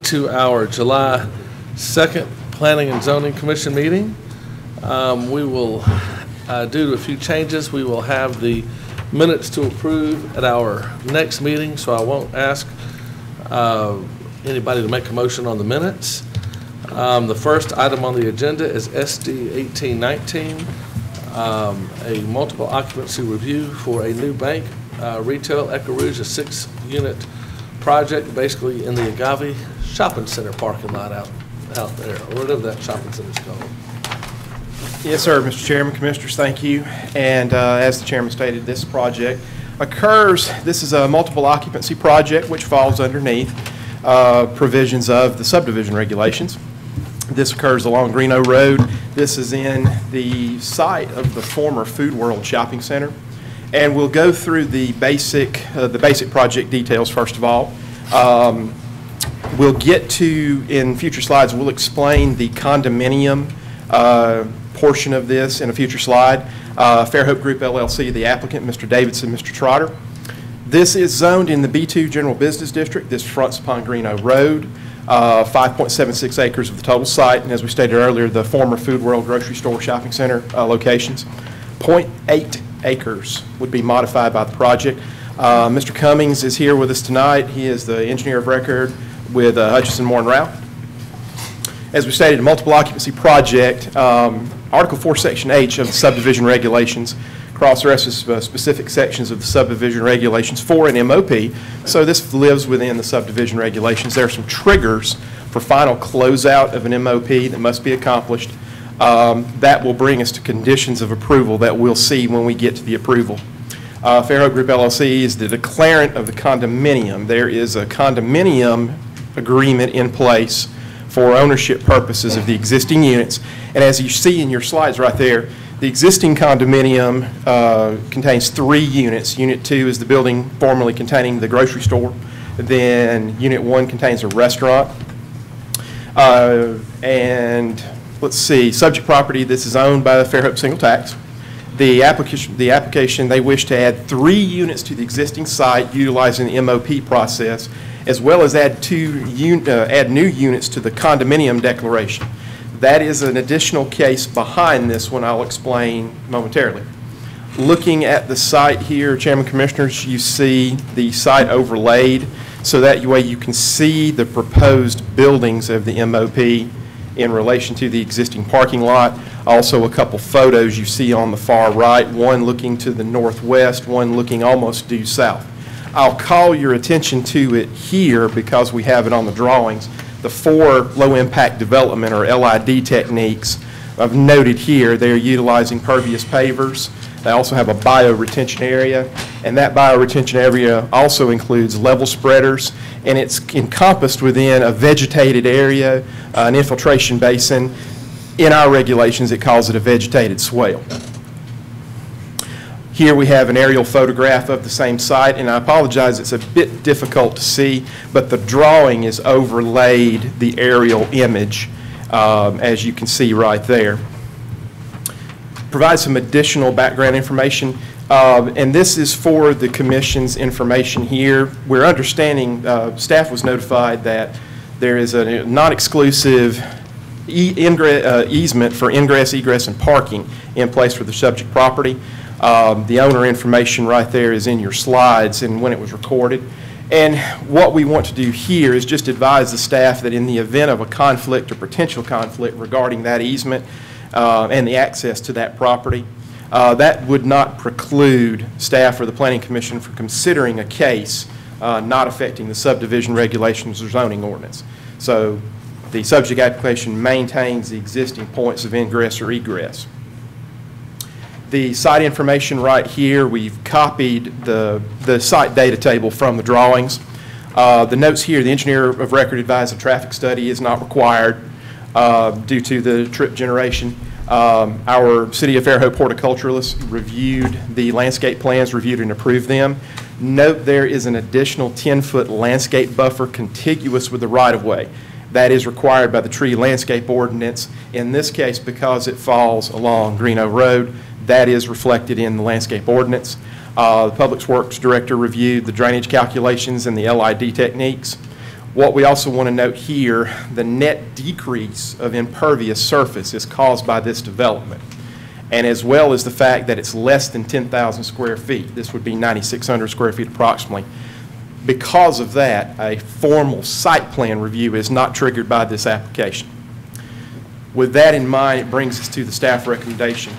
To our July 2nd Planning and Zoning Commission meeting. We will, due to a few changes, we will have the minutes to approve at our next meeting, so I won't ask anybody to make a motion on the minutes. The first item on the agenda is SD 1819, a multiple occupancy review for a new bank, retail Echo Rouge, a 6-unit project basically in the Agave Shopping Center parking lot out there, or whatever that shopping center is called. Yes, sir, Mr. Chairman, Commissioners, thank you. And as the Chairman stated, this project this is a multiple occupancy project which falls underneath provisions of the subdivision regulations. This occurs along Greeno Road. This is in the site of the former Food World Shopping Center. And we'll go through the basic project details first of all. We'll get to, in future slides, we'll explain the condominium portion of this in a future slide. Fairhope Group LLC, the applicant, Mr. Davidson, Mr. Trotter. This is zoned in the B2 General Business District. This fronts upon Greeno Road, 5.76 acres of the total site, and as we stated earlier, the former Food World Grocery Store Shopping Center locations. 0.8 acres would be modified by the project. Mr. Cummings is here with us tonight. He is the engineer of record with Hutchison Moore and Rao. As we stated, a multiple occupancy project, Article 4, Section H of the subdivision regulations cross-references specific sections of the subdivision regulations for an MOP, so this lives within the subdivision regulations. There are some triggers for final closeout of an MOP that must be accomplished. That will bring us to conditions of approval that we'll see when we get to the approval. Fairhope Group LLC is the declarant of the condominium. There is a condominium agreement in place for ownership purposes of the existing units. And as you see in your slides right there, the existing condominium contains 3 units. Unit 2 is the building formerly containing the grocery store. Then Unit 1 contains a restaurant. And let's see, subject property, this is owned by the Fairhope Single Tax. The application, they wish to add 3 units to the existing site utilizing the MOP process, as well as add new units to the condominium declaration. That is an additional case behind this one I'll explain momentarily. Looking at the site here, Chairman, Commissioners, you see the site overlaid, so that way you can see the proposed buildings of the MOP in relation to the existing parking lot. Also a couple photos you see on the far right, one looking to the northwest, one looking almost due south. I'll call your attention to it here because we have it on the drawings. The 4 low-impact development or LID techniques I've noted here. They're utilizing pervious pavers. They also have a bioretention area, and that bioretention area also includes level spreaders, and it's encompassed within a vegetated area, an infiltration basin. In our regulations, it calls it a vegetated swale. Here we have an aerial photograph of the same site, and I apologize, it's a bit difficult to see, but the drawing is overlaid the aerial image, as you can see right there. Provide some additional background information, and this is for the Commission's information here. We're understanding, staff was notified that there is a non-exclusive easement for ingress, egress, and parking in place for the subject property. The owner information right there is in your slides and when it was recorded. And what we want to do here is just advise the staff that in the event of a conflict or potential conflict regarding that easement and the access to that property, that would not preclude staff or the Planning Commission from considering a case not affecting the subdivision regulations or zoning ordinance. So the subject application maintains the existing points of ingress or egress. The site information right here, we've copied the site data table from the drawings. The notes here, the engineer of record advised a traffic study is not required due to the trip generation. Our City of Fairhope horticulturalists reviewed the landscape plans, reviewed and approved them. Note there is an additional 10-foot landscape buffer contiguous with the right-of-way. That is required by the tree landscape ordinance. In this case, because it falls along Greeno Road, that is reflected in the landscape ordinance. The Public Works Director reviewed the drainage calculations and the LID techniques. What we also want to note here, the net decrease of impervious surface is caused by this development, and as well as the fact that it's less than 10,000 square feet. This would be 9,600 square feet approximately. Because of that, a formal site plan review is not triggered by this application. With that in mind, it brings us to the staff recommendation.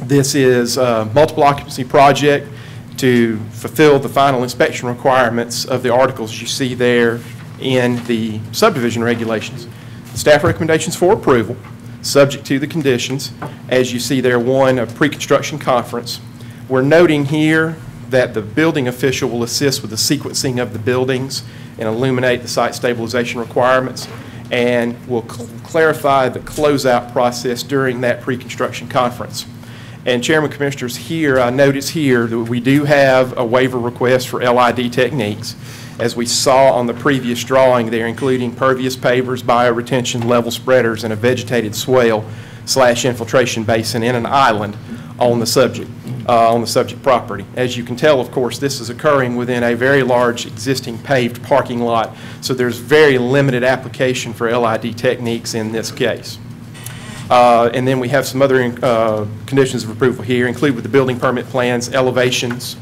This is a multiple occupancy project to fulfill the final inspection requirements of the articles you see there in the subdivision regulations. The staff recommendations for approval, subject to the conditions. As you see there, one, a pre-construction conference. We're noting here that the building official will assist with the sequencing of the buildings and illuminate the site stabilization requirements, and will clarify the closeout process during that pre-construction conference. And Chairman, Commissioners, here, I notice here that we do have a waiver request for LID techniques. As we saw on the previous drawing there, including pervious pavers, bioretention, level spreaders, and a vegetated swale / infiltration basin in an island on the subject property. As you can tell, of course, this is occurring within a very large existing paved parking lot, so there's very limited application for LID techniques in this case. And then we have some other conditions of approval here, include with the building permit plans, elevations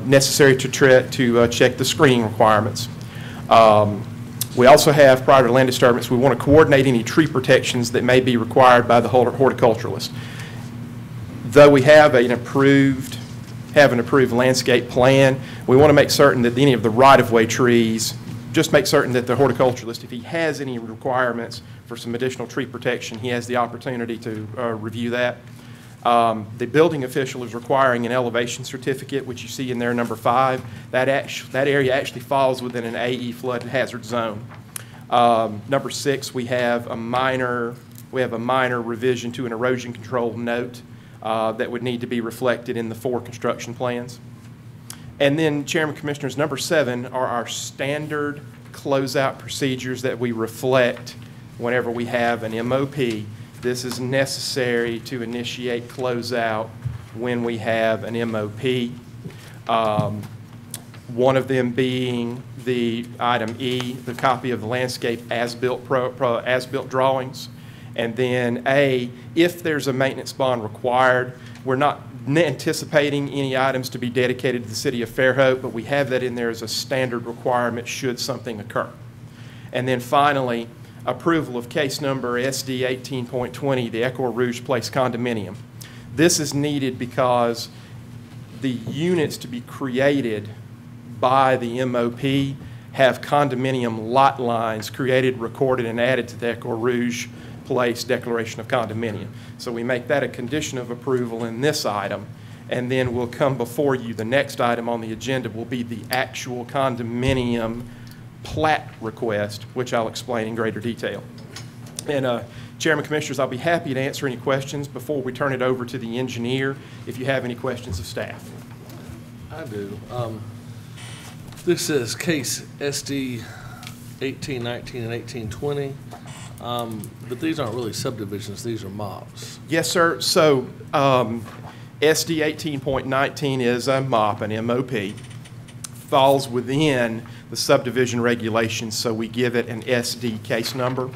necessary to check the screening requirements. We also have, prior to land disturbance, we want to coordinate any tree protections that may be required by the horticulturalist. Though we have an approved landscape plan, we want to make certain that any of the right-of-way trees, just make certain that the horticulturalist, if he has any requirements for some additional tree protection, he has the opportunity to review that. The building official is requiring an elevation certificate, which you see in there, number 5. That area actually falls within an AE flood hazard zone. Number 6, we have a minor revision to an erosion control note that would need to be reflected in the 4 construction plans. And then, Chairman, Commissioners, number 7 are our standard closeout procedures that we reflect whenever we have an MOP. This is necessary to initiate closeout when we have an MOP. One of them being the item E, the copy of the landscape as-built drawings. And then A, if there's a maintenance bond required, we're not anticipating any items to be dedicated to the city of Fairhope, but we have that in there as a standard requirement should something occur. And then finally, approval of case number SD 18.20, the Echo Rouge Place condominium. This is needed because the units to be created by the MOP have condominium lot lines created, recorded, and added to the Echo Rouge Place Declaration of Condominium. So we make that a condition of approval in this item, and then we'll come before you. The next item on the agenda will be the actual condominium plat request, which I'll explain in greater detail. And Chairman, Commissioners, I'll be happy to answer any questions before we turn it over to the engineer if you have any questions of staff. I do. This is case SD 1819 and 1820. But these aren't really subdivisions, these are MOPs. Yes, sir. So SD 18.19 is a MOP, an MOP. Falls within the subdivision regulations, so we give it an SD case number.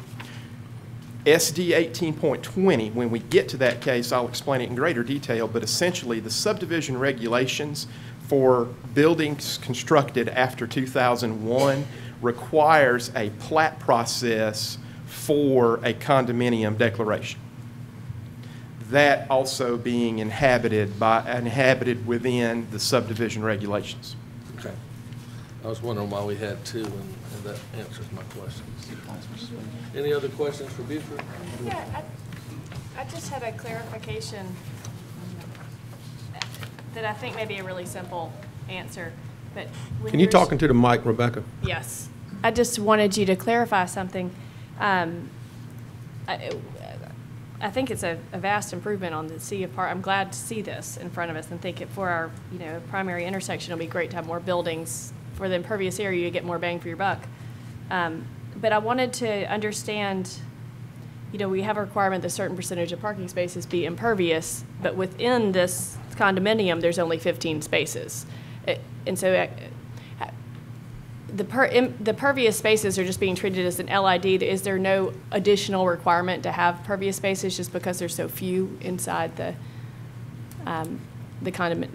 SD 18.20, when we get to that case, I'll explain it in greater detail, but essentially the subdivision regulations for buildings constructed after 2001 requires a plat process for a condominium declaration. That also being inhabited within the subdivision regulations. Okay. I was wondering why we had 2, and that answers my questions. Any other questions for Buford? Yeah, I just had a clarification that I think may be a really simple answer. But when Can you talk into the mic, Rebecca? Yes. I just wanted you to clarify something. I think it's a vast improvement on the sea of I'm glad to see this in front of us and think it for our primary intersection it'll be great to have more buildings for the impervious area. You get more bang for your buck. But I wanted to understand, we have a requirement that a certain percentage of parking spaces be impervious, but within this condominium there's only 15 spaces. And so the pervious spaces are just being treated as an LID. Is there no additional requirement to have pervious spaces just because there's so few inside the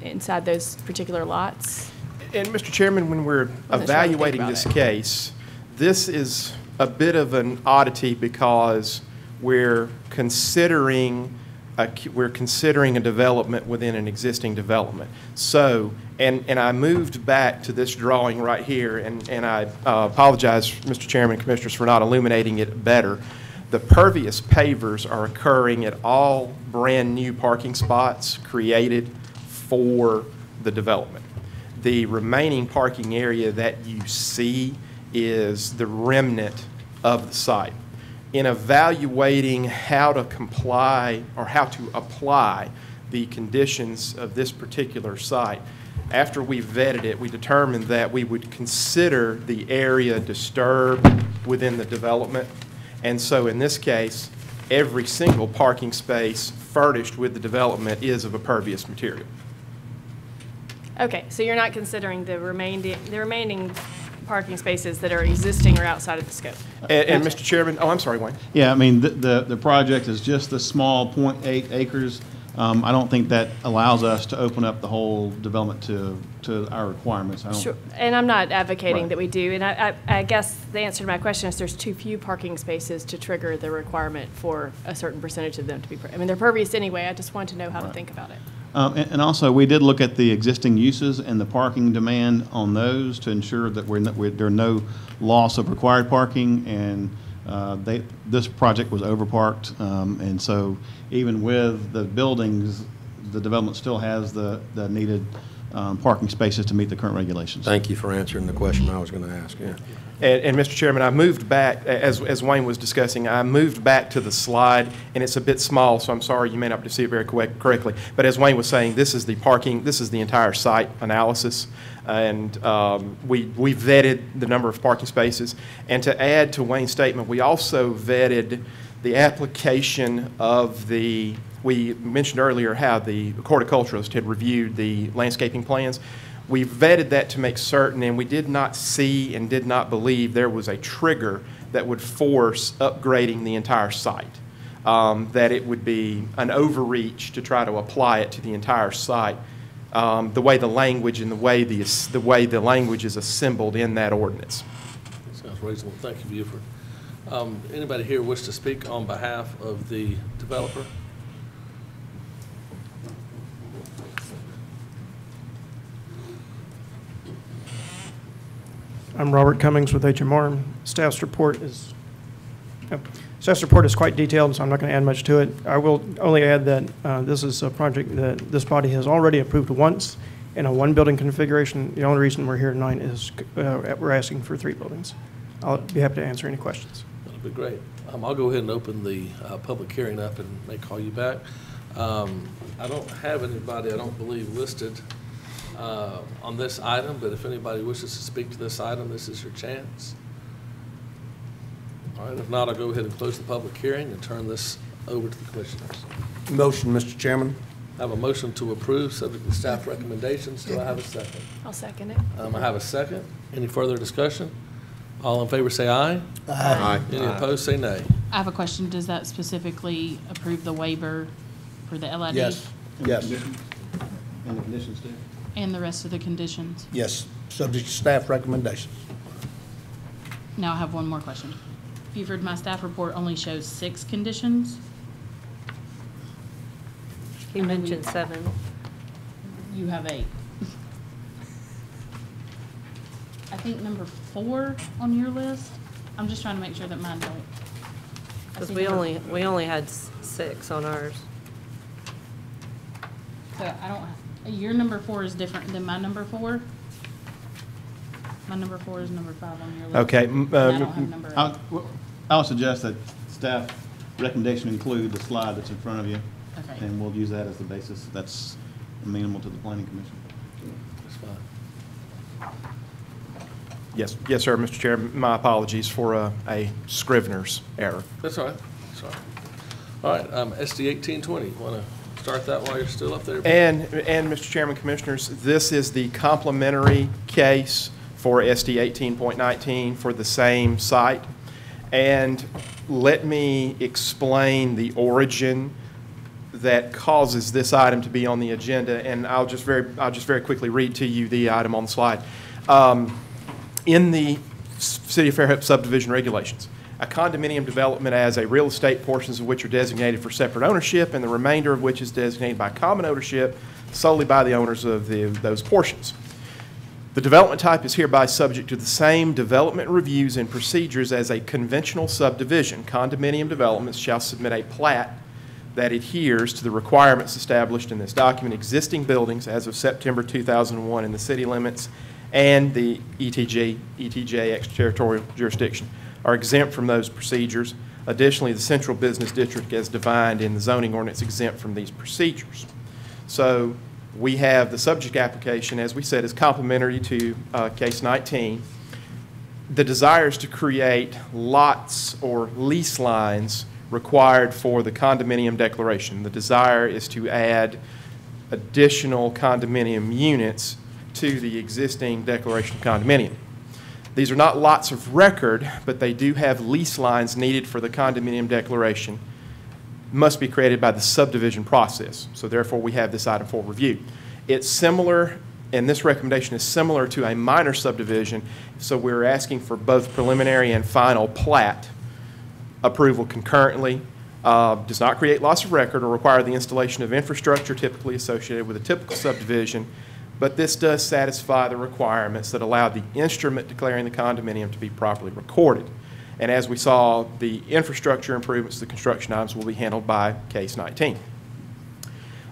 inside those particular lots? And Mr. Chairman, when we're evaluating this case, this is a bit of an oddity because we're considering a development within an existing development. So, and I moved back to this drawing right here, and I apologize, Mr. Chairman and Commissioners, for not illuminating it better. The pervious pavers are occurring at all brand-new parking spots created for the development. The remaining parking area that you see is the remnant of the site. In evaluating how to comply or how to apply the conditions of this particular site, after we vetted it, we determined that we would consider the area disturbed within the development. And so in this case, every single parking space furnished with the development is of a pervious material. Okay, so you're not considering the remaining parking spaces that are existing or outside of the scope? And Mr. Chairman, oh, I'm sorry, Wayne. Yeah, I mean, the project is just a small 0.8 acres. I don't think that allows us to open up the whole development to our requirements. Sure, and I'm not advocating Right. that we do, and I guess the answer to my question is there's too few parking spaces to trigger the requirement for a certain percentage of them to be, I mean, they're pervious anyway, I just wanted to know how to think about it. And also, we did look at the existing uses and the parking demand on those to ensure that there are no loss of required parking, and this project was overparked, and so even with the buildings, the development still has the needed parking spaces to meet the current regulations. Thank you for answering the question I was going to ask, yeah. And Mr. Chairman, I moved back, as Wayne was discussing, I moved back to the slide, and it's a bit small, so I'm sorry you may not be able to see it very correctly. But as Wayne was saying, this is the parking, this is the entire site analysis, and we vetted the number of parking spaces. And to add to Wayne's statement, we also vetted the application of we mentioned earlier how the horticulturalist had reviewed the landscaping plans. We vetted that to make certain, and we did not see and did not believe there was a trigger that would force upgrading the entire site, that it would be an overreach to try to apply it to the entire site, the way the language and the way the language is assembled in that ordinance. Sounds reasonable. Thank you, Buford. Anybody here wish to speak on behalf of the developer? I'm Robert Cummings with HMR. Staff's report is quite detailed, so I'm not going to add much to it. I will only add that this is a project that this body has already approved once in a one-building configuration. The only reason we're here tonight is we're asking for 3 buildings. I'll be happy to answer any questions. That'll be great. I'll go ahead and open the public hearing up and may call you back. I don't have anybody, I don't believe, listed on this item, but if anybody wishes to speak to this item, this is your chance. All right, if not, I'll go ahead and close the public hearing and turn this over to the commissioners. Motion, Mr. Chairman. I have a motion to approve, subject to staff recommendations. Do I have a second? I'll second it. I have a second. Any further discussion? All in favor say aye. Aye. Any opposed say nay. I have a question. Does that specifically approve the waiver for the LID? Yes. Yes. And the conditions too? And the rest of the conditions? Yes, subject to staff recommendations. Now I have one more question. Buford, my staff report only shows 6 conditions. He mentioned 7. You have 8. I think number 4 on your list. I'm just trying to make sure that mine don't. I Because see we number- only had 6 on ours. So I don't, your number 4 is different than my number 4? My number 4 is number 5 on your list. Okay. And I don't have number 8. I would suggest that staff recommendation include the slide that's in front of you. Okay. And we'll use that as the basis. That's amenable to the planning commission. That's fine. Yes, sir, Mr. Chair. My apologies for a Scrivener's error. That's all right. That's all right. All right, SD 1820. Want to start that while you're still up there? And Mr. Chairman, Commissioners, this is the complementary case for SD 18.19 for the same site. And let me explain the origin that causes this item to be on the agenda, and I'll just very quickly read to you the item on the slide. In the City of Fairhope subdivision regulations, a condominium development as a real estate, portions of which are designated for separate ownership and the remainder of which is designated by common ownership solely by the owners of those portions. The development type is hereby subject to the same development reviews and procedures as a conventional subdivision. Condominium developments shall submit a plat that adheres to the requirements established in this document. Existing buildings as of September 2001 in the city limits and the ETJ extraterritorial jurisdiction are exempt from those procedures. Additionally, the central business district as defined in the zoning ordinance exempt from these procedures. So we have the subject application, as we said, is complementary to case 19. The desire is to create lots or lease lines required for the condominium declaration. The desire is to add additional condominium units to the existing declaration of condominium. These are not lots of record, but they do have lease lines needed for the condominium declaration. Must be created by the subdivision process. So therefore, we have this item for review. It's similar, and this recommendation is similar to a minor subdivision, so we're asking for both preliminary and final plat approval concurrently. Does not create loss of record or require the installation of infrastructure typically associated with a typical subdivision, but this does satisfy the requirements that allow the instrument declaring the condominium to be properly recorded. And as we saw, the infrastructure improvements, the construction items will be handled by case 19.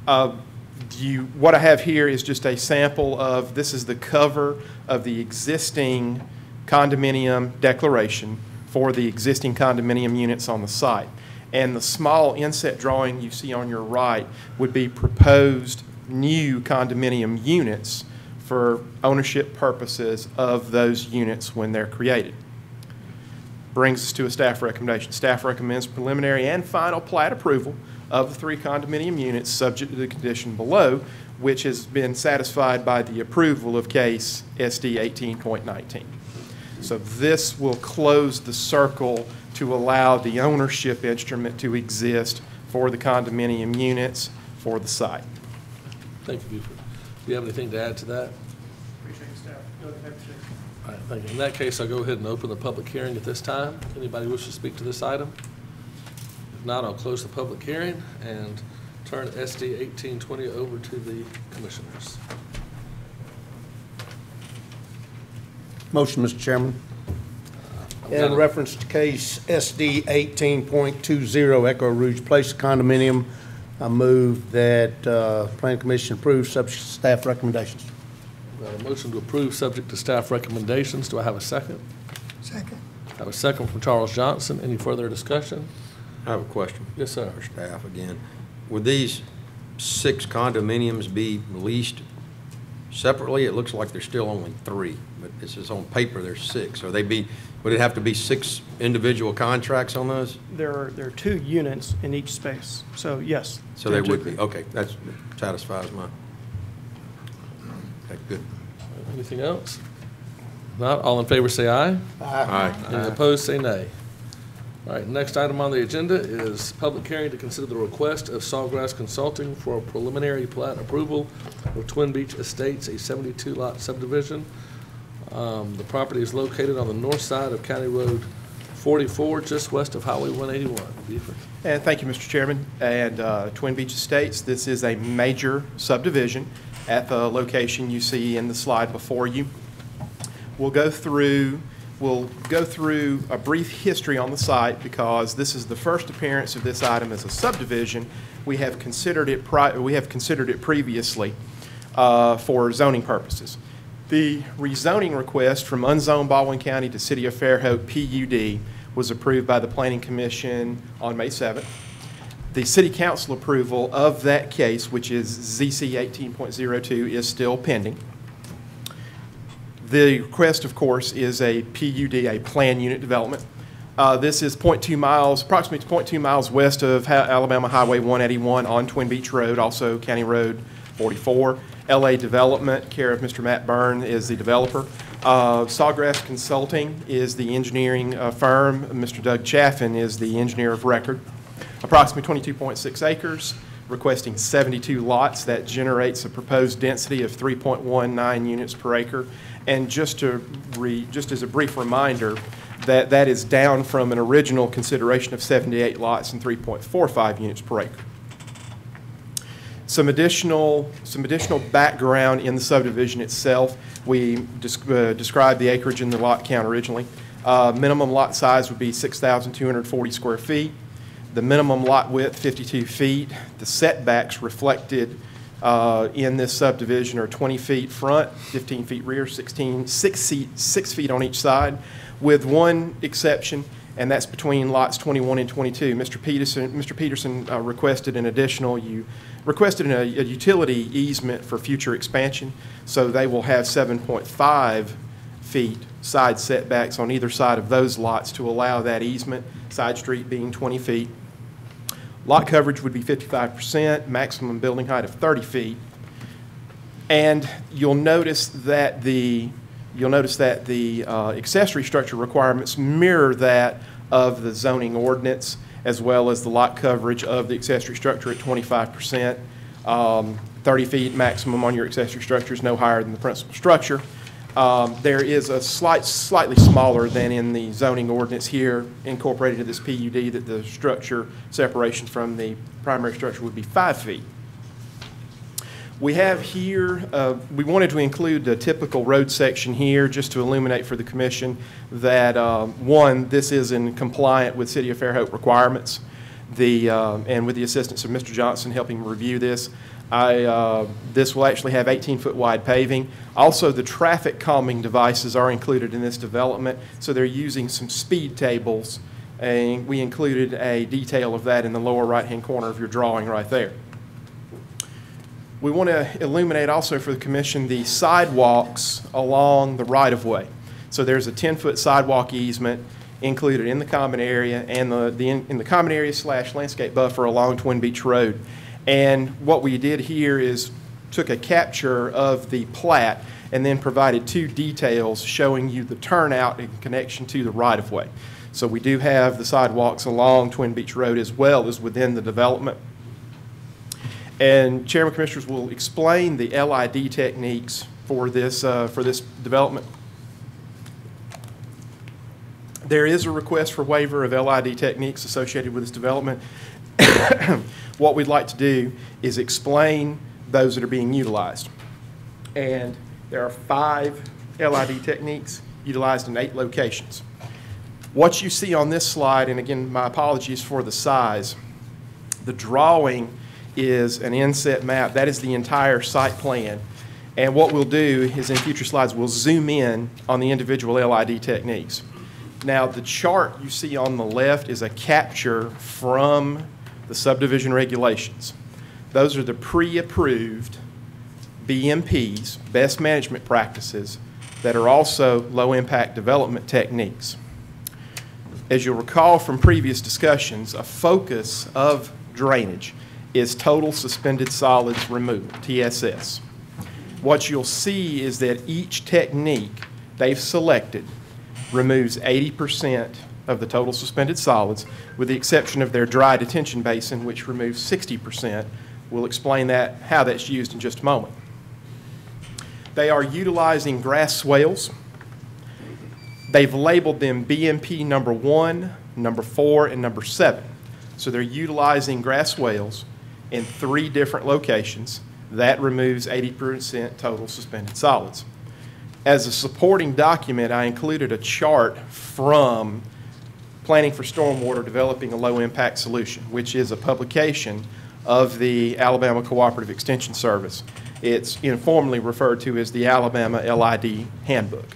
What I have here is just a sample of, this is the cover of the existing condominium declaration for the existing condominium units on the site. And the small inset drawing you see on your right would be proposed new condominium units for ownership purposes of those units when they're created. Brings us to a staff recommendation. Staff recommends preliminary and final plat approval of the 3 condominium units subject to the condition below, which has been satisfied by the approval of case SD 18.19. So this will close the circle to allow the ownership instrument to exist for the condominium units for the site. Thank you, Buford. Do you have anything to add to that? Appreciate the staff. Go ahead, All right, thank you. In that case, I'll go ahead and open the public hearing at this time. Anybody wish to speak to this item? If not, I'll close the public hearing and turn SD 1820 over to the commissioners. Motion, Mr. Chairman. In reference to case SD 18.20 Echo Rouge Place condominium, I move that Planning Commission approve subject to staff recommendations. A motion to approve subject to staff recommendations. Do I have a second? Second. I have a second from Charles Johnson. Any further discussion? I have a question. Yes, sir. For staff again. Would these 6 condominiums be leased separately? It looks like there's still only 3, but this is on paper, there's 6. So would it have to be 6 individual contracts on those? There are 2 units in each space, so yes. So they would be, okay, that satisfies my, okay, good. Anything else? Not, all in favor say aye. Aye. Any opposed, say nay. All right, next item on the agenda is public hearing to consider the request of Sawgrass Consulting for a preliminary plat approval of Twin Beach Estates, a 72-lot subdivision. The property is located on the north side of County Road 44, just west of Highway 181. Buford. And thank you, Mr. Chairman. And Twin Beach Estates, this is a major subdivision at the location you see in the slide before you. We'll go through a brief history on the site because this is the first appearance of this item as a subdivision. We have considered it previously for zoning purposes. The rezoning request from unzoned Baldwin County to City of Fairhope PUD was approved by the Planning Commission on May 7th. The City Council approval of that case, which is ZC 18.02, is still pending. The request, of course, is a PUD, a planned unit development. This is approximately 0.2 miles west of Alabama Highway 181 on Twin Beach Road, also County Road 44. LA Development, care of Mr. Matt Byrne, is the developer. Sawgrass Consulting is the engineering firm. Mr. Doug Chaffin is the engineer of record. Approximately 22.6 acres, requesting 72 lots. That generates a proposed density of 3.19 units per acre. And just as a brief reminder, that is down from an original consideration of 78 lots and 3.45 units per acre. Some additional background in the subdivision itself. We described the acreage and the lot count originally. Minimum lot size would be 6,240 square feet. The minimum lot width, 52 feet. The setbacks reflected in this subdivision are 20 feet front, 15 feet rear, 6 feet on each side, with one exception, and that's between lots 21 and 22. Mr. Peterson requested an additional, a utility easement for future expansion, so they will have 7.5 feet side setbacks on either side of those lots to allow that easement, side street being 20 feet. Lot coverage would be 55%, maximum building height of 30 feet. And you'll notice that the accessory structure requirements mirror that of the zoning ordinance, as well as the lot coverage of the accessory structure at 25%. 30 feet maximum on your accessory structure is no higher than the principal structure. There is a slightly smaller than in the zoning ordinance here, incorporated into this PUD, that the structure separation from the primary structure would be 5 feet. We have here, we wanted to include the typical road section here just to illuminate for the commission that, one, this is in compliant with City of Fairhope requirements. And with the assistance of Mr. Johnson helping review this, this will actually have 18-foot wide paving. Also, the traffic calming devices are included in this development, so they're using some speed tables, and we included a detail of that in the lower right-hand corner of your drawing right there. We want to illuminate also for the commission the sidewalks along the right-of-way. So there's a 10-foot sidewalk easement included in the common area and in the common area / landscape buffer along Twin Beach Road. And what we did here is took a capture of the plat and then provided two details showing you the turnout in connection to the right-of-way. So we do have the sidewalks along Twin Beach Road as well as within the development. And Chairman Commissioners will explain the LID techniques for this development. There is a request for waiver of LID techniques associated with this development. What we'd like to do is explain those that are being utilized. And there are 5 LID techniques utilized in 8 locations. What you see on this slide, and again, my apologies for the size, the drawing is an inset map. That is the entire site plan. And what we'll do is in future slides, we'll zoom in on the individual LID techniques. Now, the chart you see on the left is a capture from the subdivision regulations. Those are the pre-approved BMPs, best management practices, that are also low-impact development techniques. As you'll recall from previous discussions, a focus of drainage is total suspended solids removal, TSS. What you'll see is that each technique they've selected removes 80% of the total suspended solids, with the exception of their dry detention basin, which removes 60%. We'll explain how that's used in just a moment. They are utilizing grass swales. They've labeled them BMP number 1, number 4, and number 7. So they're utilizing grass swales in 3 different locations. That removes 80% total suspended solids. As a supporting document, I included a chart from Planning for Stormwater Developing a Low-Impact Solution, which is a publication of the Alabama Cooperative Extension Service. It's informally referred to as the Alabama LID Handbook.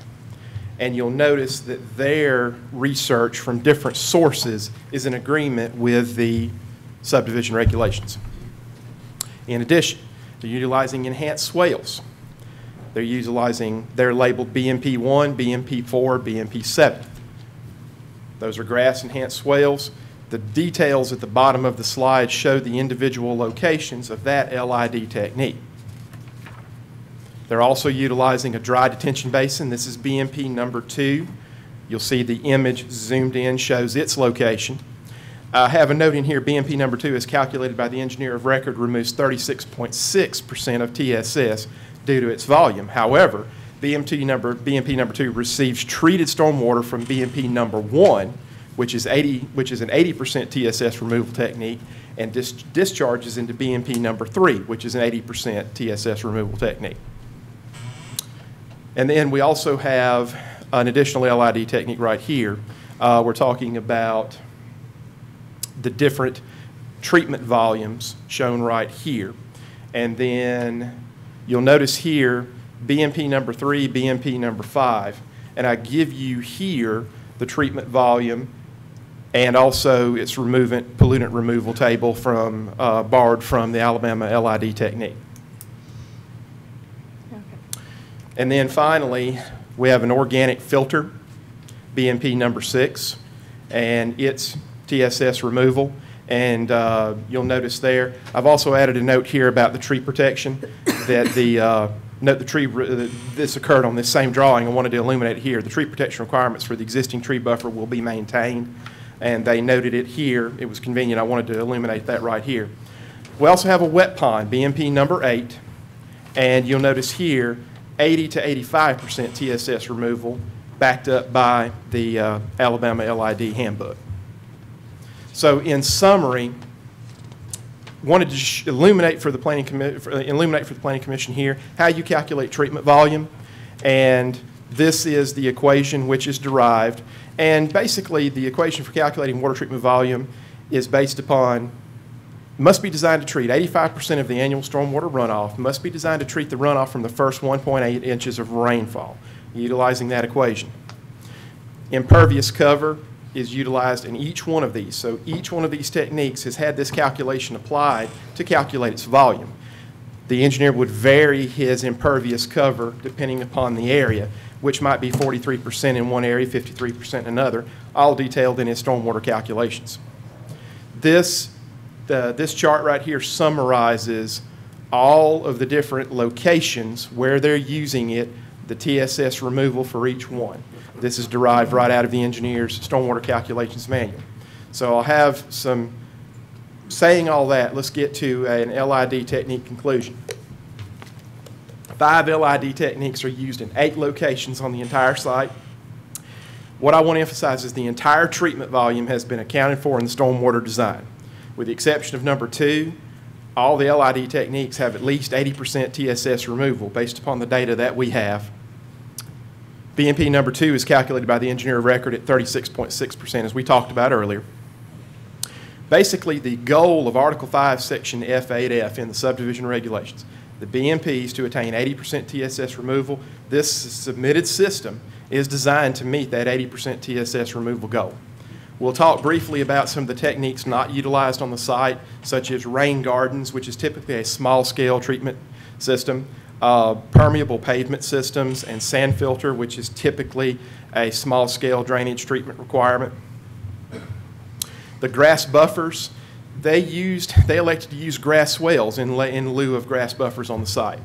And you'll notice that their research from different sources is in agreement with the subdivision regulations. In addition, they're utilizing enhanced swales. They're labeled BMP 1, BMP 4, BMP 7. Those are grass enhanced swales. The details at the bottom of the slide show the individual locations of that LID technique. They're also utilizing a dry detention basin. This is BMP number 2. You'll see the image zoomed in shows its location. I have a note in here, BMP number 2 is calculated by the engineer of record, removes 36.6% of TSS due to its volume. However, BMP number 2 receives treated stormwater from BMP number 1, which is an 80% TSS removal technique, and discharges into BMP number 3, which is an 80% TSS removal technique. And then we also have an additional LID technique right here. We're talking about the different treatment volumes shown right here. And then you'll notice here BMP number 3, BMP number 5, and I give you here the treatment volume and also its pollutant removal table from borrowed from the Alabama LID technique. Okay. And then finally, we have an organic filter, BMP number 6, and its TSS removal. And you'll notice there, I've also added a note here about the tree protection, that this occurred on this same drawing. I wanted to illuminate it here. The tree protection requirements for the existing tree buffer will be maintained, and they noted it here. It was convenient. I wanted to illuminate that right here. We also have a wet pond, BMP number 8, and you'll notice here 80 to 85% TSS removal, backed up by the Alabama LID handbook. So in summary, wanted to illuminate for the Planning Commission here how you calculate treatment volume, and this is the equation which is derived. And basically, the equation for calculating water treatment volume is based upon, must be designed to treat 85% of the annual stormwater runoff, must be designed to treat the runoff from the first 1.8 inches of rainfall, utilizing that equation. Impervious cover is utilized in each one of these. So each one of these techniques has had this calculation applied to calculate its volume. The engineer would vary his impervious cover depending upon the area, which might be 43% in one area, 53% in another, all detailed in his stormwater calculations. This chart right here summarizes all of the different locations where they're using it, the TSS removal for each one. This is derived right out of the engineer's stormwater calculations manual. So I'll have some, saying all that, let's get to an LID technique conclusion. 5 LID techniques are used in 8 locations on the entire site. What I want to emphasize is the entire treatment volume has been accounted for in the stormwater design. With the exception of number 2, all the LID techniques have at least 80% TSS removal based upon the data that we have. BMP number 2 is calculated by the engineer of record at 36.6%, as we talked about earlier. Basically, the goal of Article 5, Section F8F in the subdivision regulations, the BMPs to attain 80% TSS removal, this submitted system is designed to meet that 80% TSS removal goal. We'll talk briefly about some of the techniques not utilized on the site, such as rain gardens, which is typically a small-scale treatment system, permeable pavement systems, and sand filter, which is typically a small-scale drainage treatment requirement. The grass buffers, they elected to use grass swales in lieu of grass buffers on the site.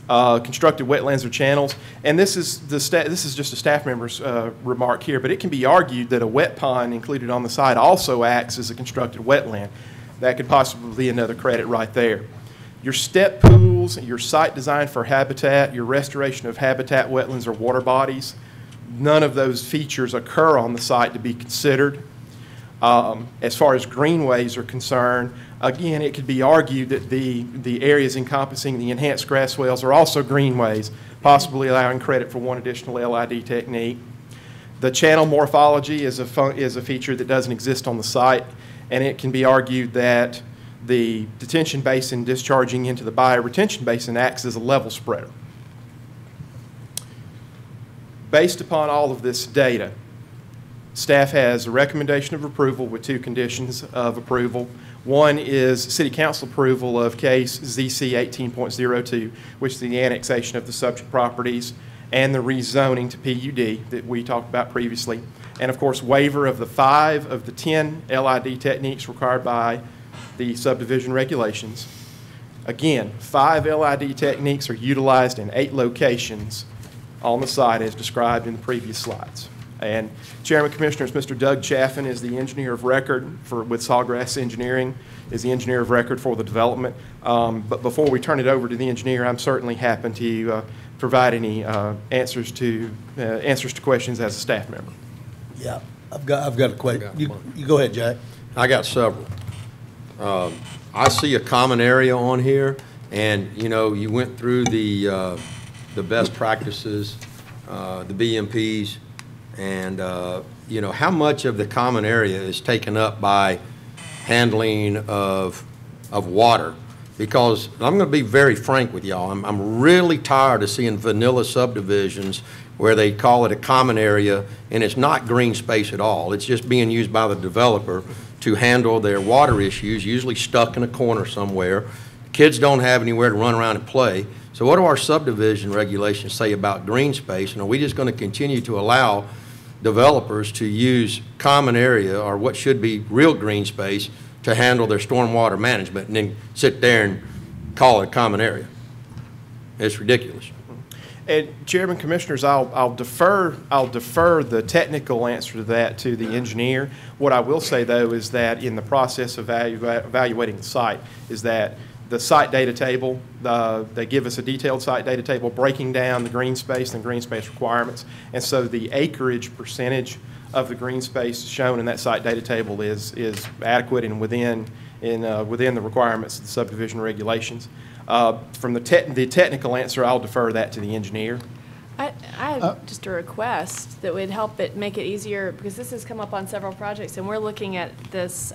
Constructed wetlands or channels, and this is just a staff member's remark here, but it can be argued that a wet pond included on the site also acts as a constructed wetland. That could possibly be another credit right there. Your step pools, your site design for habitat, your restoration of habitat, wetlands, or water bodies, none of those features occur on the site to be considered. As far as greenways are concerned, again, it could be argued that the areas encompassing the enhanced grass swales are also greenways, possibly allowing credit for one additional LID technique. The channel morphology is a feature that doesn't exist on the site, and it can be argued that the detention basin discharging into the bioretention basin acts as a level spreader. Based upon all of this data, staff has a recommendation of approval with 2 conditions of approval. One is City Council approval of case ZC 18.02, which is the annexation of the subject properties and the rezoning to PUD that we talked about previously. And of course, waiver of the 5 of the 10 LID techniques required by the subdivision regulations. Again, 5 LID techniques are utilized in 8 locations on the site as described in the previous slides. And Chairman, Commissioners, Mr. Doug Chaffin is the engineer of record with Sawgrass Engineering, is the engineer of record for the development. But before we turn it over to the engineer, I'm certainly happy to provide any answers to questions as a staff member. Yeah, I've got a question. You go ahead, Jack. I got several. I see a common area on here, and, you know, you went through the best practices, the BMPs, and, you know, how much of the common area is taken up by handling of water? Because I'm going to be very frank with y'all. I'm really tired of seeing vanilla subdivisions where they call it a common area, and it's not green space at all. It's just being used by the developer to handle their water issues, usually stuck in a corner somewhere. Kids don't have anywhere to run around and play. So what do our subdivision regulations say about green space? And are we just going to continue to allow developers to use common area, or what should be real green space, to handle their stormwater management and then sit there and call it a common area? It's ridiculous. And Chairman, Commissioners, I'll defer the technical answer to that to the engineer. What I will say, though, is that in the process of evaluating the site, is that the site data table, they give us a detailed site data table breaking down the green space and green space requirements. And so the acreage percentage of the green space shown in that site data table is adequate and within the requirements of the subdivision regulations. From the technical answer, I'll defer that to the engineer. I have just a request that would help make it easier, because this has come up on several projects, and we're looking at this,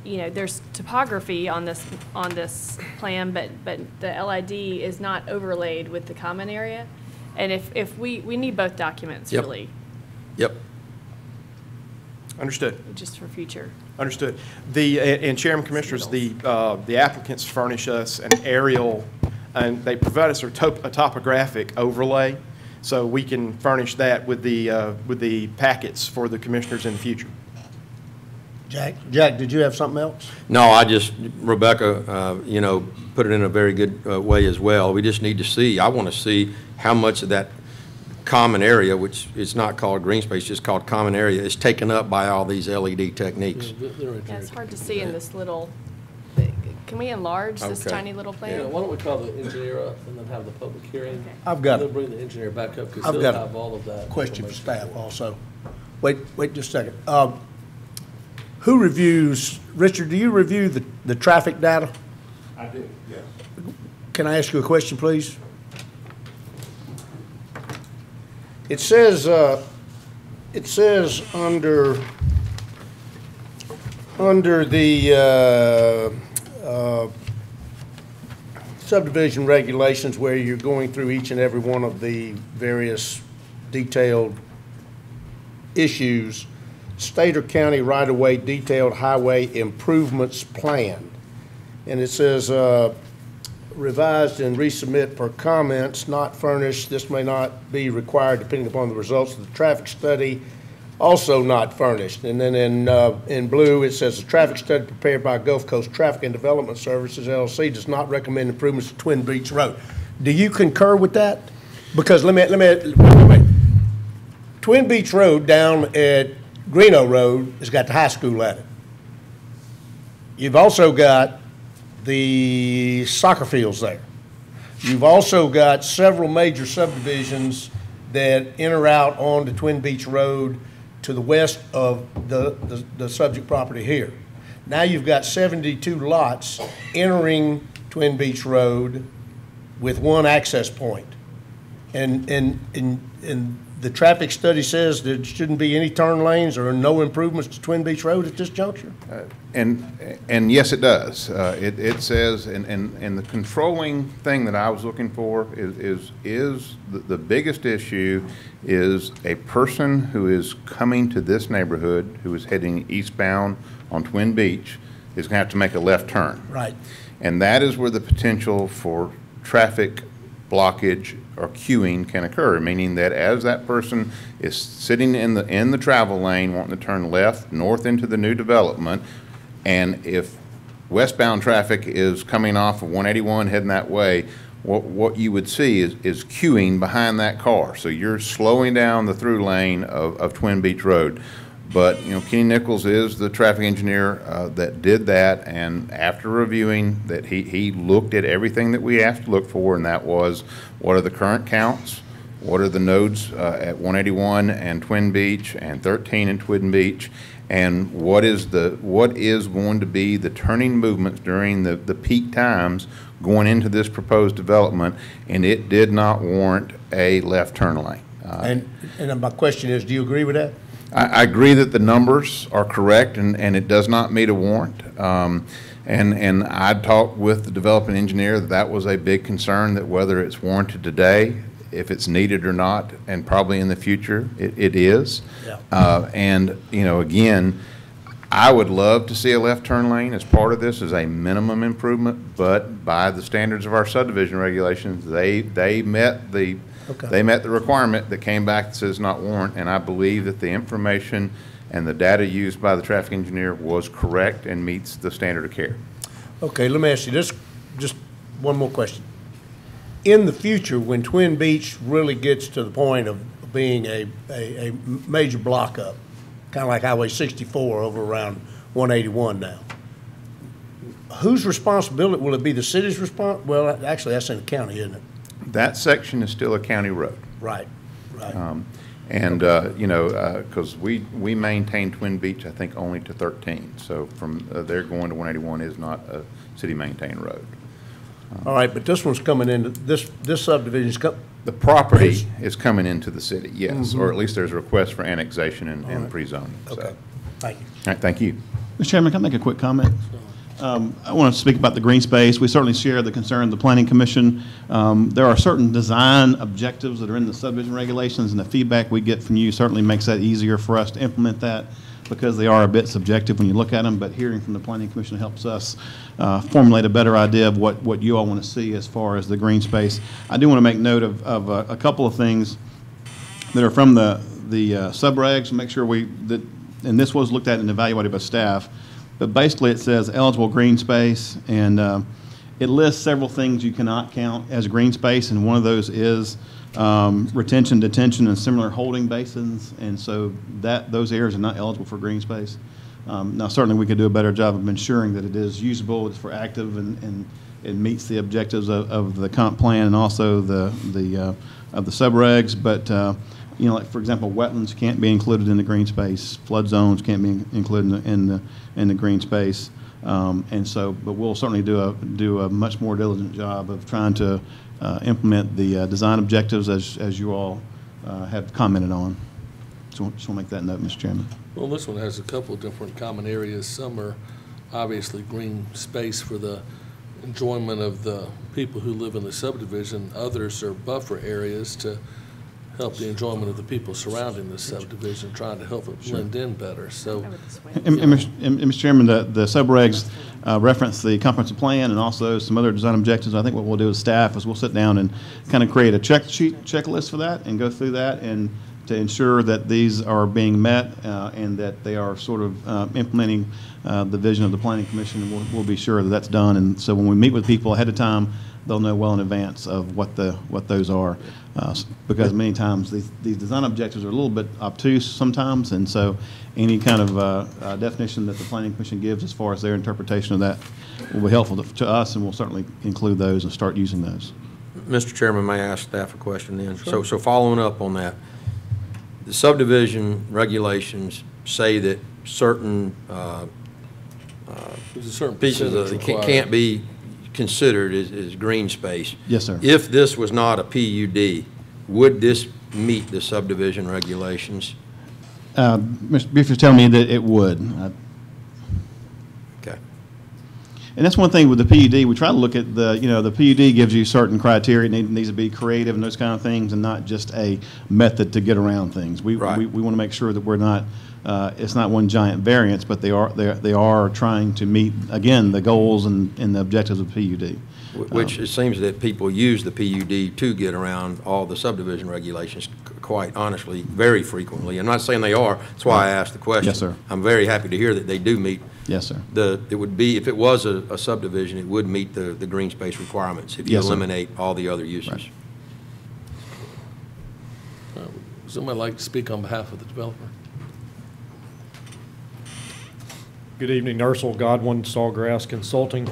you know, there's topography on this plan, but the LID is not overlaid with the common area. And if we need both documents, Yep. really. Yep. Understood. Just for future. Understood. And Chairman, Commissioners, the applicants furnish us an aerial, and they provide us a topographic overlay, so we can furnish that with the packets for the commissioners in the future. Jack, did you have something else? No, Rebecca, you know, put it in a very good way as well. We just need to see, I want to see how much of that common area, which is not called green space, just called common area, is taken up by all these LED techniques. Yeah, it's hard to see in this little, can we enlarge this Okay. tiny little Yeah, plan? why don't we call the engineer up and then have the public hearing? I've got- And then bring the engineer back up, because I've he'll got have all of that. Question for information. staff also. Wait just a second. Who reviews, Richard, do you review the traffic data? I do, yes. Can I ask you a question, please? It says under the subdivision regulations, where you're going through each and every one of the various detailed issues, state or county right-of-way detailed highway improvements plan. And it says, revised and resubmit for comments not furnished. This may not be required depending upon the results of the traffic study, also not furnished. And then in blue, it says the traffic study prepared by Gulf Coast Traffic and Development Services, LLC, does not recommend improvements to Twin Beach Road. Do you concur with that? Because let me Twin Beach Road down at Greeno Road has got the high school at it. You've also got the soccer fields there. You've also got several major subdivisions that enter out onto Twin Beach Road to the west of the subject property here. Now you've got 72 lots entering Twin Beach Road with one access point. And the traffic study says there shouldn't be any turn lanes or no improvements to Twin Beach Road at this juncture? And yes, it does. It says, and the controlling thing that I was looking for is the biggest issue is a person who is coming to this neighborhood, who is heading eastbound on Twin Beach, is going to have to make a left turn. Right. And that is where the potential for traffic blockage or queuing can occur, meaning that as that person is sitting in the travel lane wanting to turn left, north into the new development, and if westbound traffic is coming off of 181 heading that way, what you would see is queuing behind that car. So you're slowing down the through lane of Twin Beach Road. But, you know, Kenny Nichols is the traffic engineer that did that, and after reviewing that, he looked at everything that we asked to look for, and that was, what are the current counts? What are the nodes at 181 and Twin Beach and 13 and Twin Beach? And what is going to be the turning movements during the peak times going into this proposed development? And it did not warrant a left turn lane. And my question is, do you agree with that? I agree that the numbers are correct, and it does not meet a warrant. And I talked with the developing engineer that was a big concern, that whether it's warranted today, if it's needed or not, and probably in the future, it is. Yeah. And, you know, again, I would love to see a left turn lane as part of this as a minimum improvement, but by the standards of our subdivision regulations, they met the requirement that came back that says not warrant, and I believe that the information and the data used by the traffic engineer was correct and meets the standard of care. Okay, let me ask you this, just one more question. In the future, when Twin Beach really gets to the point of being a major block up, kind of like Highway 64 over around 181 now, whose responsibility, will it be the city's response? Well, actually, that's in the county, isn't it? That section is still a county road. Right. You know, because we maintain Twin Beach, I think, only to 13. So from there going to 181 is not a city-maintained road. All right, but this one's coming into, this subdivision's the property is coming into the city, yes, or at least there's a request for annexation and pre-zoning. Okay, So. thank you. All right, thank you. Mr. Chairman, can I make a quick comment? I want to speak about the green space. We certainly share the concern of the Planning Commission. There are certain design objectives that are in the subdivision regulations, and the feedback we get from you certainly makes that easier for us to implement that, because they are a bit subjective when you look at them, but hearing from the Planning Commission helps us formulate a better idea of what you all want to see as far as the green space. I do want to make note of a couple of things that are from the subregs, make sure and this was looked at and evaluated by staff, but basically it says eligible green space, and it lists several things you cannot count as green space, and one of those is retention, detention, and similar holding basins, and so those areas are not eligible for green space. Now, certainly we could do a better job of ensuring that it is usable, it's for active, and it meets the objectives of the comp plan and also of the subregs, but you know, like for example, wetlands can't be included in the green space, flood zones can't be included in the green space, and so, but we'll certainly do a much more diligent job of trying to implement the design objectives as you all have commented on. So just want to make that note, Mr. Chairman. Well, this one has a couple of different common areas. Some are obviously green space for the enjoyment of the people who live in the subdivision. Others are buffer areas to help the enjoyment of the people surrounding the subdivision, trying to help it blend in better. So, and Mr. Chairman, the subregs reference the comprehensive plan and also some other design objectives. I think what we'll do as staff is we'll sit down and kind of create a checklist for that and go through that and to ensure that these are being met and that they are sort of implementing the vision of the Planning Commission, and we'll be sure that that's done. And so when we meet with people ahead of time, they'll know well in advance of what those are, because many times these design objectives are a little bit obtuse sometimes, and so any kind of definition that the Planning Commission gives as far as their interpretation of that will be helpful to us, and we'll certainly include those and start using those. Mr. Chairman, may I ask staff a question then? Sure. So following up on that, the subdivision regulations say that certain pieces of can't be considered as green space. Yes, sir. If this was not a PUD, would this meet the subdivision regulations? Mr. Buford's telling me that it would. Okay. And that's one thing with the PUD. We try to look at the PUD gives you certain criteria. It needs to be creative and those kind of things, and not just a method to get around things. We want to make sure that we're not. It's not one giant variance, but they are trying to meet, again, the goals and the objectives of the PUD. Which it seems that people use the PUD to get around all the subdivision regulations, quite honestly, very frequently. I'm not saying they are. That's why I asked the question. Yes, sir. I'm very happy to hear that they do meet Yes, sir. It would be, if it was a subdivision, it would meet the green space requirements if you Yes, sir. eliminate all the other uses. Right. Would somebody like to speak on behalf of the developer? Good evening, Ursel Godwin, Sawgrass Consulting.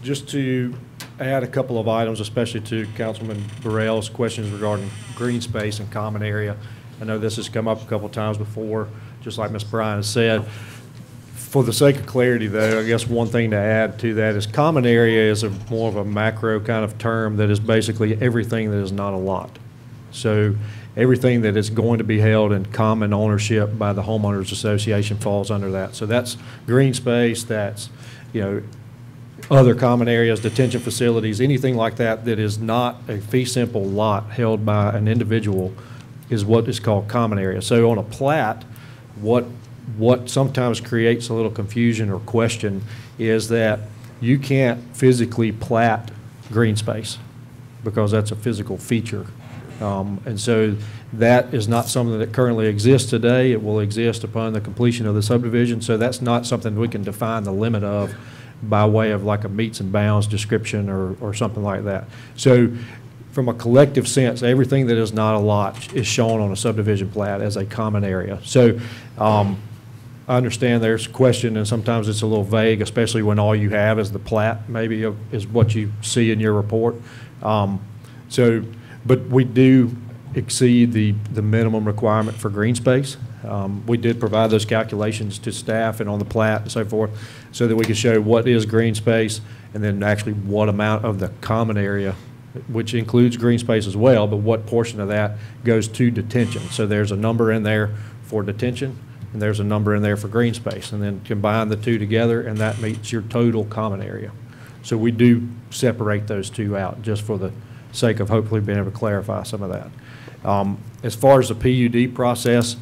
Just to add a couple of items, especially to Councilman Burrell's questions regarding green space and common area. I know this has come up a couple of times before, just like Ms. Bryan has said. For the sake of clarity, though, I guess one thing to add to that is common area is more of a macro kind of term that is basically everything that is not a lot. So everything that is going to be held in common ownership by the homeowners association falls under that. So that's green space, that's, other common areas, detention facilities, anything like that that is not a fee simple lot held by an individual is what is called common area. So on a plat, what sometimes creates a little confusion or question is that you can't physically plat green space because that's a physical feature. And so that is not something that currently exists today. It will exist upon the completion of the subdivision. So that's not something we can define the limit of by way of like a meets and bounds description or something like that. So from a collective sense, everything that is not a lot is shown on a subdivision plat as a common area. So I understand there's a question, and sometimes it's a little vague, especially when all you have is the plat, maybe is what you see in your report. But we do exceed the minimum requirement for green space. We did provide those calculations to staff and on the plat and so forth, so that we could show what is green space and then actually what amount of the common area, which includes green space as well, but what portion of that goes to detention. So there's a number in there for detention, and there's a number in there for green space, and then combine the two together, and that meets your total common area. So we do separate those two out just for the sake of hopefully being able to clarify some of that. As far as the PUD process,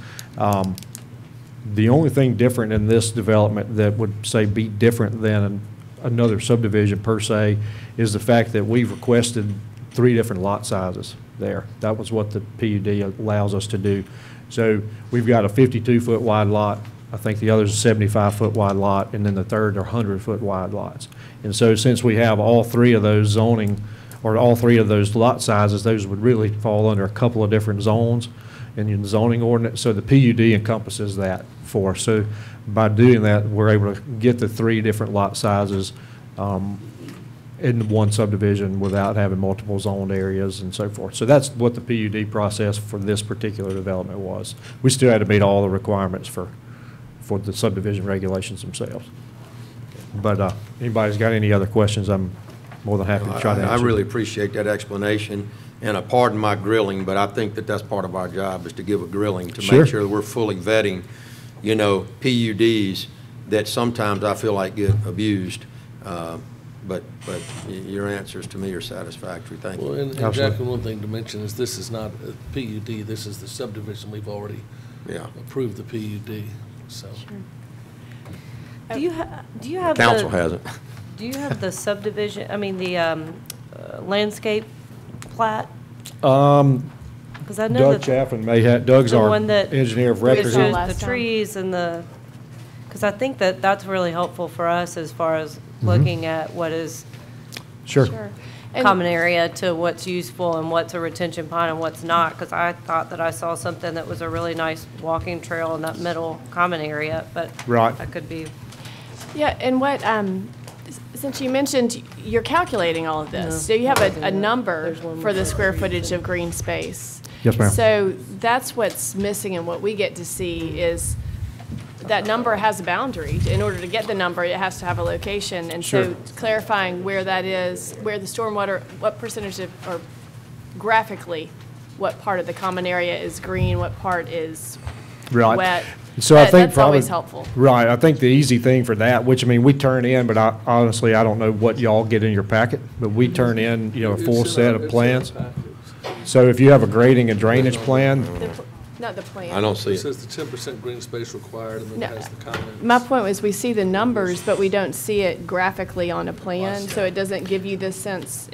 the only thing different in this development that would say be different than another subdivision per se is the fact that we've requested 3 different lot sizes there. That was what the PUD allows us to do. So we've got a 52-foot wide lot. I think the other's a 75-foot wide lot, and then the third are 100-foot wide lots. And so since we have all 3 of those zoning, or all 3 of those lot sizes, those would really fall under a couple of different zones in the zoning ordinance. So the PUD encompasses that for us. So by doing that, we're able to get the 3 different lot sizes in one subdivision without having multiple zoned areas and so forth. So that's what the PUD process for this particular development was. We still had to meet all the requirements for the subdivision regulations themselves. But anybody's got any other questions, I'm more than happy to try to answer. I really appreciate that explanation, and pardon my grilling, but I think that that's part of our job, is to give a grilling to Sure. make sure that we're fully vetting, PUDs that sometimes I feel like get abused. But your answers to me are satisfactory. Thank you. Well, and Absolutely. Jackie, one thing to mention is this is not a PUD, this is the subdivision. We've already approved the PUD, so. Do you have Council the, hasn't. do you have the subdivision, I mean, the landscape plat? Because I know Doug that Chaffin may have, Doug's the our one that engineer of it record. saw shows last the time. trees and because I think that's really helpful for us as far as Mm-hmm. looking at what is Sure. Sure. And- common area to what's useful and what's a retention pond and what's not, because I thought that I saw something that was a really nice walking trail in that middle common area, but Right. that could be, Yeah, and what, since you mentioned you're calculating all of this, No. so you have a number There's one for the more. square footage of green space. Yes, ma'am. So that's what's missing, and what we get to see is that number has a boundary. In order to get the number, it has to have a location. And Sure. so clarifying where that is, where the stormwater, what percentage of, or graphically, what part of the common area is green, what part is Right. wet. So I think That's always probably- helpful. Right, I think the easy thing for that, which, I mean, we turn in, but honestly, I don't know what y'all get in your packet, but we turn in, a full set of plans. So if you have a grading and drainage plan, Not the plan. I don't see It it. says the 10% green space required, and then No. it has the comments. My point was, we see the numbers, but we don't see it graphically on a plan, so it doesn't give you this sense.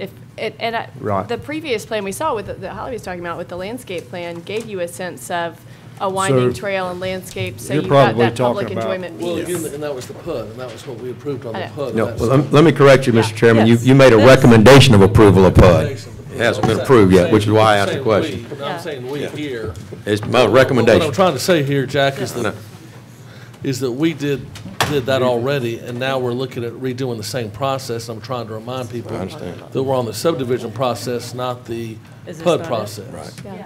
Right. The previous plan we saw with, that Holly was talking about with the landscape plan, gave you a sense of a winding So, trail and landscape, so you're you've got probably that public talking about- enjoyment Well, piece. again, and that was the PUD, and that was what we approved on the I know. PUD. No, That's- well, let me correct you, Yeah. Mr. Chairman. Yes. You made a This- recommendation of approval of PUD. Recommendation. It hasn't been I'm approved yet, saying- which is why I asked the saying question. we, and Yeah. I'm saying we here. It's my What I'm recommendation. trying to say here, Jack, is No. that we did that already, and now we're looking at redoing the same process. I'm trying to remind people I understand. that we're on the subdivision process, not the Is this PUD not it? process. Right. Yeah.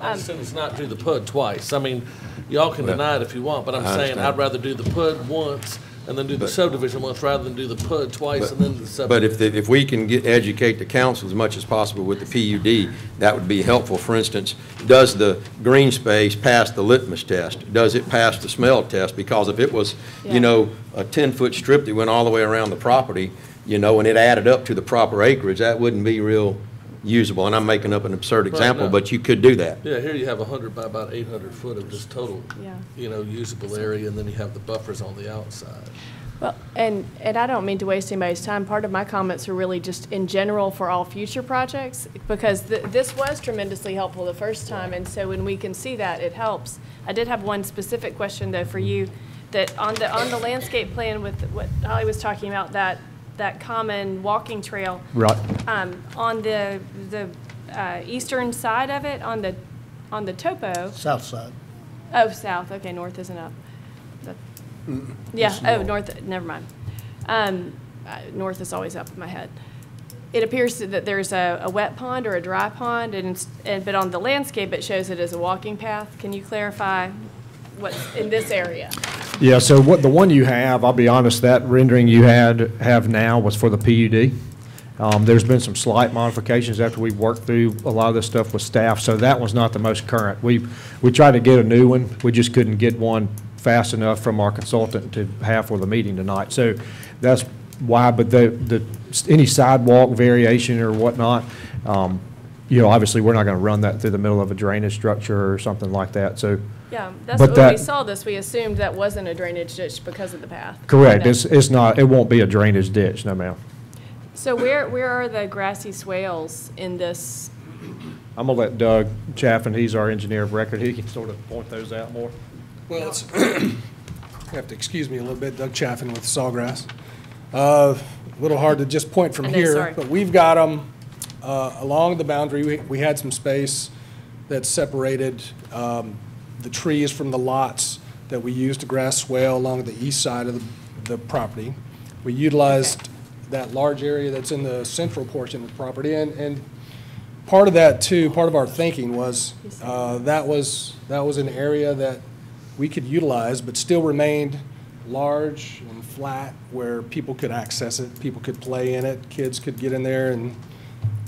I assume it's not do the PUD twice. I mean, y'all can deny it if you want, but I'm I saying understand. I'd rather do the PUD once and then do the But- subdivision once, rather than do the PUD twice and then the But subdivision. if we can educate the council as much as possible with the PUD, that would be helpful. For instance, does the green space pass the litmus test? Does it pass the smell test? Because if it was, Yeah. a 10-foot strip that went all the way around the property, and it added up to the proper acreage, that wouldn't be real usable. And I'm making up an absurd example, no. but you could do that. Yeah, here you have 100 by about 800 foot of just total, Yeah. usable area, and then you have the buffers on the outside. Well, and I don't mean to waste anybody's time. Part of my comments are really just in general for all future projects, because this was tremendously helpful the first time, and so when we can see that, it helps. I did have one specific question, though, for you, that on the landscape plan with what Holly was talking about, that common walking trail, Right. on the eastern side of it, on the topo, South side. oh, south, okay, north isn't up. Yeah, oh, north, never mind. North is always up in my head. It appears that there's a wet pond or a dry pond, but on the landscape, it shows it as a walking path. Can you clarify what's in this area? Yeah, so the one you have, I'll be honest, that rendering you have now was for the PUD. There's been some slight modifications after we worked through a lot of this stuff with staff, so that one's not the most current. We tried to get a new one, we just couldn't get one fast enough from our consultant to have for the meeting tonight. So that's why, but any sidewalk variation or whatnot, obviously, we're not going to run that through the middle of a drainage structure or something like that, so. Yeah, that's But when we that- saw this, we assumed that wasn't a drainage ditch because of the path. Correct, No. it's not, it won't be a drainage ditch, no ma'am. So where are the grassy swales in this? I'm going to let Doug Chaffin, he's our engineer of record, he can sort of point those out more. Well, it's, you have to excuse me a little bit, Doug Chaffin with Sawgrass. A little hard to just point from I know, here, sorry. but we've got them along the boundary. We had some space that separated the trees from the lots that we used to grass swale along the east side of the property. We utilized that large area that's in the central portion of the property, and part of that too, part of our thinking was that was an area that we could utilize, but still remained large and flat where people could access it, people could play in it, kids could get in there and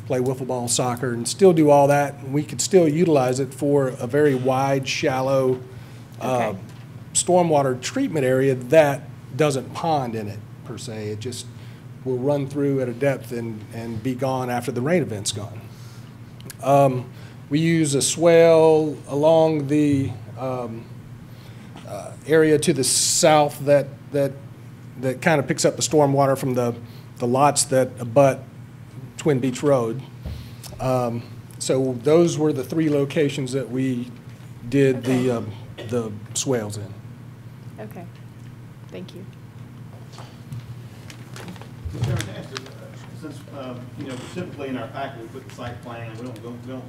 play wiffle ball, soccer, and still do all that. And we could still utilize it for a very wide, shallow stormwater treatment area that doesn't pond in it, per se. It just will run through at a depth and be gone after the rain event's gone. We use a swale along the area to the south that kind of picks up the stormwater from the lots that abut Twin Beach Road. So those were the three locations that we did the swales in. Okay, thank you. Since, typically in our packet, we put the site plan, we don't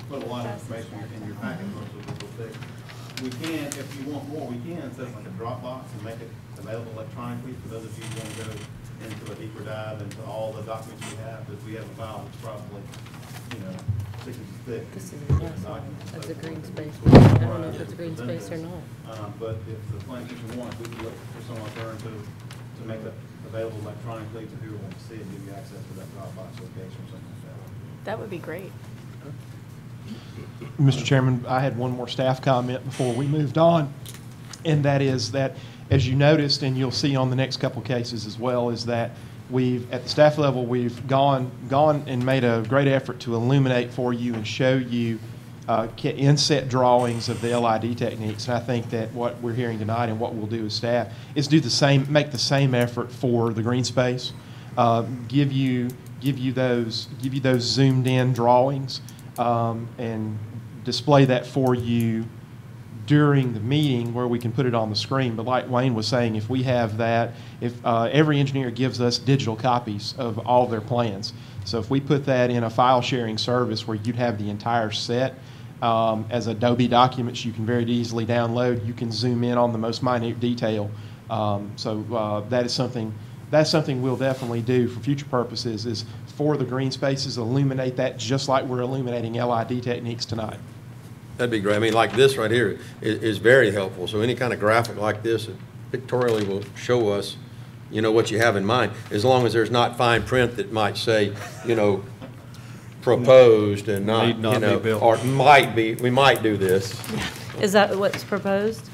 put a lot of information in your packet, most of it will fix. We can, if you want more, we can set up like a Dropbox and make it available electronically for those of you who want to go into a deeper dive into all the documents we have, because we have a file that's probably, 6 inches thick. This is, documents. that's a green space. So we I don't know summarize if it's a green present space or it. not. But if the planning commission wants, we can look for someone to make that available electronically to who wants to see it, give you access to that Dropbox location or something like that. That would be great. Mr. Chairman, I had one more staff comment before we moved on, and that is that, as you noticed, and you'll see on the next couple cases as well, is that at the staff level, we've gone and made a great effort to illuminate for you and show you inset drawings of the LID techniques. And I think that what we're hearing tonight and what we'll do as staff is make the same effort for the green space, give you those zoomed in drawings, and display that for you during the meeting where we can put it on the screen. But like Wayne was saying, if we have that, if every engineer gives us digital copies of all their plans. So if we put that in a file sharing service where you'd have the entire set as Adobe documents you can very easily download, you can zoom in on the most minute detail. That's something we'll definitely do for future purposes, is for the green spaces, illuminate that just like we're illuminating LID techniques tonight. That'd be great. I mean, like this right here is very helpful. So any kind of graphic like this, it pictorially will show us, you know, what you have in mind, as long as there's not fine print that might say, you know, proposed and not, Need not you know, be built. or might be, we might do this. Is that what's proposed?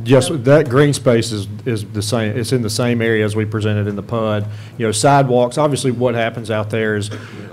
Yes, that green space is the same, it's in the same area as we presented in the PUD. You know, sidewalks, obviously what happens out there is,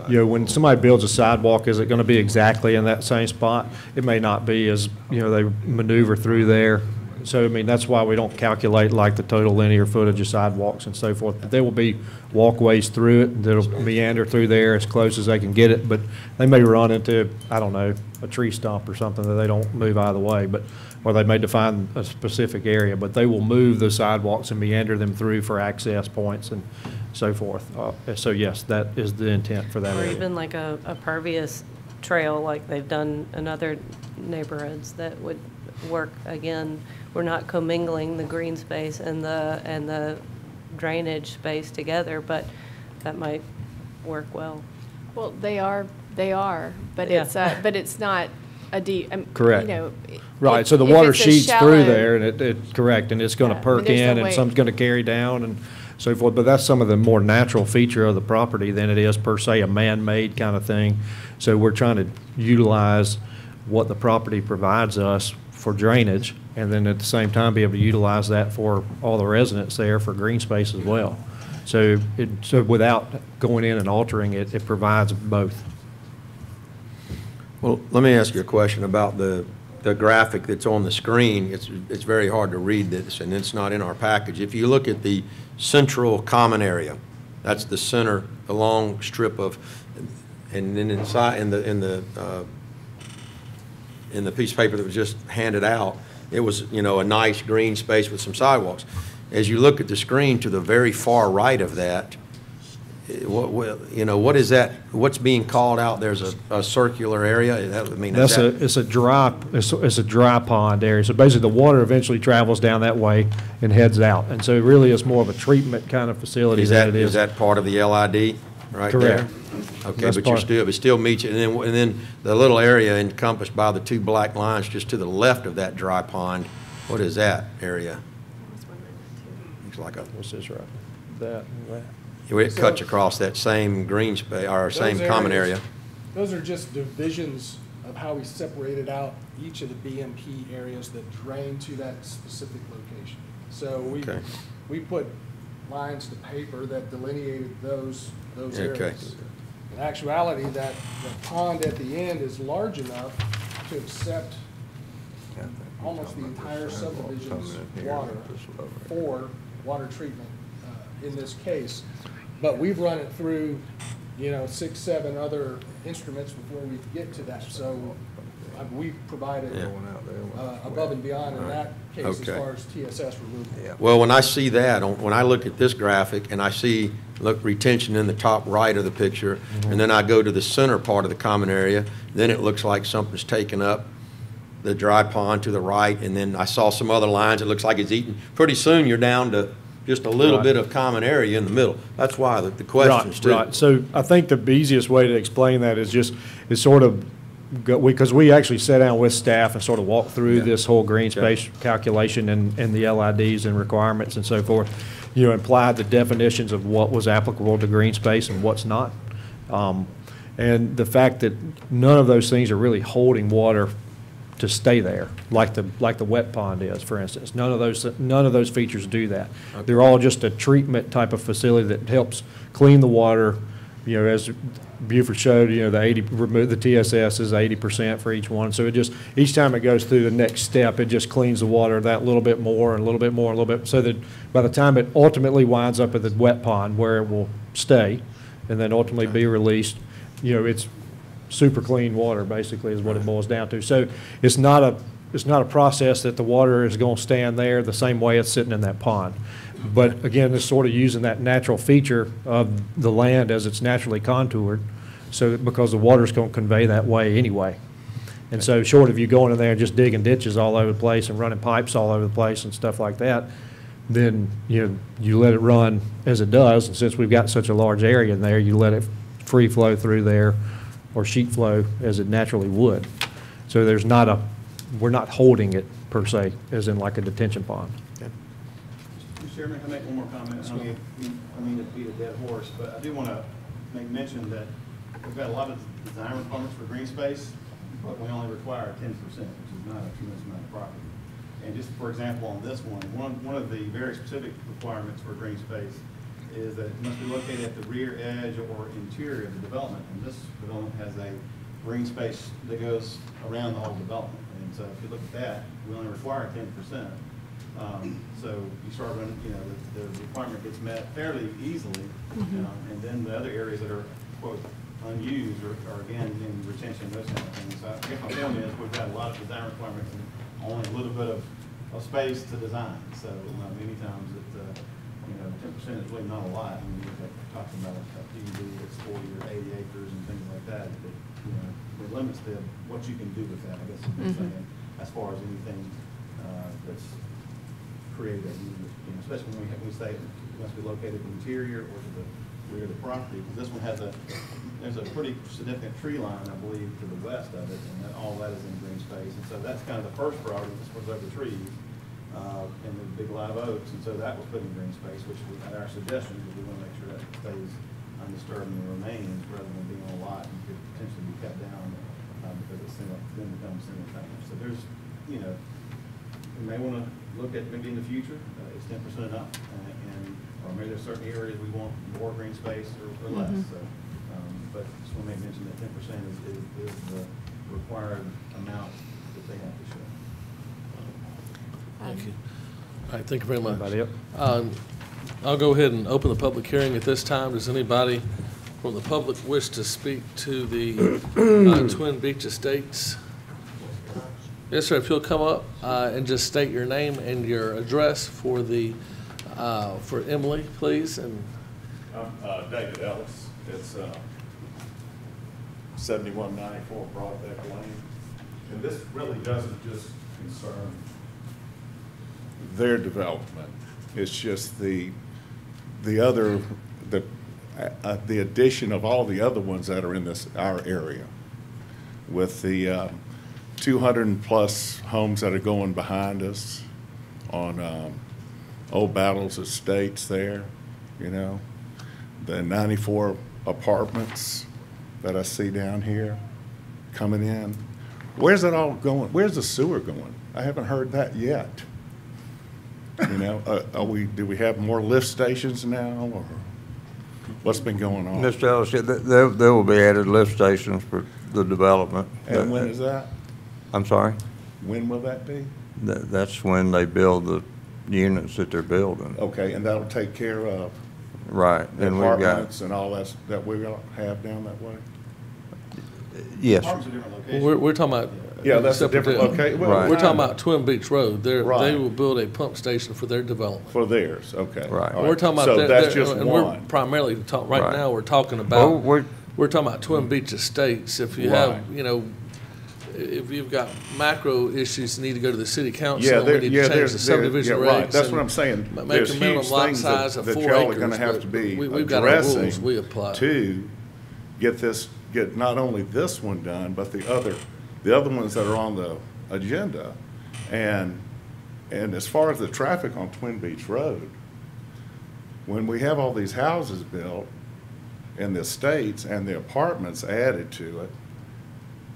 you know, when somebody builds a sidewalk, is it gonna be exactly in that same spot? It may not be, as, you know, they maneuver through there. So, I mean, that's why we don't calculate like the total linear footage of sidewalks and so forth. But there will be walkways through it that'll meander through there as close as they can get it. But they may run into, I don't know, a tree stump or something that they don't move out of the way, but, or they may define a specific area, but they will move the sidewalks and meander them through for access points and so forth. So yes, that is the intent for that Or area. even like a pervious trail like they've done in other neighborhoods that would work. Again, we're not commingling the green space and the drainage space together, but that might work well. Well, they are, but Yeah. it's not a deep, Correct. you know. Right, if- so the if water it's a sheets shallow- through there, and it's correct, and it's gonna Yeah, I mean, perk there's no in, and way- some's gonna carry down, and so forth, but that's some of the more natural feature of the property than it is per se a man-made kind of thing. So we're trying to utilize what the property provides us for drainage, and then at the same time be able to utilize that for all the residents there for green space as well. So without going in and altering it, it provides both. Well, let me ask you a question about the graphic that's on the screen. It's very hard to read this, and it's not in our package. If you look at the central common area, that's the center, the long strip of, and then inside, in the piece of paper that was just handed out, it was, you know, a nice green space with some sidewalks. As you look at the screen to the very far right of that, what is that, what's being called out? There's a circular area? I mean, is that- It's a dry pond area. So basically, the water eventually travels down that way and heads out. And so really, it's more of a treatment kind of facility than it is. Is that part of the LID right there? Correct. Okay, That's but part- it still meets it. And then the little area encompassed by the two black lines just to the left of that dry pond, what is that area? Looks like What's this right? That. it cuts across that same green space, or same Those common areas- area. Those are just divisions of how we separated out each of the BMP areas that drain to that specific location. So Okay. we put lines to paper that delineated those Okay. areas. In actuality, that the pond at the end is large enough to accept almost the entire subdivision's water for water treatment in this case. But we've run it through, you know, 6, 7 other instruments before we get to that. So we've provided above and beyond in that case as Okay. far as TSS removal. Well, when I see that, when I look at this graphic and I see, look, retention in the top right of the picture, and then I go to the center part of the common area, then it looks like something's taken up the dry pond to the right, and then I saw some other lines, it looks like it's eaten. Pretty soon, you're down to just a little Right. bit of common area in the middle. That's why the questions too. Right. So I think the easiest way to explain that is sort of, because we actually sat down with staff and sort of walked through this whole green space calculation and the LIDs and requirements and so forth, you know, implied the definitions of what was applicable to green space and what's not. And the fact that none of those things are really holding water to stay there, like the wet pond is, for instance. None of those features do that. Okay. They're all just a treatment type of facility that helps clean the water. You know, as Buford showed, you know, remove the TSS is 80% for each one. So it just, each time it goes through the next step, it just cleans the water that little bit more and a little bit more and a little bit, so that by the time it ultimately winds up at the wet pond where it will stay and then ultimately be released, you know, it's super clean water, basically, is what it boils down to. So it's not a process that the water is going to stand there the same way it's sitting in that pond. But again, it's sort of using that natural feature of the land as it's naturally contoured, so because the water's going to convey that way anyway. And so short of you going in there and just digging ditches all over the place and running pipes all over the place and stuff like that, then you let it run as it does. And since we've got such a large area in there, you let it free flow through there or sheet flow as it naturally would. So we're not holding it per se, as in like a detention pond. Mr. Chairman, can I make one more comment? I mean to beat a dead horse, but I do want to make mention that we've got a lot of design requirements for green space, but we only require 10%, which is not a tremendous amount of property. And just for example, on this one of the very specific requirements for green space is that it must be located at the rear edge or interior of the development. And this development has a green space that goes around the whole development. And so if you look at that, we only require 10%. So you start running, the requirement gets met fairly easily. And then the other areas that are, quote, unused are again in retention, those kind of things. So I guess my point is we've got a lot of design requirements and only a little bit of space to design. So many times it, 10% is really not a lot. I mean, you're talking about a PUD that's 40 or 80 acres and things like that. It limits what you can do with that, I guess is what I'm saying, as far as anything that's created, especially when we say it must be located interior or to the rear of the property, because this one there's a pretty significant tree line, I believe, to the west of it, and all that is in green space. And so that's kind of the first priority, this was over trees and the big live oaks, and so that was put in green space, which was our suggestion, because we want to make sure that it stays undisturbed and remains rather than being on a lot and could potentially be cut down because it's then becomes single family. So there's, we may want to look at maybe in the future, is 10% enough, or maybe there's certain areas we want more green space or less. So, but just want to mention that 10% is the required amount that they have to show. Thank you. All right, thank you very much. Anybody else? I'll go ahead and open the public hearing at this time. Does anybody from the public wish to speak to the Twin Beach Estates? Yes, sir. If you'll come up and just state your name and your address for Emily, please. And I'm David Ellis. It's 7194 Broadbeck Lane. And this really doesn't just concern their development. It's just the addition of all the other ones that are in our area, with the 200 plus homes that are going behind us on Old Battles Estates there, the 94 apartments that I see down here coming in. Where's it all going? Where's the sewer going? I haven't heard that yet. Do we have more lift stations now, or what's been going on? Mr. Ellis, there will be added lift stations for the development. And when is that? I'm sorry? When will that be? That's when they build the units that they're building. Okay, and that'll take care of right. The and apartments and all that we have down that way? Yes. we're talking about. Yeah, that's a different location. Right. We're talking about Twin Beach Road. Right. They will build a pump station for their development. For theirs, okay. Right. All We're talking about so that's just and one. we're primarily right Right. now. We're talking about. Well, we're talking about Twin Beach Estates. If you Right. have, if you've got macro issues, you need to go to the city council. Yeah, and we need to change the subdivision regs. Right. That's what I'm saying. Make There's a minimum huge lot things size of that 4 y'all are acres. going to have but to be we've got our rules addressing we apply. to get not only this one done, but the other ones that are on the agenda. And as far as the traffic on Twin Beach Road, when we have all these houses built and the estates and the apartments added to it,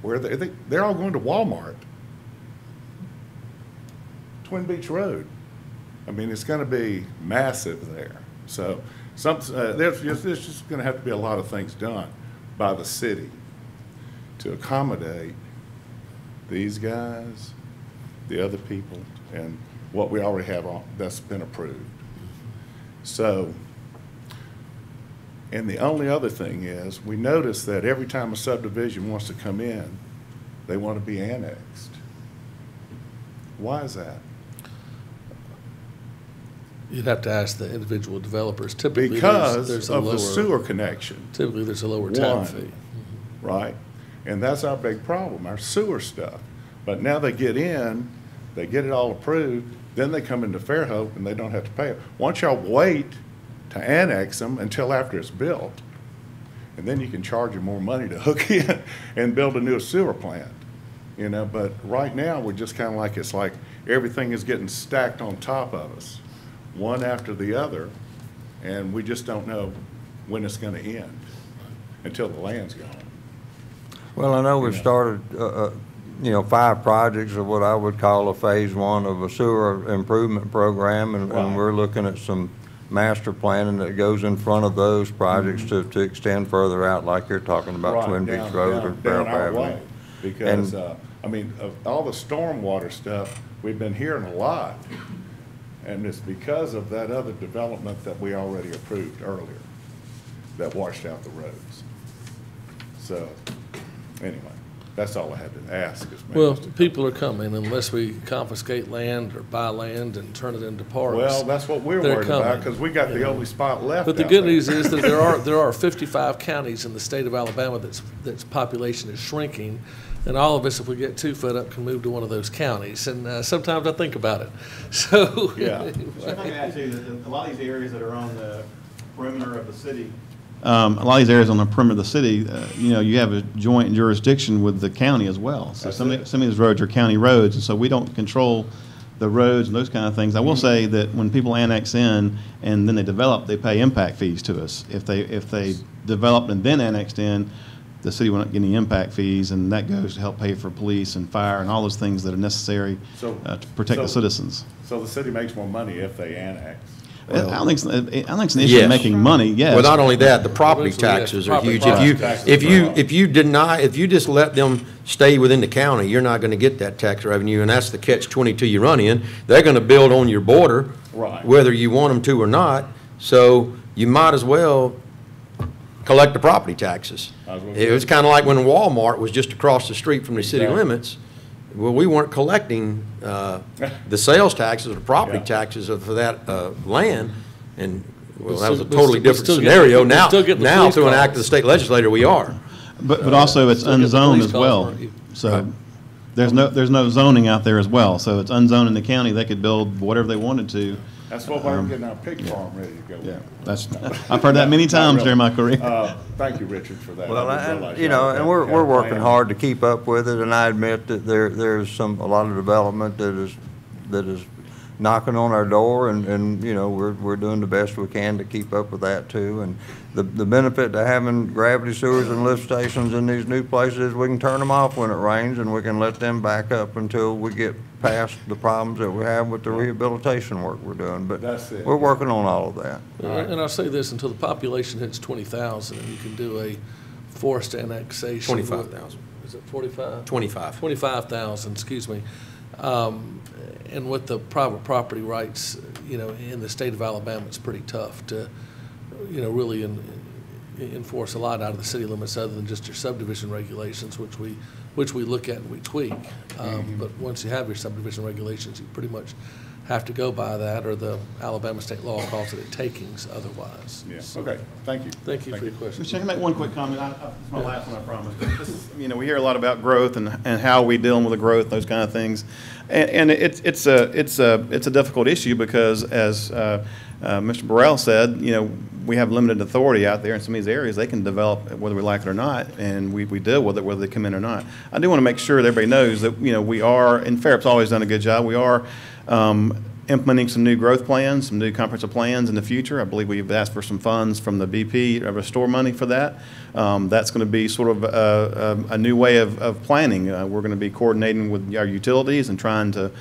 where they're all going to Walmart. Twin Beach Road. I mean, it's going to be massive there. So there's just going to have to be a lot of things done by the city to accommodate these guys, the other people, and what we already have that's been approved. So And the only other thing is, we notice that every time a subdivision wants to come in, they want to be annexed. Why is that? You'd have to ask the individual developers. Typically, Because there's a of lower, the sewer connection. typically there's a lower tap One. fee. Right? And that's our big problem, our sewer stuff. But now they get in, they get it all approved, then they come into Fairhope and they don't have to pay it. Why don't y'all wait to annex them until after it's built? And then you can charge them more money to hook in and build a new sewer plant. You know, but right now, we're just kind of like, it's like everything is getting stacked on top of us, one after the other, and we just don't know when it's going to end until the land's gone. Well, I know we've started, 5 projects of what I would call a phase 1 of a sewer improvement program, and Right. we're looking at some master planning that goes in front of those projects to extend further out, like you're talking about Right, Twin down- Beach Road or down Fairhope our Avenue. way. Because, I mean, of all the stormwater stuff, we've been hearing a lot. And it's because of that other development that we already approved earlier that washed out the roads. So, anyway, that's all I had to ask. is maybe Well, just a couple- people are coming unless we confiscate land or buy land and turn it into parks. Well, that's what we're They're worried about, coming, because we got you the know. only spot left But the out good there. news is that there are 55 counties in the state of Alabama that's population is shrinking, and all of us, if we get 2 foot up, can move to one of those counties. And sometimes I think about it. So Yeah. If I can add too, that a lot of these areas that are on the perimeter of the city, a lot of these areas on the perimeter of the city, you have a joint jurisdiction with the county as well. So some of these roads are county roads, and so we don't control the roads and those kind of things. I will say that when people annex in and then they develop, they pay impact fees to us. If they developed and then annexed in, the city will not get any impact fees, and that goes to help pay for police and fire and all those things that are necessary So- to protect the so- citizens. So the city makes more money if they annex. I don't think it's an issue Yes. of making money, yes. Well, not only that, the property Eventually, yes, taxes are property huge. taxes If you just let them stay within the county, you're not gonna get that tax revenue, and that's the catch-22 you run in. They're gonna build on your border. Right. Whether you want them to or not, so you might as well collect the property taxes. I was gonna It was kinda like when Walmart was just across the street from the city Exactly. limits. Well, we weren't collecting, the sales taxes or the property Yeah. taxes for that, land, and, well, that was a But totally still- different but still scenario. getting- Now, still getting the now police through an act of calls. the state legislator, we are. But also it's Still get the unzoned police as calls, well. weren't you? So there's no zoning out there as well. So it's unzoned in the county. They could build whatever they wanted to. That's what we're getting our pig farm ready to go. Yeah, with. I've heard that many Not times really. during my career. Thank you, Richard, for that. Well, I didn't realize and y'all and had- we're had a working plan. hard to keep up with it, and I admit that there's a lot of development that is knocking on our door, and we're doing the best we can to keep up with that too. And the benefit to having gravity sewers and lift stations in these new places is we can turn them off when it rains, and we can let them back up until we get past the problems that we have with the rehabilitation work we're doing. But That's it. we're working on all of that. And I'll say this, until the population hits 20,000, and you can do a forced annexation. 25,000. Is it 45? 25. 25,000, excuse me. And with the private property rights, in the state of Alabama, it's pretty tough to, really enforce a lot out of the city limits other than just your subdivision regulations, which we look at and we tweak. But once you have your subdivision regulations, you pretty much have to go by that, or the Alabama state law calls it a takings otherwise. Yeah, So, okay, thank you. Thank you for your question. Mr. Chair, can I make one quick comment? It's my last one, I promise. This is, we hear a lot about growth and how we dealing with the growth, those kind of things. And it's a difficult issue because, as Mr. Burrell said, we have limited authority out there in some of these areas. They can develop whether we like it or not, and we deal with it whether they come in or not. I do want to make sure that everybody knows that, we are, and Fairhope's always done a good job, we are implementing some new growth plans, some new comprehensive plans in the future. I believe we've asked for some funds from the BP, restore money for that. That's going to be sort of a new way of planning. We're going to be coordinating with our utilities and trying to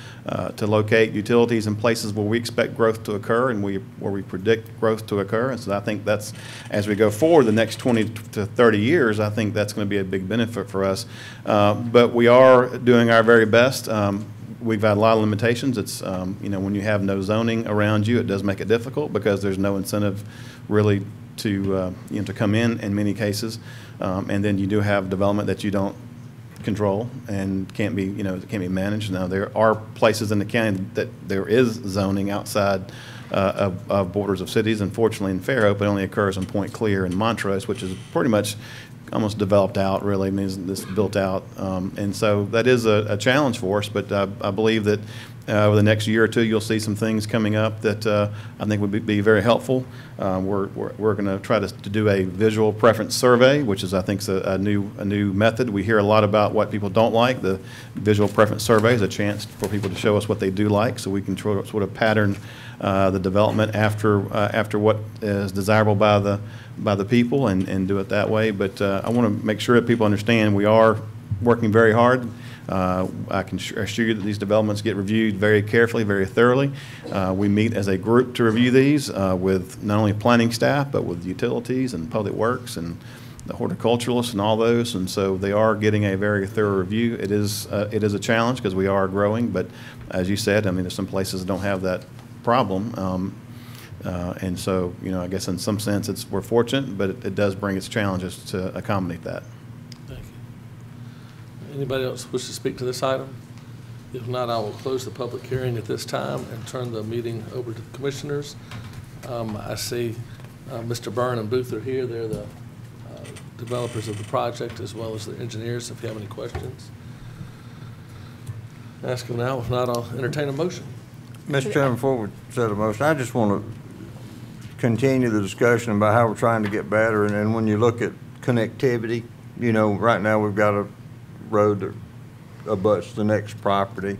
locate utilities in places where we expect growth to occur and where we predict growth to occur. And so I think that's, as we go forward the next 20 to 30 years, I think that's going to be a big benefit for us. But we are doing our very best. We've had a lot of limitations. It's, when you have no zoning around you, it does make it difficult because there's no incentive really to come in many cases. And then you do have development that you don't control and can't be managed. Now, there are places in the county that there is zoning outside of borders of cities. Unfortunately, in Fairhope, it only occurs in Point Clear and Montrose, which is pretty much almost developed out, really. I mean, it's built out. And so that is a challenge for us, but I believe that over the next year or two, you'll see some things coming up that I think would be very helpful. We're going to try to do a visual preference survey, which is, I think, a new method. We hear a lot about what people don't like. The visual preference survey is a chance for people to show us what they do like, so we can sort of pattern the development after what is desirable by the people and do it that way. But I want to make sure that people understand we are working very hard. I can assure you that these developments get reviewed very carefully, very thoroughly. We meet as a group to review these with not only planning staff, but with utilities and public works and the horticulturalists and all those. And so they are getting a very thorough review. It is a challenge because we are growing, but as you said, I mean, there's some places that don't have that problem. And so, I guess in some sense we're fortunate, but it does bring its challenges to accommodate that. Anybody else wish to speak to this item? If not, I will close the public hearing at this time and turn the meeting over to the commissioners. I see Mr. Byrne and Booth are here. They're the developers of the project as well as the engineers, if you have any questions. Ask them now. If not, I'll entertain a motion. Mr. Chairman, before we set a motion, I just want to continue the discussion about how we're trying to get better. And when you look at connectivity, right now we've got a road that abuts the next property.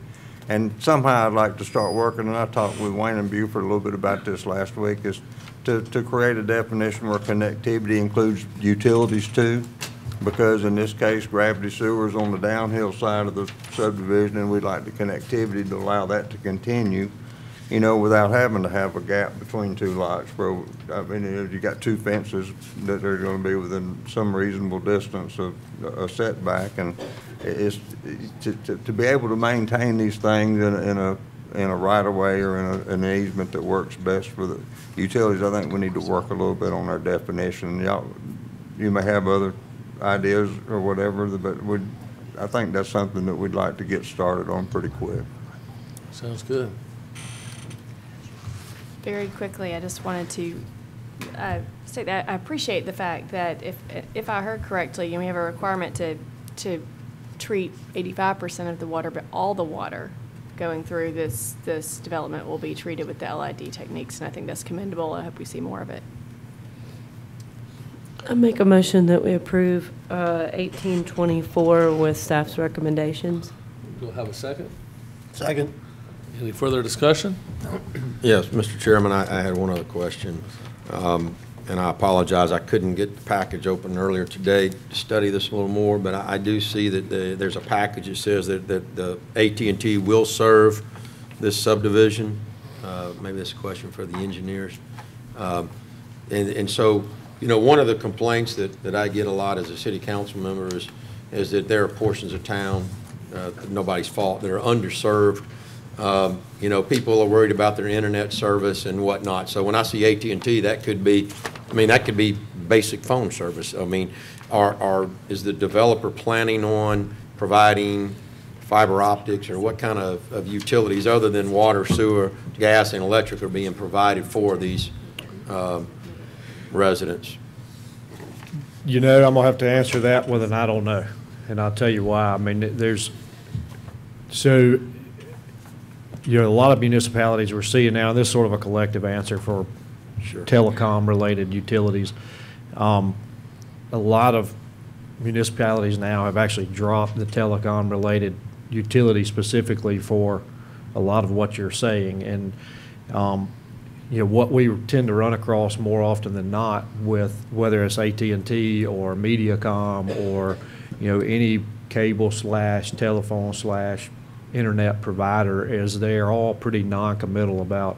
And somehow I'd like to start working, and I talked with Wayne and Buford a little bit about this last week, is to create a definition where connectivity includes utilities too, because in this case, gravity sewer is on the downhill side of the subdivision, and we'd like the connectivity to allow that to continue, without having to have a gap between two lots. Where, I mean, you got two fences that are going to be within some reasonable distance of a setback, and it's to be able to maintain these things in a right of way or in an easement that works best for the utilities. I think we need to work a little bit on our definition. You may have other ideas or whatever, but I think that's something that we'd like to get started on pretty quick. Sounds good. Very quickly, I just wanted to say that I appreciate the fact that if I heard correctly, we have a requirement to treat 85% of the water, but all the water going through this development will be treated with the LID techniques, and I think that's commendable. I hope we see more of it. I make a motion that we approve 1824 with staff's recommendations. We'll have a second. Second. Any further discussion? Yes, Mr. Chairman, I had one other question. And I apologize, I couldn't get the package open earlier today to study this a little more, but I do see that there's a package that says that the AT&T will serve this subdivision. Maybe that's a question for the engineers. And so, one of the complaints that I get a lot as a city council member is that there are portions of town, nobody's fault, that are underserved. People are worried about their internet service and whatnot. So when I see AT&T, that could be basic phone service. I mean, is the developer planning on providing fiber optics, or what kind of utilities other than water, sewer, gas, and electric are being provided for these residents? I'm going to have to answer that with an I don't know, and I'll tell you why. I mean, a lot of municipalities we're seeing now, this is sort of a collective answer for telecom-related utilities. A lot of municipalities now have actually dropped the telecom-related utility specifically for a lot of what you're saying. And, what we tend to run across more often than not with whether it's AT&T or Mediacom or, any cable/telephone/ internet provider is they're all pretty non-committal about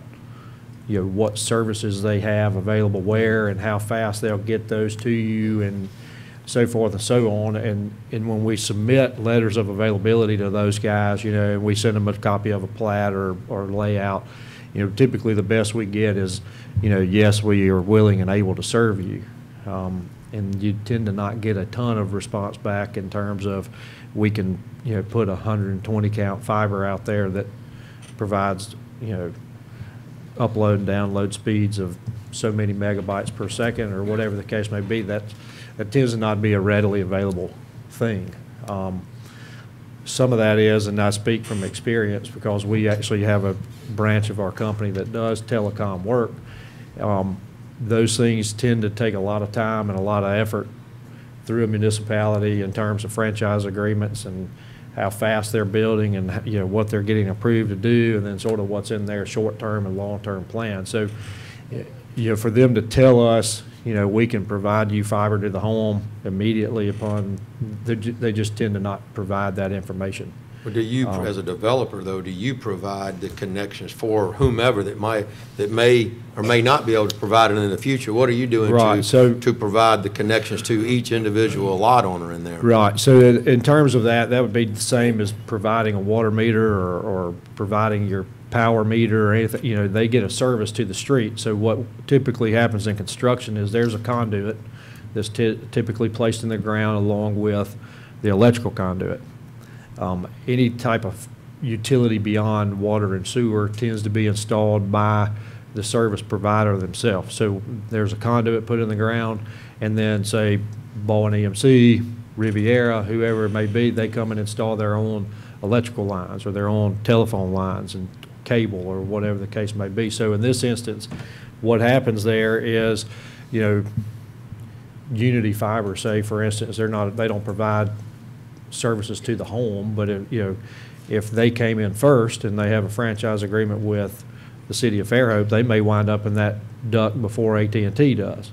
what services they have available where and how fast they'll get those to you and so forth and so on. And when we submit letters of availability to those guys, we send them a copy of a plat or layout, typically the best we get is, yes, we are willing and able to serve you. And you tend to not get a ton of response back in terms of we can, put 120 count fiber out there that provides, upload and download speeds of so many megabytes per second or whatever the case may be. That tends to not be a readily available thing. Some of that is, and I speak from experience because we actually have a branch of our company that does telecom work. Those things tend to take a lot of time and a lot of effort through a municipality in terms of franchise agreements and how fast they're building and what they're getting approved to do, and then sort of what's in their short-term and long-term plan. So, for them to tell us, we can provide you fiber to the home immediately upon, they just tend to not provide that information. Well, do you, as a developer, though, do you provide the connections for whomever that may or may not be able to provide it in the future? What are you doing to provide the connections to each individual lot owner in there? Right. So in terms of that would be the same as providing a water meter or providing your power meter or anything. They get a service to the street. So what typically happens in construction is there's a conduit that's typically placed in the ground along with the electrical conduit. Any type of utility beyond water and sewer tends to be installed by the service provider themselves. So there's a conduit put in the ground, and then say Bowen EMC, Riviera, whoever it may be, they come and install their own electrical lines or their own telephone lines and cable or whatever the case may be. So in this instance, what happens there is, Unity Fiber, say for instance, they don't provide services to the home, but if they came in first and they have a franchise agreement with the city of Fairhope, they may wind up in that duct before AT&T does.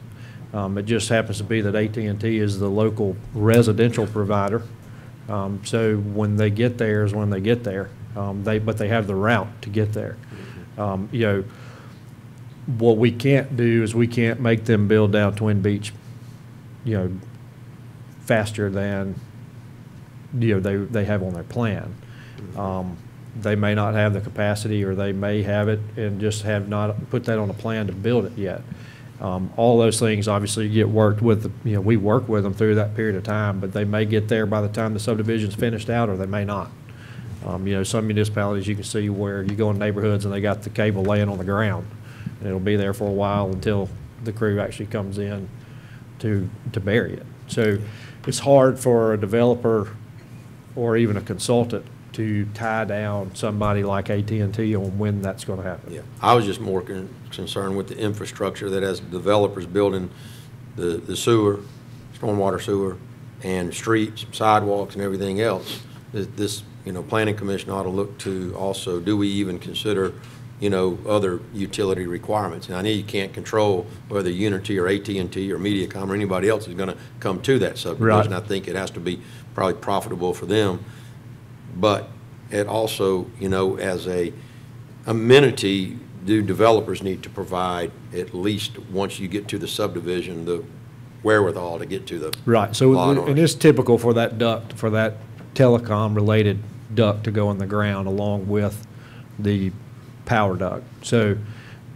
It just happens to be that AT&T is the local residential provider. So when they get there is when they get there. But they have the route to get there. What we can't do is we can't make them build down Twin Beach, faster than they have on their plan. They may not have the capacity, or they may have it and just have not put that on a plan to build it yet. All those things obviously get worked with. We work with them through that period of time, but they may get there by the time the subdivision's finished out, or they may not. Some municipalities you can see where you go in neighborhoods and they got the cable laying on the ground, and it'll be there for a while until the crew actually comes in to bury it. So it's hard for a developer or even a consultant to tie down somebody like AT&T on when that's going to happen. Yeah, I was just more concerned with the infrastructure that as developers building the sewer, stormwater sewer, and streets, sidewalks, and everything else, this planning commission ought to look to also, do we even consider other utility requirements? And I know you can't control whether Unity or AT&T or Mediacom or anybody else is going to come to that subdivision. Right. I think it has to be probably profitable for them. But it also, as a amenity, do developers need to provide, at least once you get to the subdivision, the wherewithal to get to the right. So lot and it's typical for that duct, for that telecom related duct to go in the ground along with the power duct. So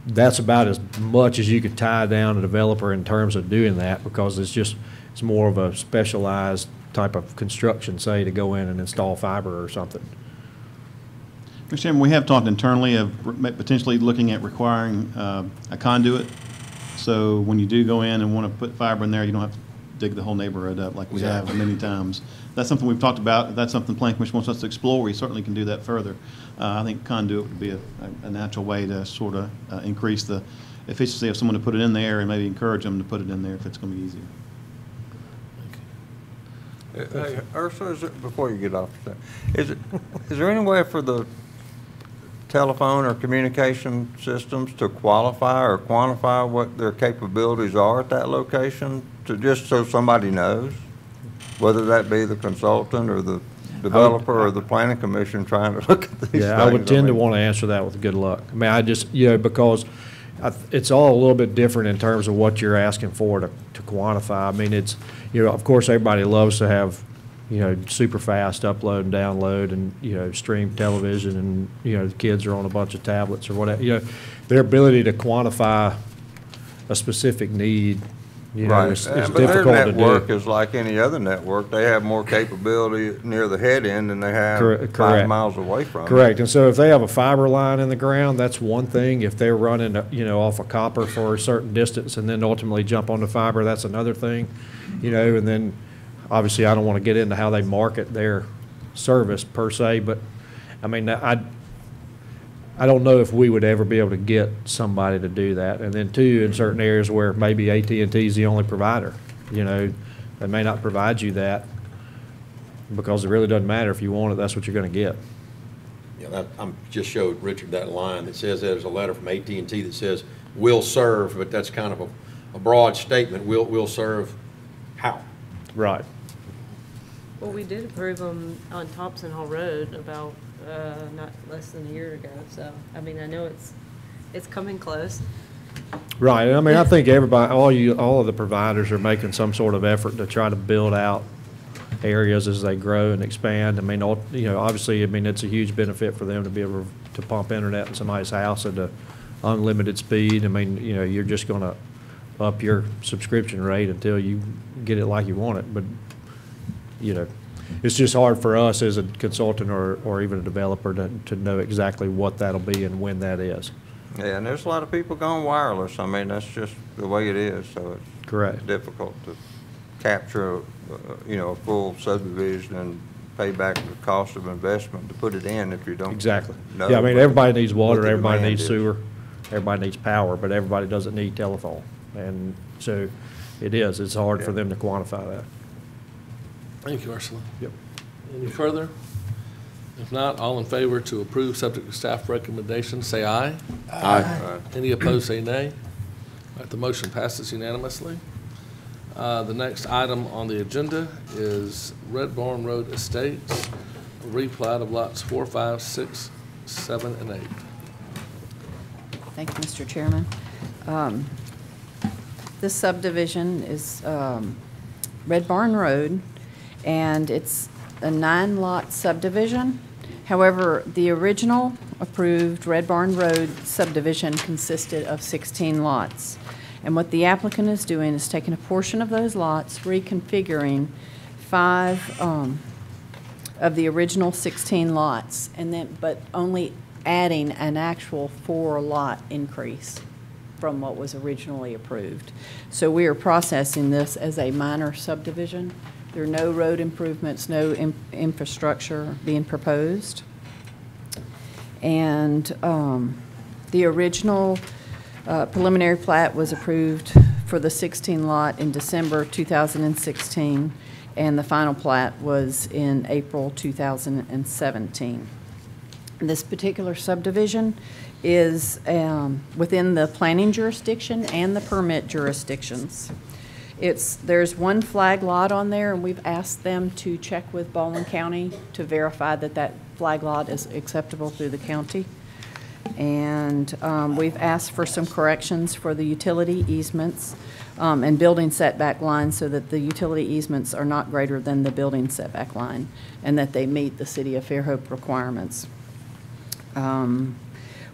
that's about as much as you could tie down a developer in terms of doing that, because it's more of a specialized type of construction, say, to go in and install fiber or something. Mr. Chairman, we have talked internally of potentially looking at requiring a conduit. So when you do go in and want to put fiber in there, you don't have to dig the whole neighborhood up like we have many times. That's something we've talked about. If that's something the Planning Commission wants us to explore, we certainly can do that further. I think conduit would be a natural way to sort of increase the efficiency of someone to put it in there, and maybe encourage them to put it in there if it's going to be easier. Hey, Ursula, before you get off, is there any way for the telephone or communication systems to qualify or quantify what their capabilities are at that location, to just so somebody knows, whether that be the consultant or the developer or the planning commission trying to look at these things? Yeah, I would tend to want to answer that with good luck. I mean, I just, because it's all a little bit different in terms of what you're asking for to quantify. I mean, it's, of course, everybody loves to have super fast upload and download and, stream television and, the kids are on a bunch of tablets or whatever. Their ability to quantify a specific need, Right. is But their difficult to network do. is like any other network. They have more capability near the head end than they have Correct. 5 miles away from it. Correct. And so if they have a fiber line in the ground, that's one thing. If they're running, off of copper for a certain distance and then ultimately jump onto fiber, that's another thing, and then obviously I don't want to get into how they market their service per se, but I mean, I don't know if we would ever be able to get somebody to do that. And then two, in certain areas where maybe AT&T is the only provider, they may not provide you that because it really doesn't matter. If you want it, that's what you're going to get. Yeah, I'm just showed Richard that line that says there's a letter from AT&T that says will serve, but that's kind of a broad statement. Will serve how? Right. Well, we did approve them on Thompson Hall Road about not less than a year ago, so, I mean, I know it's coming close. Right. I mean, I think everybody, all of the providers are making some sort of effort to try to build out areas as they grow and expand. I mean, obviously, it's a huge benefit for them to be able to pump internet in somebody's house at a unlimited speed. I mean, you're just going to up your subscription rate until you get it like you want it. But, it's just hard for us as a consultant or even a developer to know exactly what that'll be and when that is. Yeah, and there's a lot of people going wireless. I mean, that's just the way it is, so it's Correct. difficult to capture, a full subdivision and pay back the cost of investment to put it in if you don't Exactly. know Yeah, I mean, what everybody needs water, the everybody demand needs is. sewer, everybody needs power, but everybody doesn't need telephone. And so it's hard for them to quantify that. Thank you, Ursula. Yep. Any further? If not, all in favor to approve subject to staff recommendation, say aye. Aye. Any opposed, say nay. All right, the motion passes unanimously. The next item on the agenda is Red Barn Road Estates, replat of lots 4, 5, 6, 7, and 8. Thank you, Mr. Chairman. This subdivision is Red Barn Road, and it's a 9-lot subdivision. However, the original approved Red Barn Road subdivision consisted of 16 lots. And what the applicant is doing is taking a portion of those lots, reconfiguring 5 of the original 16 lots, but only adding an actual 4-lot increase from what was originally approved. So we are processing this as a minor subdivision. There are no road improvements, no infrastructure being proposed. And the original preliminary plat was approved for the 16-lot in December 2016, and the final plat was in April 2017. This particular subdivision is within the planning jurisdiction and the permit jurisdictions. There's one flag lot on there, and we've asked them to check with Baldwin County to verify that that flag lot is acceptable through the county. And we've asked for some corrections for the utility easements and building setback lines so that the utility easements are not greater than the building setback line and that they meet the City of Fairhope requirements.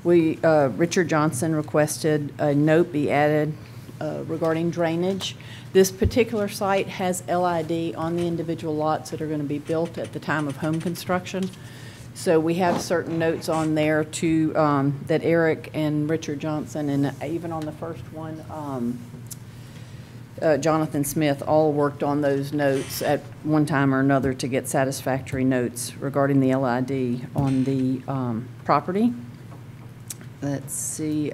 Richard Johnson requested a note be added regarding drainage. This particular site has LID on the individual lots that are going to be built at the time of home construction. So we have certain notes on there to that Eric and Richard Johnson, and even on the first one, Jonathan Smith, all worked on those notes at one time or another to get satisfactory notes regarding the LID on the property. Let's see.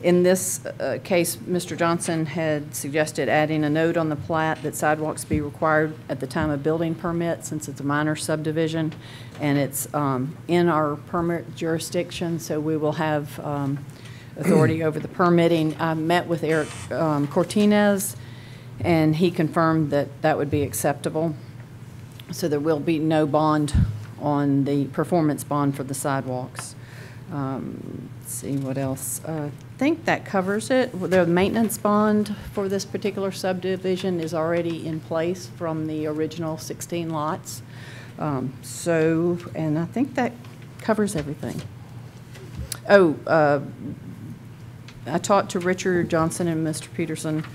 In this case, Mr. Johnson had suggested adding a note on the plat that sidewalks be required at the time of building permit, since it's a minor subdivision and it's in our permit jurisdiction, so we will have authority over the permitting. I met with Eric Cortinez, and he confirmed that that would be acceptable. So there will be no bond on the performance bond for the sidewalks. Let's see what else. I think that covers it. The maintenance bond for this particular subdivision is already in place from the original 16 lots. And I think that covers everything. Oh, I talked to Richard Johnson and Mr. Peterson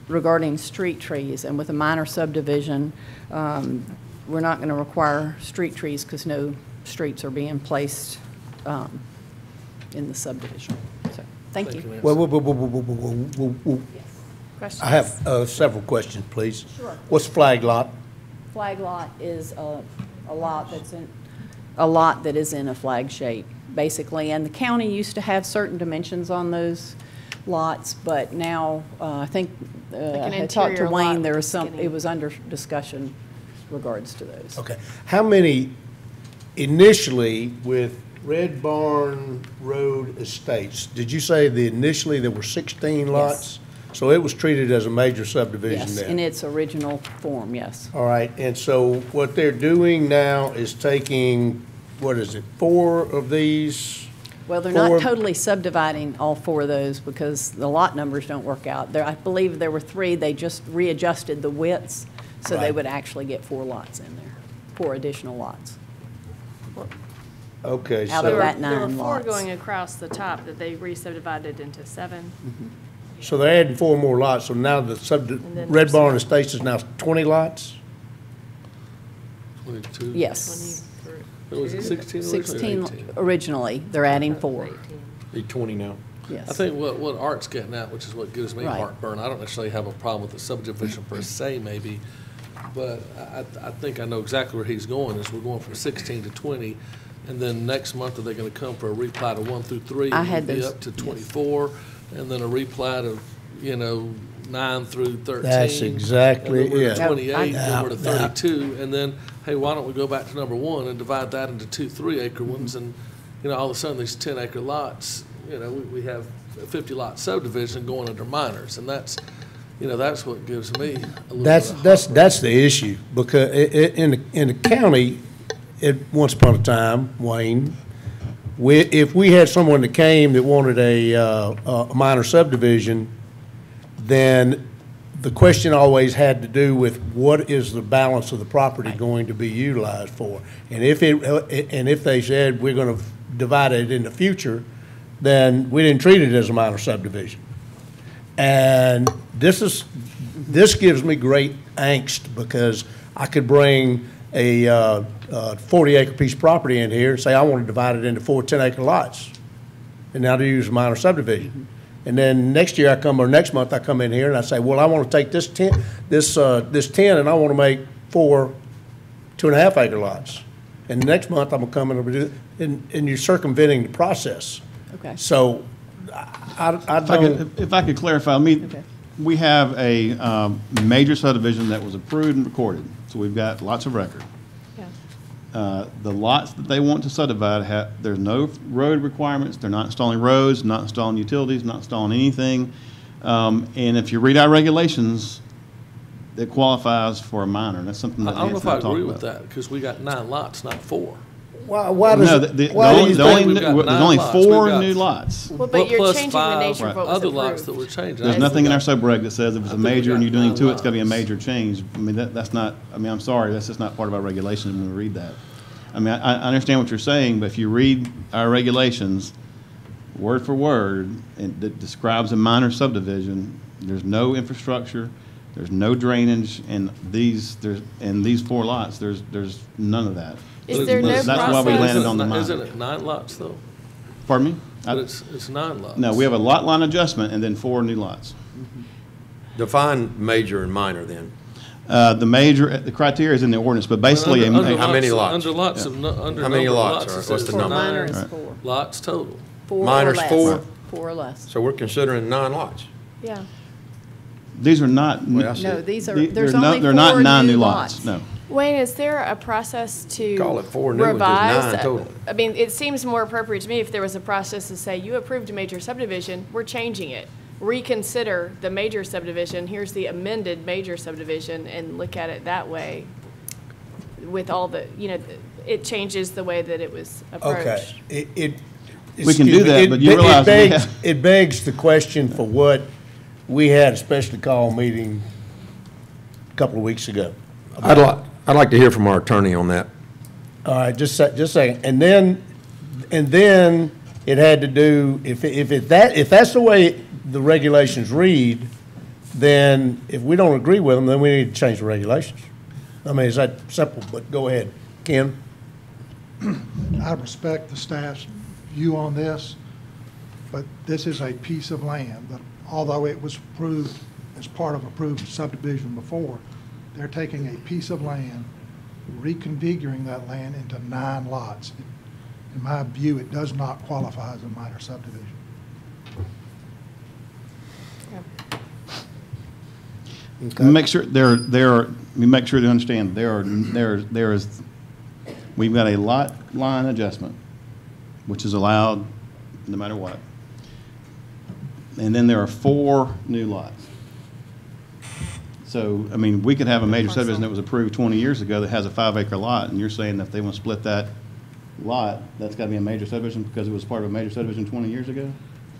regarding street trees, and with a minor subdivision, we're not going to require street trees because no streets are being placed in the subdivision. So, thank you. Whoa. Questions? I have several questions, please. Sure. What's flag lot? Flag lot is a lot that is in a flag shape, basically. And the county used to have certain dimensions on those lots, but now I think I talked to Wayne. There was some. It was under discussion regards to those. Okay. How many initially with Red Barn Road Estates? Did you say initially there were 16 lots? Yes. So it was treated as a major subdivision Yes, then? in its original form, yes. All right, and so what they're doing now is taking, what is it, 4 of these? Well, they're 4? not totally subdividing all 4 of those because the lot numbers don't work out. I believe there were 3. They just readjusted the widths, so they Right. would actually get 4 lots in there, 4 additional lots. Okay, Out so. of that There were 9 4 lots. going across the top that they re-subdivided into 7. So they're adding 4 more lots, so now the then Red there's- Barn Estates is now 20 lots? 22. Yes. It was 16 originally or 16 18? originally, they're adding 4. Be 20 now. Yes. I think what Art's getting at, which is what gives me Right. heartburn, I don't necessarily have a problem with the subdivision per se maybe, but I think I know exactly where he's going, is we're going from 16 to 20, and then next month are they gonna come for a replat of 1 through 3? I and had be those, up to yes. 24, and then a replat of, 9 through 13. That's exactly And then we're it. to 28, Yep. then we're to Yep. 32, and then, hey, why don't we go back to number 1 and divide that into 2 3-acre ones, and, all of a sudden, these 10-acre lots, we have a 50-lot subdivision going under minors, and that's what gives me a little bit of That's the issue, because in the county, once upon a time, Wayne, if we had someone that came that wanted a minor subdivision, then the question always had to do with what is the balance of the property going to be utilized for? And if they said we're going to divide it in the future, then we didn't treat it as a minor subdivision. And this gives me great angst, because I could bring a 40-acre piece of property in here and say I want to divide it into 4 10-acre lots, and now to use a minor subdivision. And then next month I come in here and I say, well, I want to take this 10 and I want to make 4 2.5-acre lots. And next month I'm going to come in and do, and you're circumventing the process. Okay. So I don't. If I could clarify, Okay. we have a major subdivision that was approved and recorded, so we've got lots of record. The lots that they want to subdivide there's no road requirements, they're not installing roads, not installing utilities, not installing anything. And if you read our regulations, it qualifies for a minor, and that's something that I don't know Nancy if I and talked agree with about. that, because we got 9 lots, not 4. Why does No, it, why do you think? we've got there's 9 only lots. 4 We've got new lots. Well, but you're plus changing the 5 nature of what was other lots that approved. we're changing. There's I nothing in our think sub-reg that says if it's I a think we major got and you're doing 9 2, it's gotta be a lots. major change. I mean, that's not, I'm sorry, that's just not part of our regulation when we read that. I mean, I understand what you're saying, but if you read our regulations, word for word, it describes a minor subdivision. There's no infrastructure, there's no drainage, and these 4 lots, there's none of that. Is there no That's why we process- landed on the Isn't minor. it 9 lots, though? Pardon me? But it's 9 lots. No, we have a lot line adjustment and then 4 new lots. Define major and minor then. The criteria is in the ordinance, but basically, Under How many lots? Under lots of, under How many number of lots lots, are- it says what's the for number? Minor 9 is 4. lots total. 4 or Minor's less. 4? 4 or less. So we're considering 9 lots. Yeah. these are not, Well, I see. No, these are, they're there's not- only they're not 4 9 new new lots. lots, no. Wayne, is there a process to Call it 4 new ones, there's revise? 9 total. I mean, it seems more appropriate to me if there was a process to say, you approved a major subdivision, we're changing it. Reconsider the major subdivision, here's the amended major subdivision, and look at it that way. with all the, you know, it changes the way that it was approached. Okay. We can do that, but you realize we have- It begs the question for what we had a special call meeting a couple of weeks ago. I'd like to hear from our attorney on that. All right, just a second. And then it had to do, if that's the way the regulations read, then if we don't agree with them, then we need to change the regulations. I mean, it's that simple, but go ahead. Ken? I respect the staff's view on this, but this is a piece of land that, although it was approved as part of approved subdivision before, they're taking a piece of land, reconfiguring that land into 9 lots. In my view, it does not qualify as a minor subdivision. Make sure we make sure to understand there is we've got a lot line adjustment, which is allowed no matter what. And then there are 4 new lots. So, I mean, we could have a major subdivision that was approved 20 years ago that has a 5-acre lot, and you're saying that if they want to split that lot, that's got to be a major subdivision because it was part of a major subdivision 20 years ago?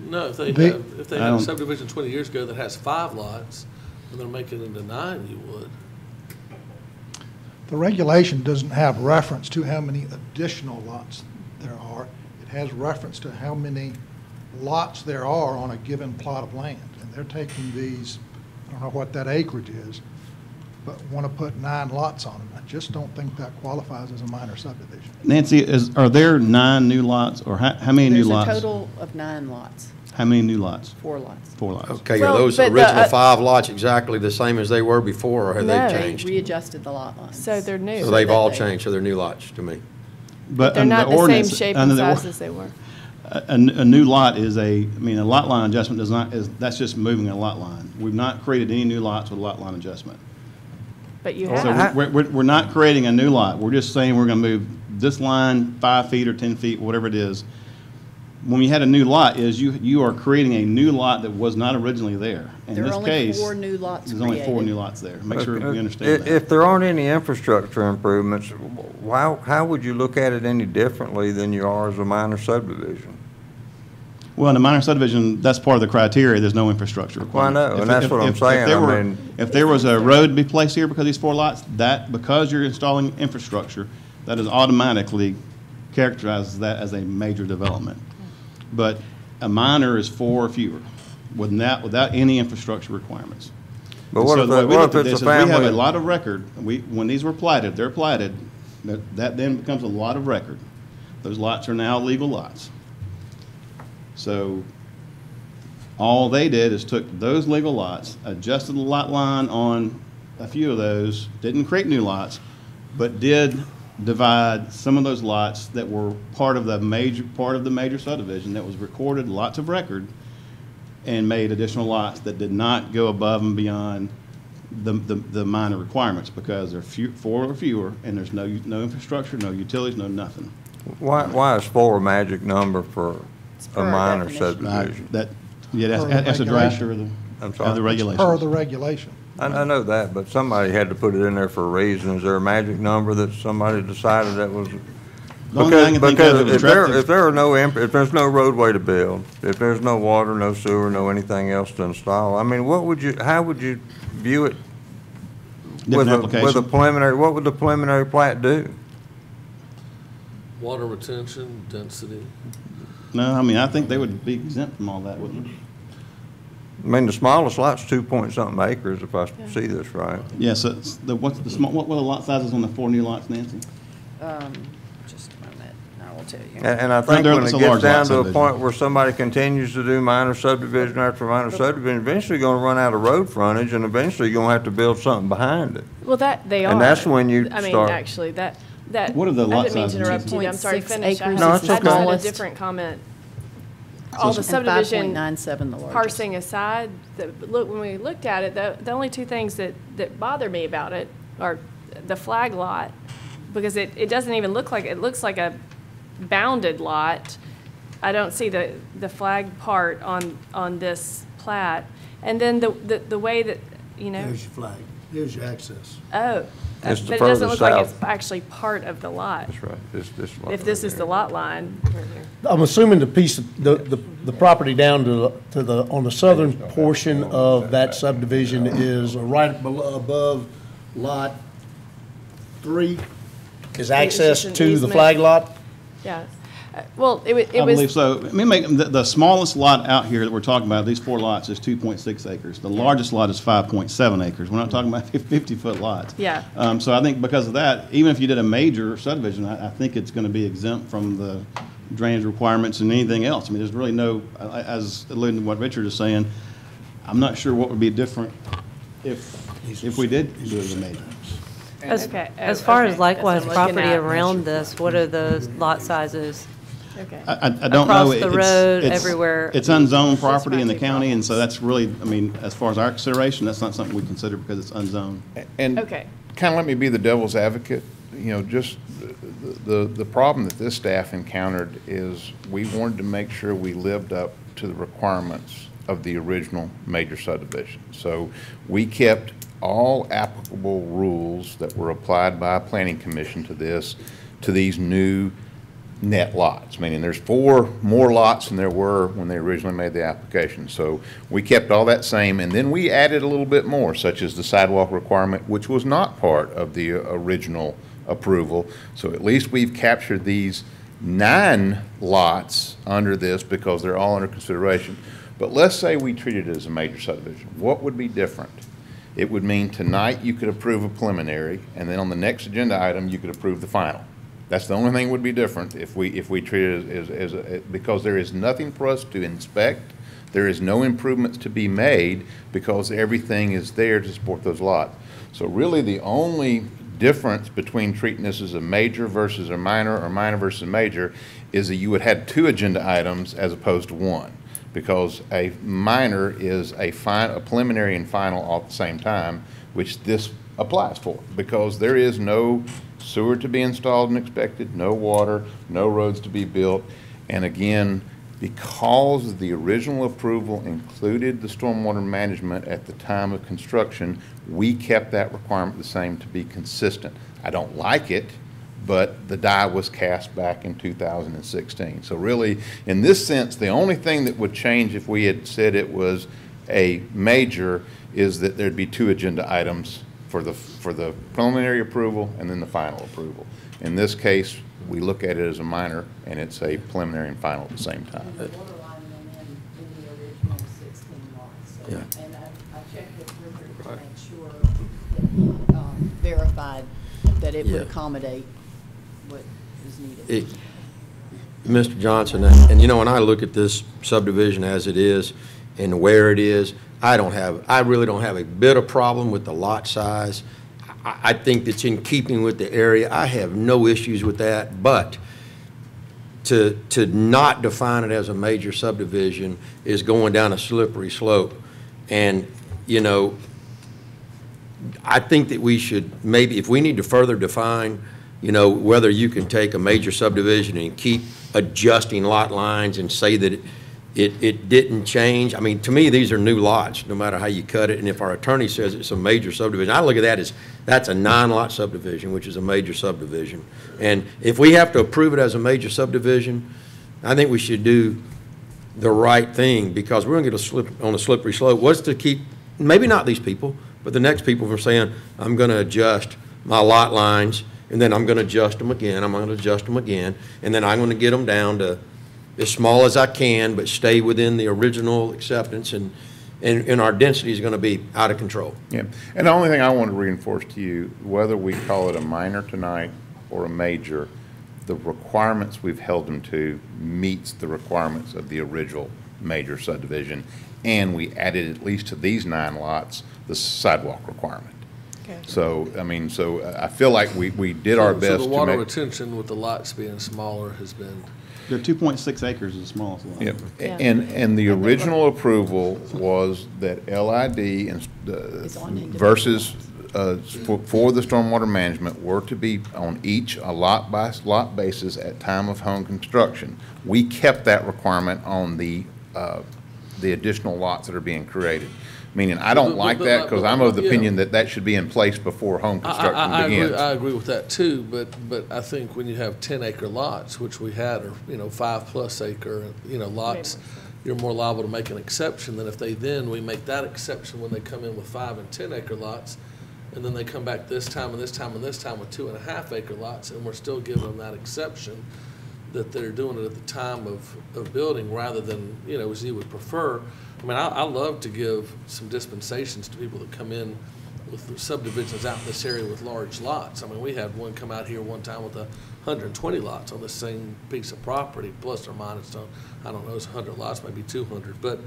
No, if they had a subdivision 20 years ago that has 5 lots, and they're making it into 9, you would. The regulation doesn't have reference to how many additional lots there are. It has reference to how many lots there are on a given plot of land. And they're taking these, I don't know what that acreage is, but want to put 9 lots on them. I just don't think that qualifies as a minor subdivision. Nancy, are there 9 new lots, or how many new lots? There's a total of 9 lots, How many new lots? 4 lots. 4 lots. Okay, Well, are those but original 5 lots exactly the same as they were before, or have No. they They changed? readjusted the lot lines. So they're new. So they've all changed, so they're new lots to me. But They're under not the same ordinance- shape under and the or- size as they were. A new lot is a lot line adjustment that's just moving a lot line. We've not created any new lots with a lot line adjustment. But you So have. we're not creating a new lot. We're just saying we're going to move this line 5 feet or 10 feet, whatever it is. When you had a new lot, you are creating a new lot that was not originally there. In There are this only case, 4 new lots there's only 4 created. new lots there. Make sure we understand that. If there aren't any infrastructure improvements, how would you look at it any differently than you are as a minor subdivision? Well, in a minor subdivision, that's part of the criteria. There's no infrastructure requirement. Well, I know, and that's what I'm saying. If there was a road to be placed here because of these 4 lots, because you're installing infrastructure, that is automatically characterizes that as a major development. But a minor is 4 or fewer, without any infrastructure requirements. But And what so if the way we look it's at a this is we have family? a lot of record. When these were platted, they're platted, that then becomes a lot of record. Those lots are now legal lots. So all they did is took those legal lots, adjusted the lot line on a few of those, didn't create new lots, but did divide some of those lots that were part of the major subdivision that was recorded, lots of record, and made additional lots that did not go above and beyond the minor requirements because they're 4 or fewer, and there's no infrastructure, no utilities, no nothing. Why is 4 a magic number for per a our minor definition. subdivision? That's a draft of I'm sorry? the regulations. Per the regulation. I know that, but somebody had to put it in there for a reason. Is there a magic number that somebody decided that was? The only thing I can think of that was If there's no roadway to build, if there's no water, no sewer, no anything else to install, I mean, how would you view it? With a preliminary, what would the preliminary plat do? Water retention, density. No, I mean, I think they would be exempt from all that, wouldn't they? I mean, the smallest lot's 2-point-something acres, if I see this right. Yeah, so what were the lot sizes on the 4 new lots, Nancy? Just a moment, I will tell you. And I think when It's it a gets large lot down to a subdivision. point where somebody continues to do minor subdivision after minor subdivision, eventually you're gonna run out of road frontage, and eventually you're gonna have to build something behind it. Well, they are. And that's when you I mean, start- actually, that. What are the lot I didn't mean to sizes? interrupt you. I'm sorry, 2.6 finish. acres No, is it's the I just had a smallest. different comment. All the And subdivision 5.97 the largest. parsing aside, when we looked at it, the only 2 things that bother me about it are the flag lot, because it doesn't even look like, it looks like a bounded lot. I don't see the flag part on this plat. And then the way that, There's your flag. Here's your access. Oh, but It's the it doesn't further look like it's south. actually part of the lot. That's right. This lot If this right is here. the lot line. I'm assuming the piece, the property down to the, on the southern portion of that subdivision is right above lot 3, is access just an to the easement. flag lot? Yeah. Well, it I believe was, so. Let me make, the smallest lot out here that we're talking about, these 4 lots, is 2.6 acres. The largest lot is 5.7 acres. We're not talking about 50-foot lots. Yeah. So I think because of that, even if you did a major subdivision, I think it's going to be exempt from the drainage requirements and anything else. I mean, there's really no, as alluding to what Richard is saying, I'm not sure what would be different if we did do it as a major. okay. As far okay, as likewise that's what I'm looking property at. around this, what are the lot sizes? Okay. I don't know. Across the It's- road, it's- everywhere. It's unzoned property might in the be county, and so that's really, I mean, as far as our consideration, that's not something we consider because it's unzoned. And Okay. kind of let me be the devil's advocate, you know, just the problem that this staff encountered is we wanted to make sure we lived up to the requirements of the original major subdivision. So we kept all applicable rules that were applied by a planning commission to these new net lots, meaning there's 4 more lots than there were when they originally made the application. So we kept all that same, and then we added a little bit more, such as the sidewalk requirement, which was not part of the original approval. So at least we've captured these 9 lots under this because they're all under consideration. But let's say we treated it as a major subdivision. What would be different? It would mean tonight you could approve a preliminary, and then on the next agenda item, you could approve the final. That's the only thing would be different if we treat it as because there is nothing for us to inspect. There is no improvements to be made because everything is there to support those lots. So really the only difference between treating this as a major versus a minor or minor versus a major is that you would have 2 agenda items as opposed to 1. Because a minor is a preliminary and final all at the same time, which this applies for. Because there is no sewer to be installed and expected, no water, no roads to be built. And again, because the original approval included the stormwater management at the time of construction, we kept that requirement the same to be consistent. I don't like it, but the die was cast back in 2016. So really, in this sense, the only thing that would change if we had said it was a major is that there'd be 2 agenda items for the preliminary approval and then the final approval. In this case, we look at it as a minor, and it's a preliminary and final at the same time. The water line went in the original 16 lots. So- Yeah. And I checked with Richard to make sure that he verified that it would Yeah. accommodate what is needed. Mr. Johnson, and you know, when I look at this subdivision as it is and where it is, I really don't have a bit of problem with the lot size. I think it's in keeping with the area. I have no issues with that, but to not define it as a major subdivision is going down a slippery slope. And, you know, I think that we should maybe, if we need to further define, you know, whether you can take a major subdivision and keep adjusting lot lines and say that it didn't change. I mean, to me, these are new lots, no matter how you cut it. And if our attorney says it's a major subdivision, I look at that as that's a 9-lot subdivision, which is a major subdivision. And if we have to approve it as a major subdivision, I think we should do the right thing, because we're going to get on a slippery slope. What's to keep, maybe not these people, but the next people from saying, I'm going to adjust my lot lines, and then I'm going to adjust them again, I'm going to adjust them again, and then I'm going to get them down to as small as I can, but stay within the original acceptance, and our density is going to be out of control. Yeah, and the only thing I want to reinforce to you, whether we call it a minor tonight or a major, the requirements we've held them to meets the requirements of the original major subdivision, and we added, at least to these 9 lots, the sidewalk requirement. Okay. So, I mean, so I feel like we did our best So to the water make. retention with the lots being smaller has been. They're 2.6 acres is the smallest lot. Yep. Yeah. And the original approval was that LID and versus for the stormwater management were to be on each a lot by lot basis at time of home construction. We kept that requirement on the additional lots that are being created. meaning I don't like that because I'm of the yeah. opinion that that should be in place before home construction begins. I agree with that too, but I think when you have 10-acre lots, which we had, or, 5+ acre, lots, you're more liable to make an exception than if we make that exception when they come in with 5 and 10-acre lots, and then they come back this time and this time and this time with 2.5-acre lots, and we're still giving them that exception that they're doing it at the time of building rather than, as you would prefer. I mean, I love to give some dispensations to people that come in with subdivisions out in this area with large lots. I mean, we had one come out here one time with 120 lots on the same piece of property, plus or minus, I don't know, it's 100 lots, maybe 200. But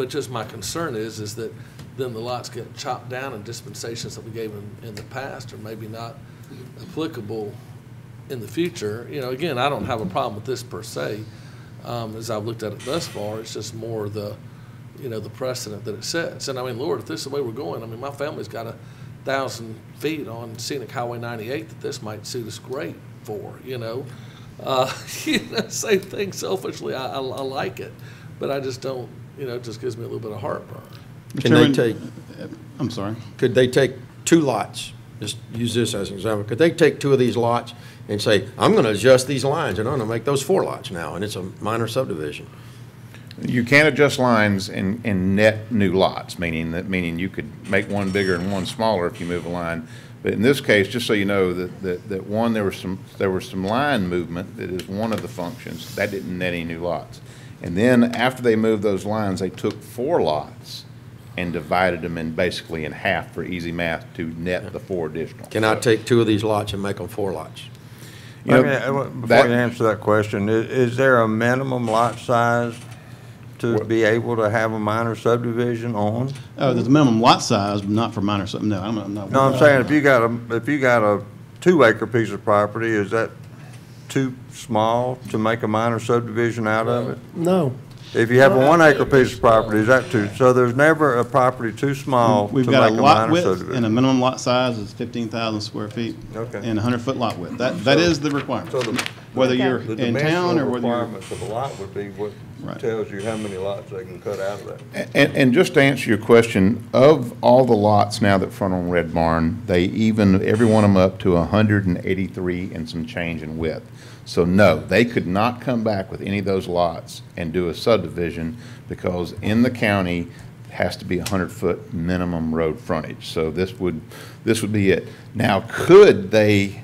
just my concern is that then the lots get chopped down and dispensations that we gave in the past are maybe not applicable in the future. Again, I don't have a problem with this per se. As I've looked at it thus far, it's just more the precedent that it sets. And I mean, Lord, if this is the way we're going, I mean, my family's got 1,000 feet on Scenic Highway 98 that this might suit us great for, Same thing selfishly, I like it, but I just don't, it just gives me a little bit of heartburn. Can they take, I'm sorry? could they take 2 lots, just use this as an example, could they take 2 of these lots and say, I'm going to adjust these lines, and I'm going to make those 4 lots now, and it's a minor subdivision? You can't adjust lines in net new lots, meaning you could make one bigger and one smaller if you move a line. But in this case, just so you know, that one, there was some line movement that is one of the functions. That didn't net any new lots. And then after they moved those lines, they took 4 lots and divided them basically in half for easy math to net the 4 additional. Can I take 2 of these lots and make them 4 lots? Before you answer that question, is there a minimum lot size to be able to have a minor subdivision on? Oh, there's a minimum lot size, but not for minor sub, no, I'm not. No, I'm saying if you got a 2-acre piece of property, is that too small to make a minor subdivision out of it? No. If you have a 1-acre piece of property, is that too, so there's never a property too small to We've make got a a lot minor width, subdivision? and a minimum lot size is 15,000 square feet. Okay. And 100-foot lot width. That is the requirement. So Whether you're the in town or whether you're. requirements of a lot would be what tells you how many lots they can cut out of that. And just to answer your question, of all the lots now that front on Red Barn, they even every one of them up to 183 and some change in width. So no, they could not come back with any of those lots and do a subdivision because in the county it has to be 100-foot minimum road frontage. So this would be it. Now, could they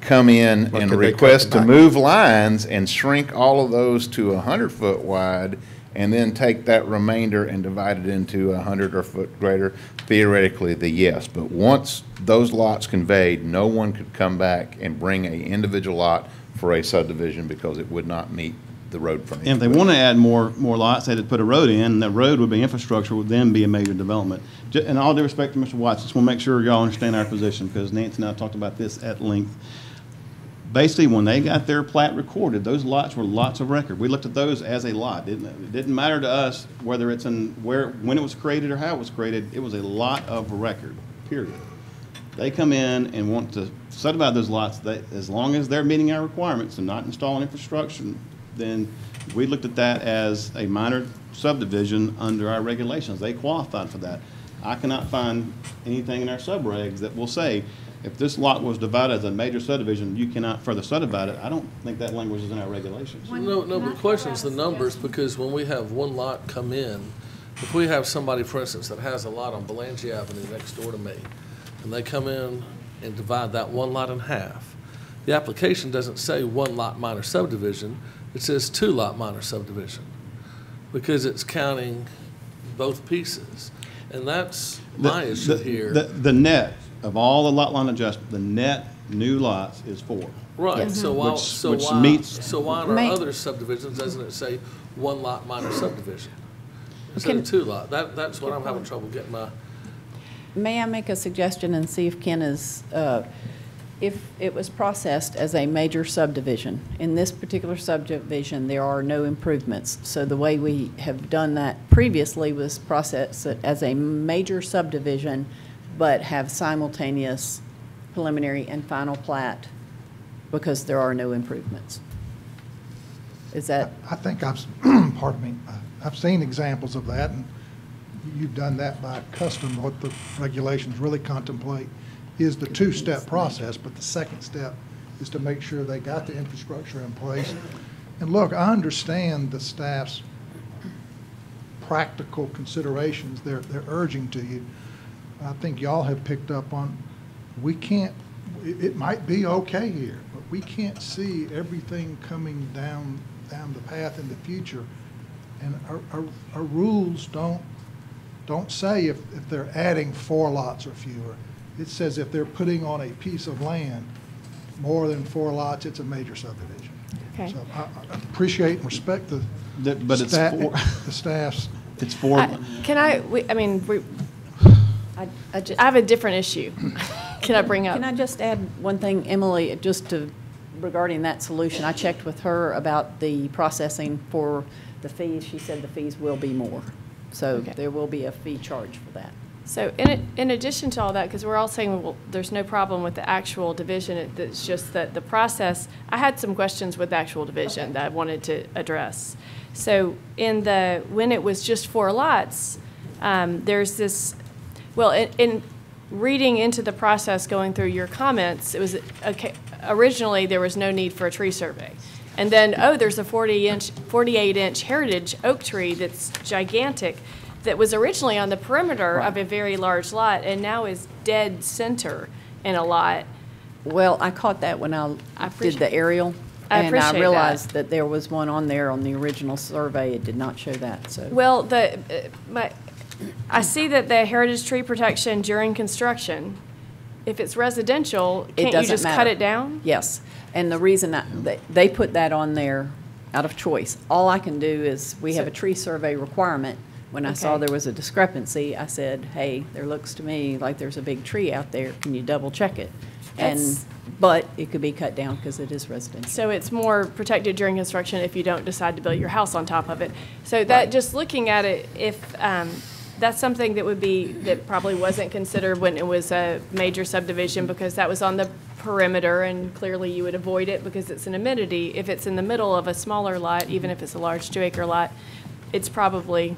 come in and request to move lines and shrink all of those to 100-foot wide and then take that remainder and divide it into 100 or foot greater? Theoretically, yes. But once those lots conveyed, no one could come back and bring an individual lot for a subdivision because it would not meet the road frontage. And if they want to add more lots, they had to put a road in, and that road would be infrastructure, would then be a major development. In all due respect to Mr. Watts, just want to make sure y'all understand our position, because Nancy and I talked about this at length. Basically, when they got their plat recorded, those lots were lots of record. We looked at those as a lot, didn't it? It didn't matter to us whether it's when it was created or how it was created. It was a lot of record, period. They come in and want to subdivide those lots, as long as they're meeting our requirements and not installing infrastructure, then we looked at that as a minor subdivision under our regulations. They qualified for that. I cannot find anything in our subregs that will say, if this lot was divided as a major subdivision, you cannot further subdivide it. I don't think that language is in our regulations. No, but the question is the numbers, because when we have one lot come in, if we have somebody, for instance, that has a lot on Belanger Avenue next door to me, and they come in and divide that one lot in half, the application doesn't say 1 lot minor subdivision, it says 2 lot minor subdivision, because it's counting both pieces. And that's my issue here. The net of all the lot line adjustment, the net new lots is 4. Right, Yes. so why in our other subdivisions doesn't it say 1 lot minor subdivision instead of 2 lot? That's what I'm having trouble getting my. May I make a suggestion and see if Ken is, if it was processed as a major subdivision, in this particular subdivision, there are no improvements. So the way we have done that previously was process it as a major subdivision, but have simultaneous preliminary and final plat because there are no improvements. Is that? I think pardon me, I've seen examples of that, and you've done that by custom. What the regulations really contemplate is the two-step process, but the second step is to make sure they got the infrastructure in place. And look, I understand the staff's practical considerations they're urging to you. I think y'all have picked up on, we can't, it might be okay here, but we can't see everything coming down the path in the future. And our rules don't say if they're adding 4 lots or fewer. It says if they're putting on a piece of land more than 4 lots, it's a major subdivision. Okay. So I appreciate and respect the But it's four. the staff's. It's 4. I have a different issue. Can I bring up? Can I just add one thing, Emily, regarding that solution? I checked with her about the processing for the fees. She said the fees will be more. So Okay. there will be a fee charge for that. So in addition to all that, because we're all saying, well, there's no problem with the actual division, it's just that the process, I had some questions with the actual division that I wanted to address. So when it was just 4 lots, there's this, well, in reading into the process, going through your comments, it was, okay, originally there was no need for a tree survey. And then, there's a 48-inch heritage oak tree that's gigantic that was originally on the perimeter of a very large lot and now is dead center in a lot. Well, I caught that when I did the aerial. I And I appreciate realized that there was one on there on the original survey. It did not show that, so. Well, I see that the heritage tree protection during construction, if it's residential, It can't you doesn't just cut matter. it down? Yes, and the reason they put that on there out of choice. All I can do is, we have a tree survey requirement. When I saw Okay. there was a discrepancy, I said, hey, there looks to me like there's a big tree out there. Can you double check it? But it could be cut down because it is residential. So it's more protected during construction if you don't decide to build your house on top of it. So that, just looking at it, if, that's something that probably wasn't considered when it was a major subdivision because that was on the perimeter and clearly you would avoid it because it's an amenity. If it's in the middle of a smaller lot, even if it's a large 2-acre lot, it's probably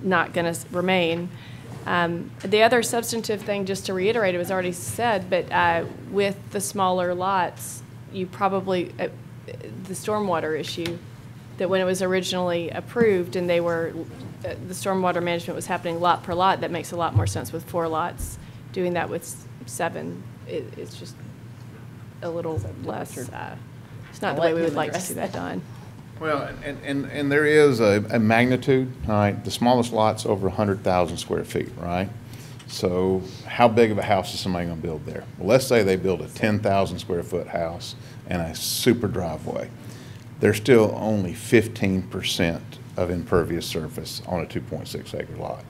not going to remain. The other substantive thing, just to reiterate, it was already said, but with the smaller lots, you probably, the stormwater issue, that when it was originally approved and the stormwater management was happening lot per lot, that makes a lot more sense with 4 lots. Doing that with 7, it's just a little less, it's not the way we would like to see that done. Well, and there is a magnitude, all right? The smallest lot's over 100,000 square feet, right? So how big of a house is somebody gonna build there? Well, let's say they build a 10,000 square foot house and a super driveway. There's still only 15% of impervious surface on a 2.6 acre lot.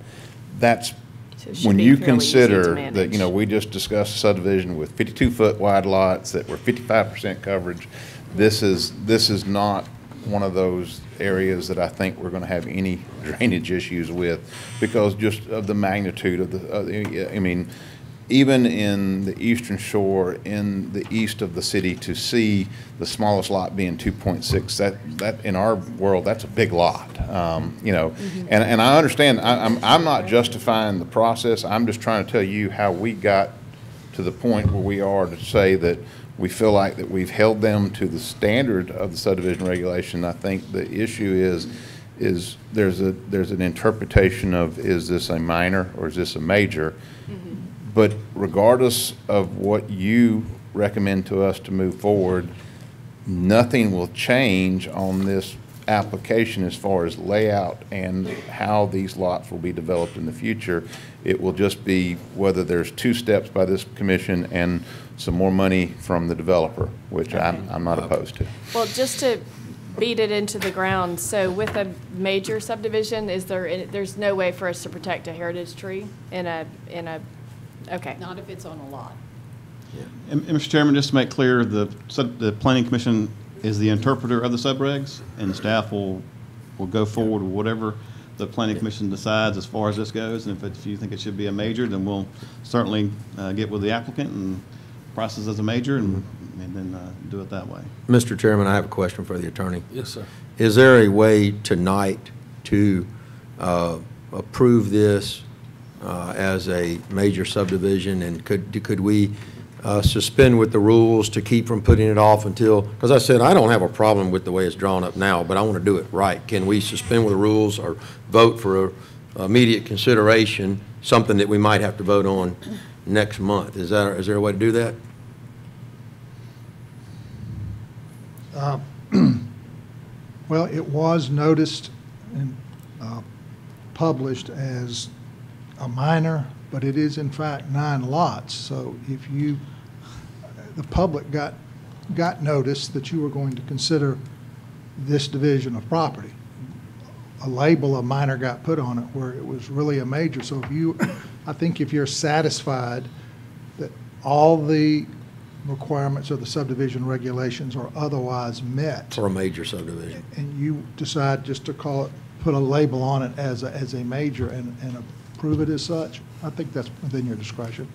That's, So it should when be you fairly easy to consider that, manage. we just discussed a subdivision with 52-foot wide lots that were 55% coverage. This is not one of those areas that I think we're going to have any drainage issues with because just of the magnitude of I mean, even in the eastern shore, in the east of the city, to see the smallest lot being 2.6, that in our world, that's a big lot, and I understand, I'm not justifying the process, I'm just trying to tell you how we got to the point where we are to say that we feel like that we've held them to the standard of the subdivision regulation. I think the issue is there's an interpretation of, is this a minor or is this a major? Mm-hmm. But regardless of what you recommend to us to move forward, nothing will change on this application as far as layout and how these lots will be developed in the future. It will just be whether there's 2 steps by this commission and some more money from the developer, which I'm not opposed to. Well, just to beat it into the ground, so with a major subdivision, there's no way for us to protect a heritage tree okay. Not if it's on a lot. And Mr. Chairman, just to make clear, the Planning Commission is the interpreter of the subregs, and the staff will go forward with whatever the Planning Commission decides as far as this goes. And if you think it should be a major, then we'll certainly get with the applicant and process as a major and then do it that way. Mr. Chairman, I have a question for the attorney. Yes, sir. Is there a way tonight to approve this as a major subdivision, and could we suspend with the rules to keep from putting it off until, because I said, I don't have a problem with the way it's drawn up now, but I want to do it right. Can we suspend with the rules or vote for immediate consideration, something that we might have to vote on next month? Is there a way to do that? Well, it was noticed and published as a minor, but it is in fact 9 lots. So if the public got notice that you were going to consider this division of property. A label of minor got put on it where it was really a major. So I think if you're satisfied that all the requirements of the subdivision regulations are otherwise met. For a major subdivision. And you decide just to put a label on it as a major and approve it as such, I think that's within your discretion.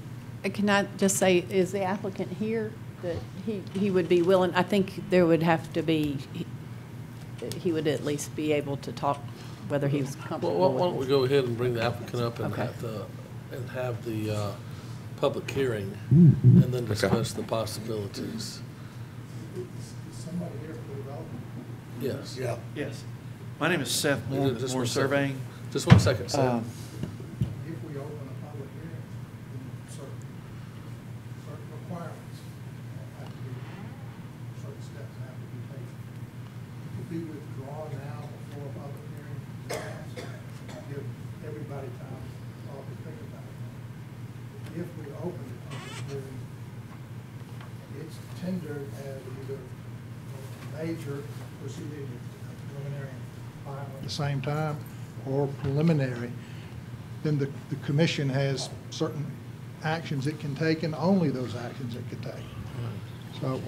Can I just say, is the applicant here that he would be willing? I think there would have to be, he would at least be able to talk whether he was comfortable. Well, why don't we go ahead and bring the applicant up and Okay. have the public hearing, and then discuss the possibilities. Somebody here for the development? Yes. Yeah. Yes. My name is Seth Moore, Just with one Moore second. Surveying. Just 1 second, Sam. If we open a public hearing, then certain requirements have to be, certain steps have to be taken. It could be withdrawn now before a public hearing is passed, give everybody time to think about it. If we open the public hearing, it's tendered as either a major proceeding, preliminary and final at the same time, or preliminary, then the commission has certain actions it can take, and only those actions it can take. So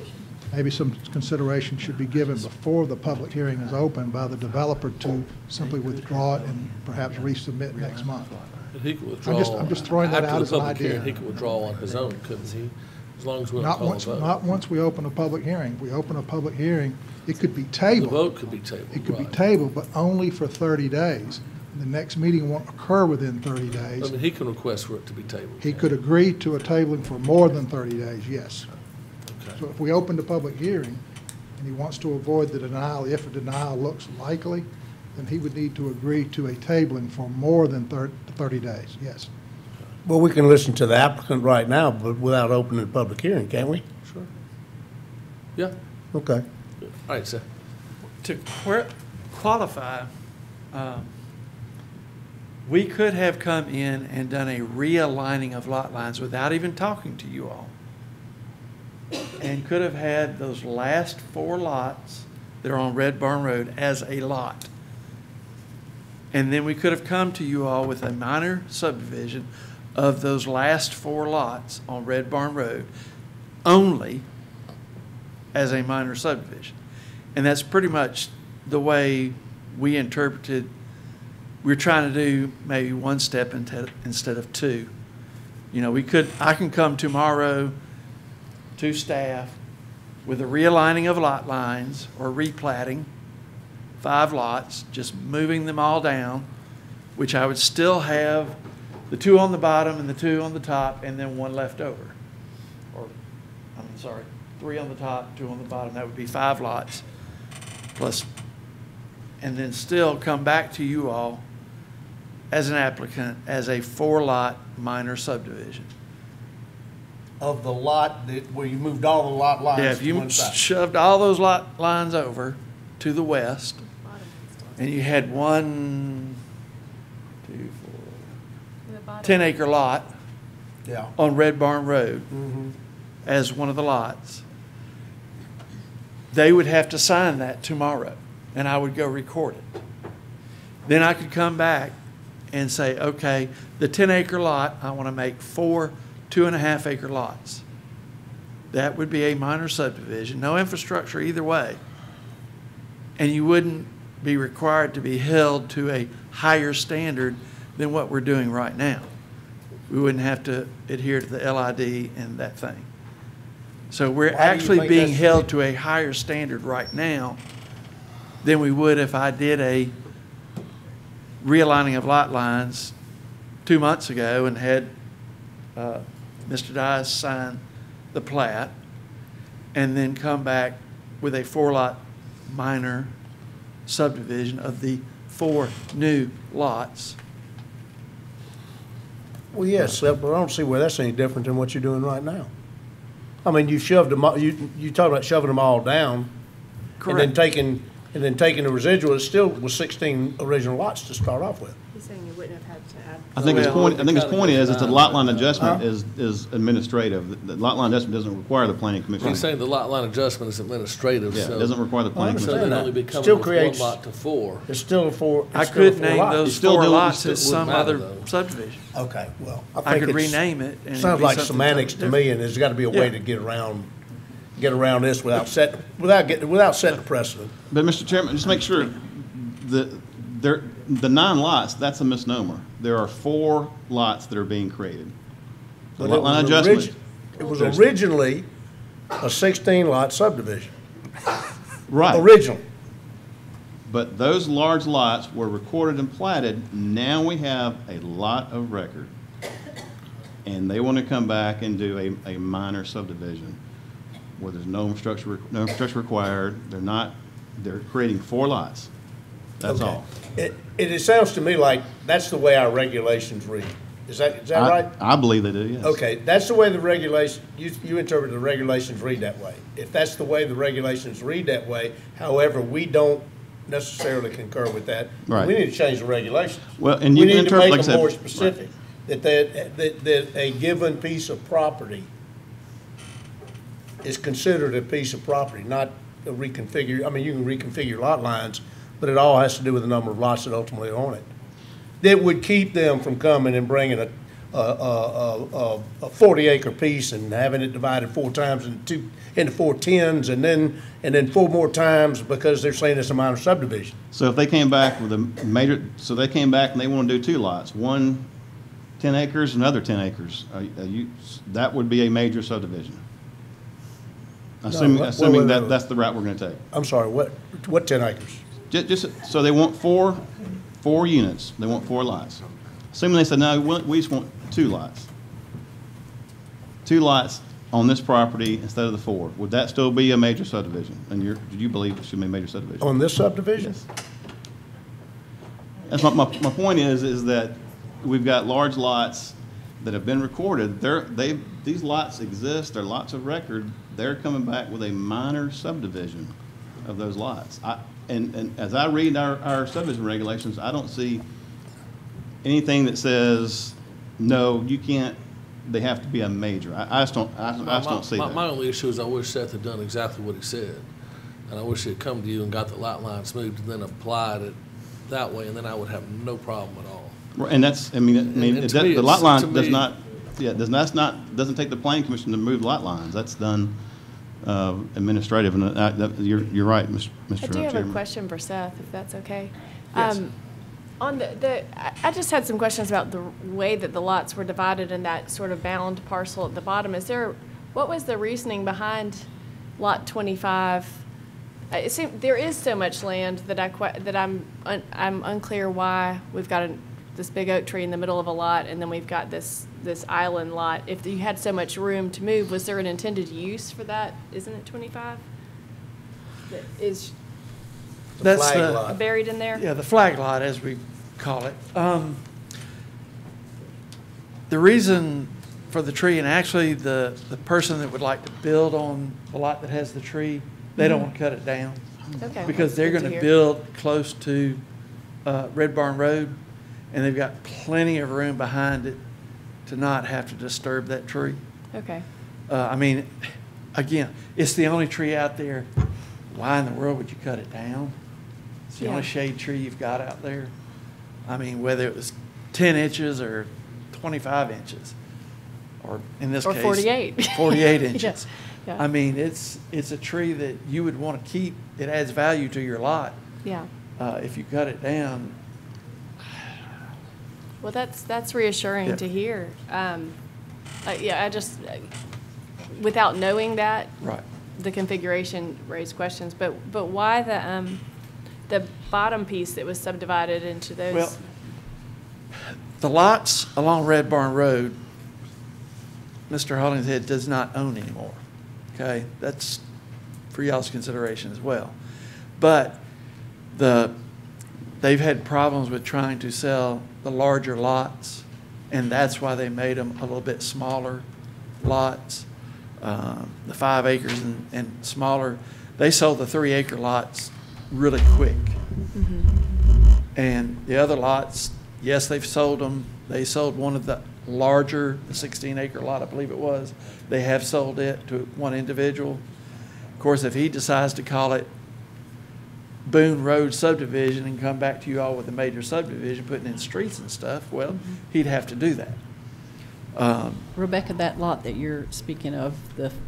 maybe some consideration should be given before the public hearing is open by the developer to simply withdraw it and perhaps resubmit next month. And he could withdraw. I'm just throwing that out as an After the public idea. hearing, he could withdraw on his own, couldn't he? As long as we don't Not call a once, vote. not once we open a public hearing. If we open a public hearing, it could be The tabled. vote could be tabled, It could be right. tabled, but only for 30 days. The next meeting won't occur within 30 I days. mean, he can request for it to be tabled. He could agree to a tabling for more than 30 days, yes. Okay. So if we opened a public hearing and he wants to avoid the denial, if a denial looks likely, then he would need to agree to a tabling for more than 30 days, yes. Well, we can listen to the applicant right now, but without opening the public hearing, can't we? Sure. Yeah. Okay. All right, sir. To qualify, we could have come in and done a realigning of lot lines without even talking to you all. And could have had those last 4 lots that are on Red Barn Road as a lot. And then we could have come to you all with a minor subdivision of those last 4 lots on Red Barn Road only as a minor subdivision. And that's pretty much the way we interpreted. We're trying to do maybe 1 step instead of 2. You know, I can come tomorrow to staff with a realigning of lot lines or replatting 5 lots, just moving them all down, which I would still have the 2 on the bottom and the 2 on the top, and then 1 left over. Or, I'm sorry, 3 on the top, 2 on the bottom. That would be 5 lots plus, and then still come back to you all as an applicant as a 4-lot minor subdivision. Of the lot where you moved all the lot lines Yeah, if to you one side. shoved all those lot lines over to the west, and you had 1, 2, 4, 10-acre lot Yeah. on Red Barn Road Mhm. as one of the lots, they would have to sign that tomorrow, and I would go record it. Then I could come back and say, okay, the 10-acre lot, I want to make 4 2.5-acre lots. That would be a minor subdivision, no infrastructure either way. And you wouldn't be required to be held to a higher standard than what we're doing right now. We wouldn't have to adhere to the LID and that thing. So we're Why do you actually think being that's- held to a higher standard right now than we would if I did realigning of lot lines 2 months ago and had Mr. Dyes sign the plat, and then come back with a 4-lot minor subdivision of the 4 new lots. Well, yes, but I don't see where that's any different than what you're doing right now. I mean, you shoved them, you talk about shoving them all down. Correct. And then taking the residual, it still was 16 original lots to start off with. He's saying you wouldn't have had to add. I think his point is that the lot line adjustment Huh? is administrative. The lot line adjustment doesn't require the planning commission. He's saying the lot line adjustment is administrative, Yeah, so. it doesn't require the planning So commission. they'd only be coming Still with 1 creates- lot to 4. It's still a four. I it's still a could four name lot. those still 4 doing- lots it as some wouldn't matter, other though. subdivision. Okay, well, I I think could it's. rename it, and it'd Sounds be like something semantics to totally me, and there's gotta be a way Yeah. to get around this without setting the precedent. But Mr. Chairman, just make sure the 9 lots, that's a misnomer. There are 4 lots that are being created. The But lot line adjustment. It was originally a 16-lot subdivision, Right. originally. But those large lots were recorded and platted. Now we have a lot of record. And they want to come back and do a minor subdivision where there's no infrastructure required. They're creating 4 lots. That's Okay. all. It sounds to me like that's the way our regulations read. Is that right? I believe they do, yes. Okay, that's the way the regulation, you interpret the regulations read that way. If that's the way the regulations read that way, however, we don't necessarily concur with that. Right. We need to change the regulations. Well, and you can interpret, We like I need to said. make them more specific, that a given piece of property is considered a piece of property, not a reconfigure, I mean, you can reconfigure lot lines, but it all has to do with the number of lots that ultimately own it. That would keep them from coming and bringing a 40-acre piece and having it divided 4 times into 4 10s, and then 4 more times because they're saying it's a minor subdivision. So if they came back with a major, so they came back and they want to do 2 lots, one 10 acres, another 10 acres, that would be a major subdivision. Assuming wait. that's the route we're going to take. I'm sorry, what 10 acres? Just, so they want four units, they want 4 lots. Assuming they said, no, we just want 2 lots. 2 lots on this property instead of the 4, would that still be a major subdivision? And do you believe it should be a major subdivision? On this subdivision? That's my point is that we've got large lots that have been recorded. These lots exist, they're lots of record. They're coming back with a minor subdivision of those lots. And as I read our subdivision regulations, I don't see anything that says, no, you can't, they have to be a major. I just don't see that. My only issue is I wish Seth had done exactly what he said. And I wish he had come to you and got the lot lines moved and then applied it that way, and then I would have no problem at all. Right, and that's, And to me, the lot to line me- doesn't take the planning commission to move lot lines. That's done administrative, and you're right, Mr. I do have a Chairman. question for Seth, if that's okay. Yes. On I just had some questions about the way that the lots were divided in that sort of bound parcel at the bottom. What was the reasoning behind Lot 25? It seems there is so much land that I'm unclear why we've got this big oak tree in the middle of a lot, and then we've got this island lot. If you had so much room to move, was there an intended use for that? Isn't it 25? That is That's flag the, lot. buried in there? yeah, the flag lot, as we call it. The reason for the tree, and actually the person that would like to build on the lot that has the tree, they don't want to cut it down. Okay. Because they're good going to hear. build close to Red Barn Road, and they've got plenty of room behind it to not have to disturb that tree. Okay. I mean, again, it's the only tree out there. Why in the world would you cut it down? It's the Yeah. only shade tree you've got out there. I mean, whether it was 10 inches or 25 inches, or in this Or case. 48. 48 inches. Yes. Yeah. I mean, it's a tree that you would want to keep. It adds value to your lot. Yeah. If you cut it down, Well, that's reassuring Yeah. to hear. Yeah, I just, without knowing that, right. the configuration raised questions, but why the bottom piece that was subdivided into those. Well, the lots along Red Barn Road, Mr. Hollingshead does not own anymore. Okay, that's for y'all's consideration as well. But they've had problems with trying to sell the larger lots, and that's why they made them a little bit smaller lots, the 5 acres and smaller. They sold the 3-acre lots really quick. And the other lots, yes, they've sold them. They sold one of the larger, the 16-acre lot, I believe it was. They have sold it to one individual. Of course, if he decides to call it Boone Road subdivision and come back to you all with a major subdivision, putting in streets and stuff, well, he'd have to do that. Rebecca, that lot that you're speaking of,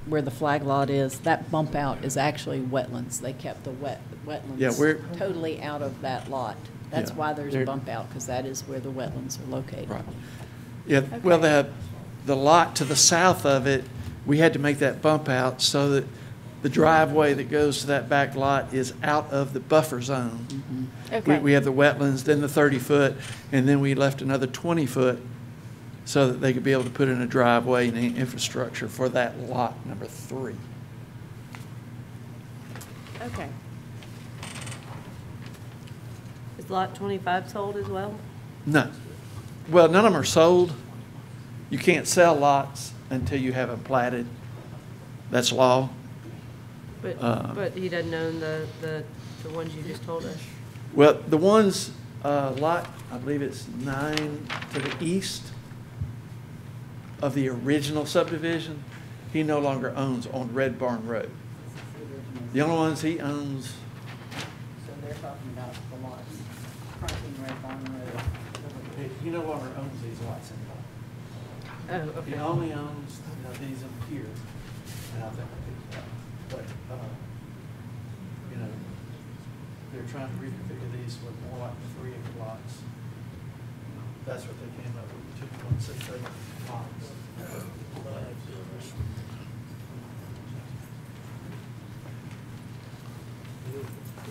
where the flag lot is, that bump out is actually wetlands. They kept the wetlands totally out of that lot. That's why there's a bump out, because that is where the wetlands are located. Right. Yeah, okay. Well, the lot to the south of it, we had to make that bump out so that the driveway that goes to that back lot is out of the buffer zone. Okay. We have the wetlands, then the 30-foot, and then we left another 20-foot so that they could be able to put in a driveway and infrastructure for that lot number 3. Okay. Is lot 25 sold as well? No. Well, none of them are sold. You can't sell lots until you have them platted. That's law. But he doesn't own the ones you just told us? Well, the ones, lot, I believe it's 9 to the east of the original subdivision, he no longer owns on Red Barn Road. The only ones he owns. So they're talking about the lots fronting Red Barn Road. He no longer owns these lots anymore. Oh, okay. He only owns these up here. And I think I picked it up. But, they're trying to reconfigure these with more like the 3-acre lots. That's what they came up with, 2.6 acre lots.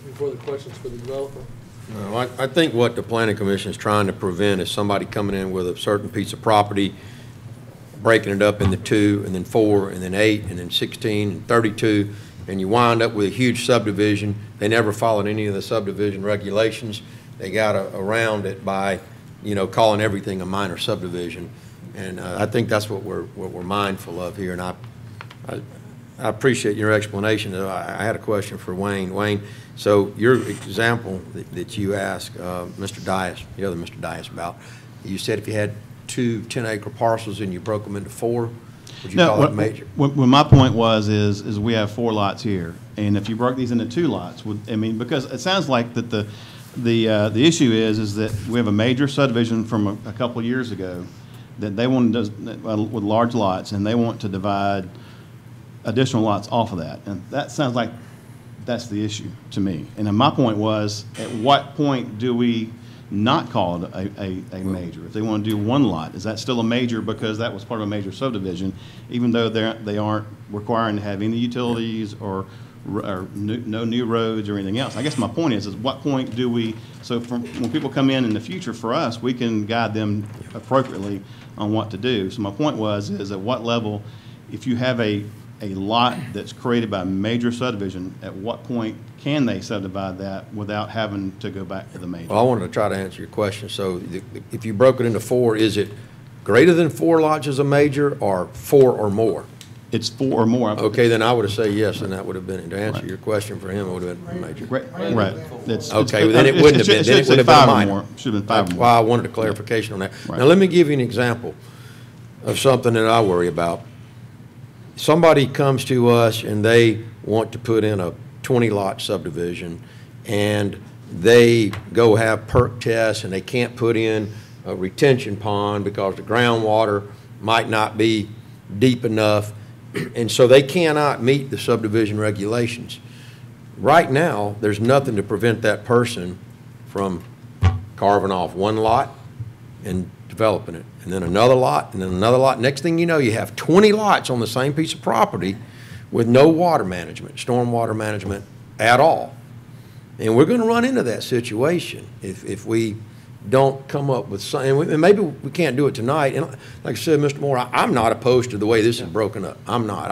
Any further questions for the developer? No, I think what the planning commission is trying to prevent is somebody coming in with a certain piece of property, breaking it up into 2, and then 4, and then 8, and then 16, and 32, and you wind up with a huge subdivision. They never followed any of the subdivision regulations. They got around it by, calling everything a minor subdivision. And I think that's what we're mindful of here. And I appreciate your explanation. I had a question for Wayne. Wayne, so your example that you asked Mr. Dias, the other Mr. Dias about, you said if you had 2 10-acre parcels and you broke them into 4, would you call it major? What my point is we have 4 lots here, and if you broke these into 2 lots, because it sounds like that the issue is that we have a major subdivision from a couple of years ago that they want to with large lots, and they want to divide additional lots off of that, and that sounds like that's the issue to me. And then my point was, at what point do we not call it a major? If they want to do 1 lot, is that still a major because that was part of a major subdivision, even though they aren't requiring to have any utilities or no new roads or anything else? I guess my point is what point do we, so when people come in the future for us, we can guide them appropriately on what to do. So my point is at what level, if you have a lot that's created by a major subdivision, at what point can they subdivide that without having to go back to the major? Well, I wanted to try to answer your question. So if you broke it into 4, is it greater than 4 lots as a major or 4 or more? It's 4 or more. Okay, then I would have said yes, and that would have been, to answer your question for him, it would have been major. Right. Okay, then it wouldn't have been, then it would have been minor. Should have been 5 or more. That's why I wanted a clarification on that. Right. Now, let me give you an example of something that I worry about. Somebody comes to us and they want to put in a 20-lot subdivision, and they go have perk tests, and they can't put in a retention pond because the groundwater might not be deep enough, and so they cannot meet the subdivision regulations. Right now, there's nothing to prevent that person from carving off 1 lot and developing it, and then another lot, and then another lot. Next thing you know, you have 20 lots on the same piece of property with no water management, stormwater management at all. And we're going to run into that situation if we don't come up with something. And maybe we can't do it tonight. And like I said, Mr. Moore, I'm not opposed to the way this is broken up. I'm not.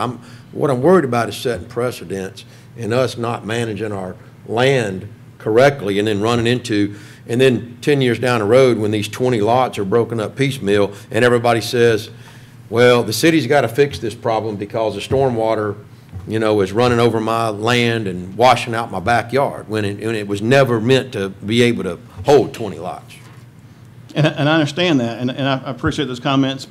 What I'm worried about is setting precedents and us not managing our land correctly and then running into, and then 10 years down the road when these 20 lots are broken up piecemeal and everybody says, well, the city's got to fix this problem because the stormwater, is running over my land and washing out my backyard when it was never meant to be able to hold 20 lots. And I understand that, and I appreciate those comments.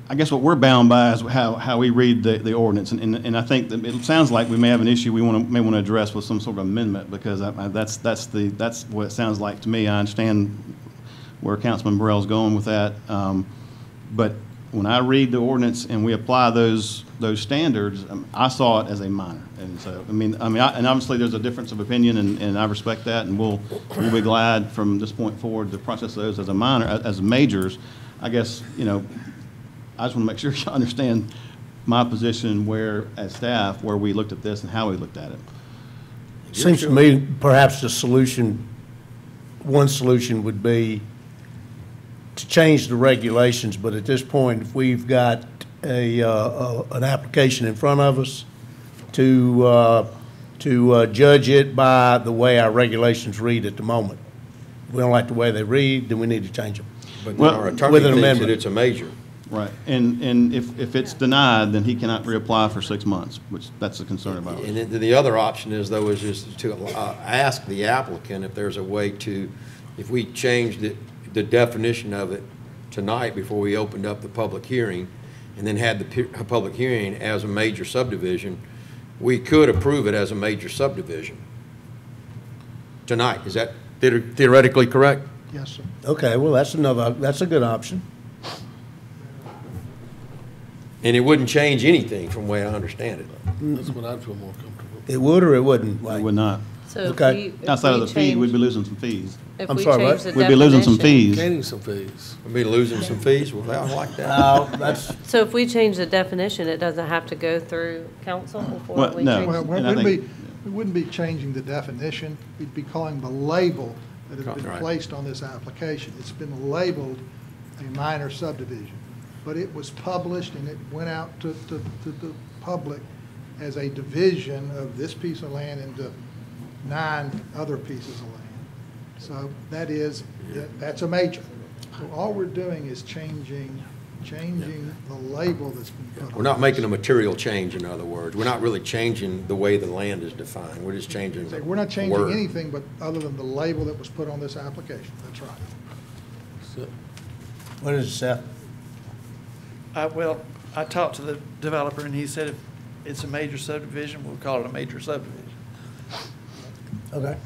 I guess what we're bound by is how we read the ordinance, and I think that it sounds like we may have an issue we may want to address with some sort of amendment, because that's what it sounds like to me. I understand where Councilman Burrell's going with that, but when I read the ordinance and we apply those standards, I saw it as a minor, and so and obviously there's a difference of opinion, and I respect that, and we'll be glad from this point forward to process those as a minor, as majors. I guess I just want to make sure you understand my position as staff, where we looked at this and how we looked at it. Seems to me perhaps one solution would be to change the regulations, but at this point, if we've got an application in front of us to judge it by the way our regulations read at the moment. If we don't like the way they read, then we need to change them. But our attorney thinks that it's a major. Right, and if it's denied, then he cannot reapply for 6 months, which that's a concern about. And then the other option is, though, is just to ask the applicant if there's a way to, if we changed the definition of it tonight before we opened up the public hearing, and then had the public hearing as a major subdivision, we could approve it as a major subdivision tonight. Is that theoretically correct? Yes, sir. Okay, well, that's a good option. And it wouldn't change anything from the way I understand it. That's what I'd feel more comfortable. It would or it wouldn't? It would not. So Okay. Outside of the fee, we'd be losing some fees. If I'm we sorry, change what? the We'd be losing some definition- fees. Gaining some fees. We'd be losing some fees. Well, I like that. That's, So if we change the definition, it doesn't have to go through council before Well, we no. change? Well, And I think- we wouldn't be changing the definition, we'd be calling the label that has been Right. placed on this application. It's been labeled a minor subdivision, but it was published and it went out to the public as a division of this piece of land into 9 other pieces of land. So that's a major. So all we're doing is changing the label that's been put on. We're not making a material change, in other words. We're not really changing the way the land is defined. We're just changing the We're not changing word. anything but other than the label that was put on this application. That's right. So, what is it, Seth? Well, I talked to the developer, and he said if it's a major subdivision, we'll call it a major subdivision. Okay.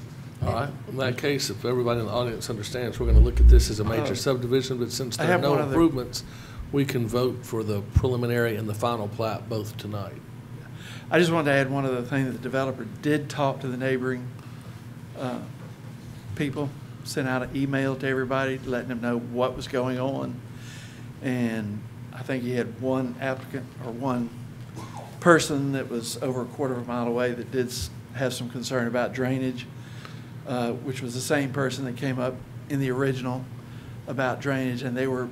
all right, in that case, if everybody in the audience understands, we're going to look at this as a major subdivision, but since I there are have no one other- improvements, we can vote for the preliminary and the final plat both tonight. I just wanted to add one other thing, that the developer did talk to the neighboring people, sent out an email to everybody, letting them know what was going on. And I think he had one applicant, or one person that was over a quarter of a mile away that did have some concern about drainage, which was the same person that came up in the original about drainage. And they were,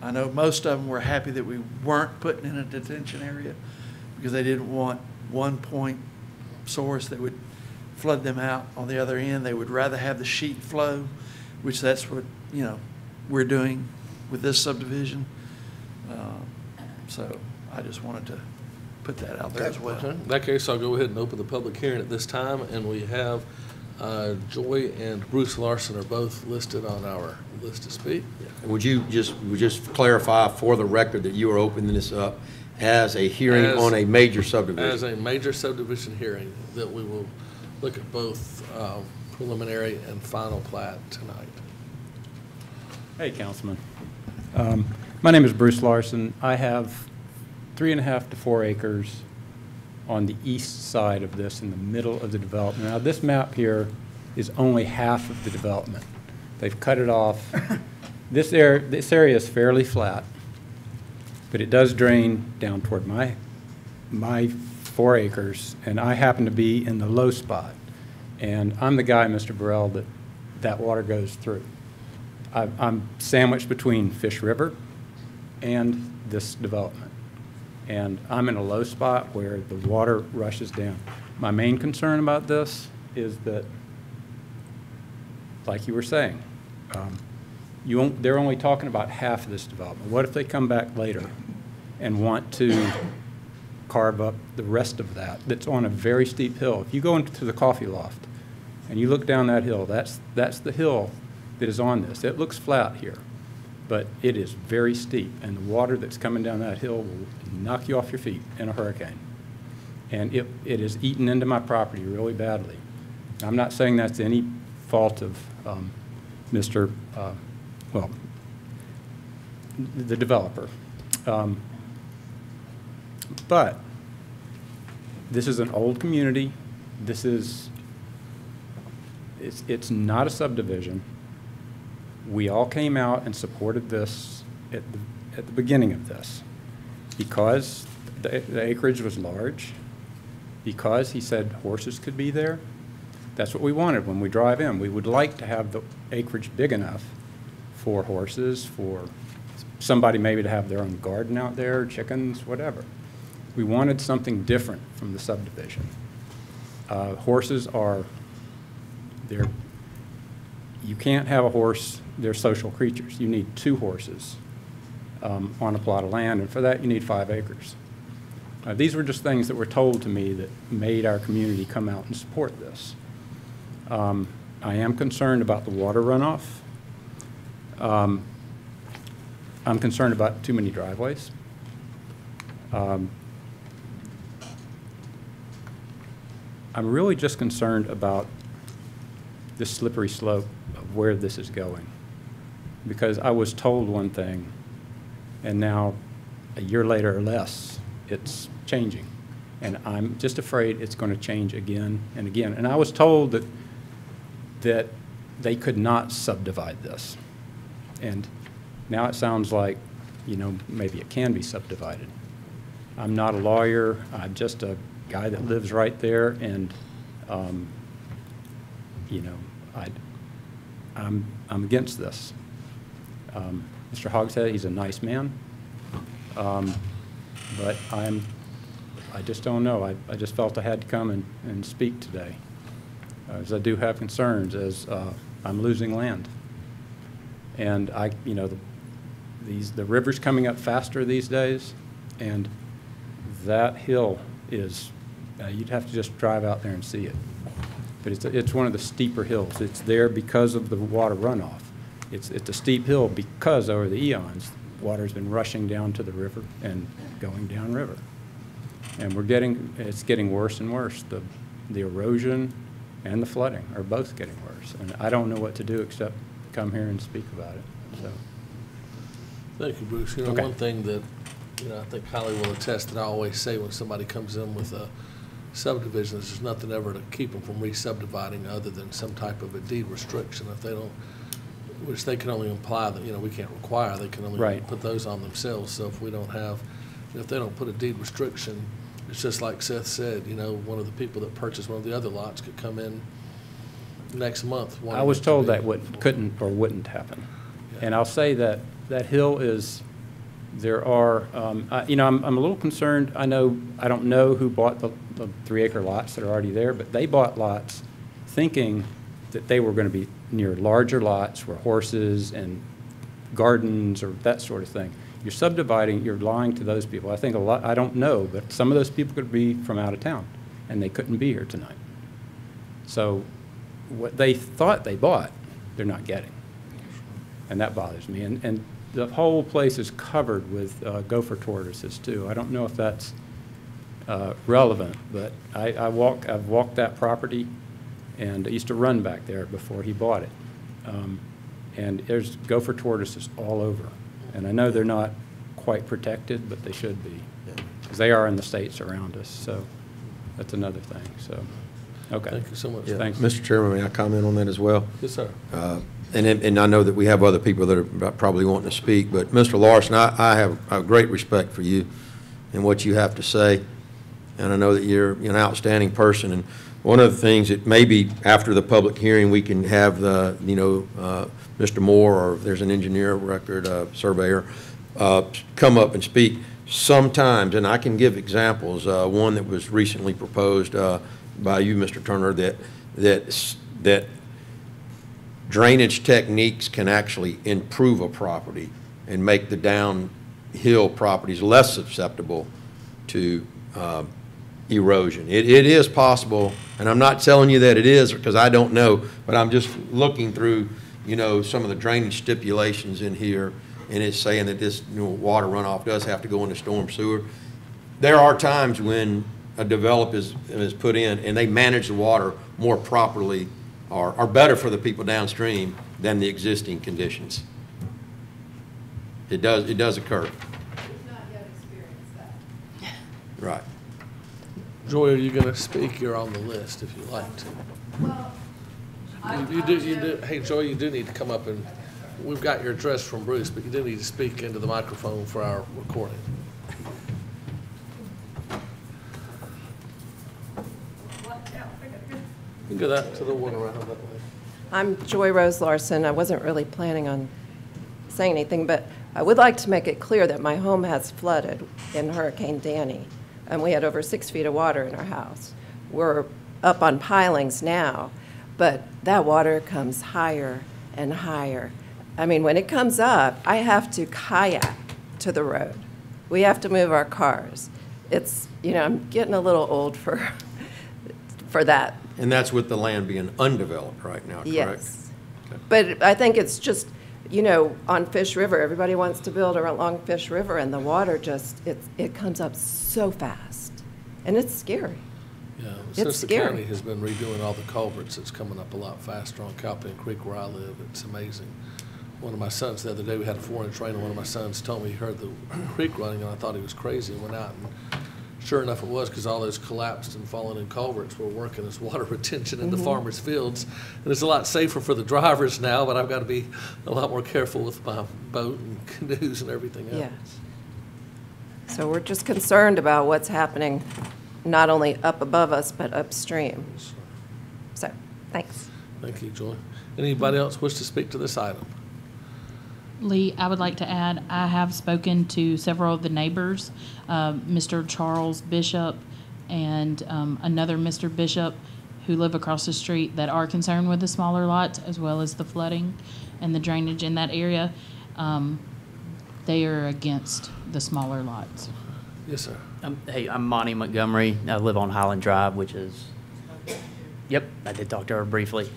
I know most of them were happy that we weren't putting in a detention area, because they didn't want one point source that would flood them out on the other end. They would rather have the sheet flow, which that's what, we're doing with this subdivision. So I just wanted to put that out there as well. Okay. In that case, I'll go ahead and open the public hearing at this time, and we have Joy and Bruce Larson are both listed on our list to speak. And would you just clarify for the record that you are opening this up as a hearing on a major subdivision? As a major subdivision hearing, that we will look at both preliminary and final plat tonight. Hey, Councilman. My name is Bruce Larson. I have 3.5 to 4 acres on the east side of this, in the middle of the development. Now, this map here is only half of the development. They've cut it off. This area is fairly flat, but it does drain down toward my 4 acres, and I happen to be in the low spot. And I'm the guy, Mr. Burrell, that water goes through. I'm sandwiched between Fish River and this development. And I'm in a low spot where the water rushes down. My main concern about this is that, like you were saying, they're only talking about half of this development. What if they come back later and want to carve up the rest of that that's on a very steep hill? If you go into the coffee loft and you look down that hill, that's the hill that is on this. It looks flat here, but it is very steep, and the water that's coming down that hill will knock you off your feet in a hurricane. And it is eaten into my property really badly. I'm not saying that's any fault of the developer. But this is an old community. It's not a subdivision. We all came out and supported this at the beginning of this because the acreage was large, because he said horses could be there. That's what we wanted when we drive in. We would like to have the acreage big enough for horses, for somebody maybe to have their own garden out there, chickens, whatever. We wanted something different from the subdivision. Horses you can't have a horse, they're social creatures. You need 2 horses on a plot of land, and for that you need 5 acres. These were just things that were told to me that made our community come out and support this. I am concerned about the water runoff. I'm concerned about too many driveways. I'm really just concerned about the slippery slope of where this is going. Because I was told one thing, and now a year later or less, it's changing. And I'm just afraid it's going to change again and again. And I was told that they could not subdivide this. And now it sounds like, maybe it can be subdivided. I'm not a lawyer. I'm just a guy that lives right there, and I'm against this. Mr. Hogshead, he's a nice man, but I just don't know. I just felt I had to come and speak today, as I do have concerns, as I'm losing land, and the river's coming up faster these days, and that hill is, you'd have to just drive out there and see it. But it's one of the steeper hills. It's there because of the water runoff. It's a steep hill because over the eons, water's been rushing down to the river and going downriver. And it's getting worse and worse. The erosion and the flooding are both getting worse. And I don't know what to do except come here and speak about it. So. Thank you, Bruce. Okay. One thing that I think Holly will attest that I always say when somebody comes in with a subdivision is there's nothing ever to keep them from re-subdividing other than some type of a deed restriction. If they don't, which they can only imply that, we can't require, they can only put those on themselves. So if we don't have, if they don't put a deed restriction, it's just like Seth said, one of the people that purchased one of the other lots could come in next month. I was told that couldn't or wouldn't happen. Yeah. And I'll say that hill is, there are, I'm a little concerned. I don't know who bought the 3-acre lots that are already there, but they bought lots thinking that they were going to be near larger lots where horses and gardens or that sort of thing. You're subdividing, you're lying to those people. I think I don't know, but some of those people could be from out of town, and they couldn't be here tonight. So what they thought they bought, they're not getting. And that bothers me. And the whole place is covered with gopher tortoises, too. I don't know if that's relevant, but I've walked that property, and I used to run back there before he bought it. And there's gopher tortoises all over. And I know they're not quite protected, but they should be, because they are in the states around us. So that's another thing. So, okay. Thank you so much. Yeah. Thanks. Mr. Chairman, may I comment on that as well? Yes, sir. And I know that we have other people that are probably wanting to speak, but Mr. Larson, I have a great respect for you and what you have to say, and I know that you're an outstanding person. And one of the things that maybe after the public hearing, we can have the, Mr. Moore, or if there's an engineer of record, surveyor, come up and speak. Sometimes, and I can give examples, one that was recently proposed by you, Mr. Turner, that drainage techniques can actually improve a property and make the downhill properties less susceptible to erosion. It is possible, and I'm not telling you that it is because I don't know, but I'm just looking through, some of the drainage stipulations in here, and it's saying that this water runoff does have to go into storm sewer. There are times when a develop is put in and they manage the water more properly or better for the people downstream than the existing conditions. It does occur. We've not yet experienced that. Right. Joy, are you going to speak? You're on the list if you like to. Well, You do. Hey, Joy, you do need to come up and, we've got your address from Bruce, but you do need to speak into the microphone for our recording. You can go that to the one around that way. I'm Joy Rose Larson. I wasn't really planning on saying anything, but I would like to make it clear that my home has flooded in Hurricane Danny, and we had over 6 feet of water in our house. We're up on pilings now, but that water comes higher and higher. I mean, when it comes up, I have to kayak to the road. We have to move our cars. It's, I'm getting a little old for that. And that's with the land being undeveloped right now, correct? Yes. Okay. But I think it's just, on Fish River, everybody wants to build along Fish River, and the water just, it comes up so fast. And it's scary. Yeah, It's since the scary. county has been redoing all the culverts, it's coming up a lot faster on Cowpen Creek where I live. It's amazing. One of my sons, the other day, we had a 4-inch rain, and one of my sons told me he heard the creek running, and I thought he was crazy, and went out, and sure enough it was, because all those collapsed and fallen in culverts were working as water retention in the farmers' fields. And it's a lot safer for the drivers now, but I've got to be a lot more careful with my boat and canoes and everything else. Yes. So we're just concerned about what's happening, not only up above us, but upstream. So, thanks. Thank you, Joy. Anybody else wish to speak to this item? Lee, I would like to add, I have spoken to several of the neighbors, Mr. Charles Bishop and another Mr. Bishop, who live across the street, that are concerned with the smaller lots as well as the flooding and the drainage in that area. They are against the smaller lots. Yes, sir. Hey, I'm Monty Montgomery. I live on Highland Drive, which is, yep, I did talk to her briefly.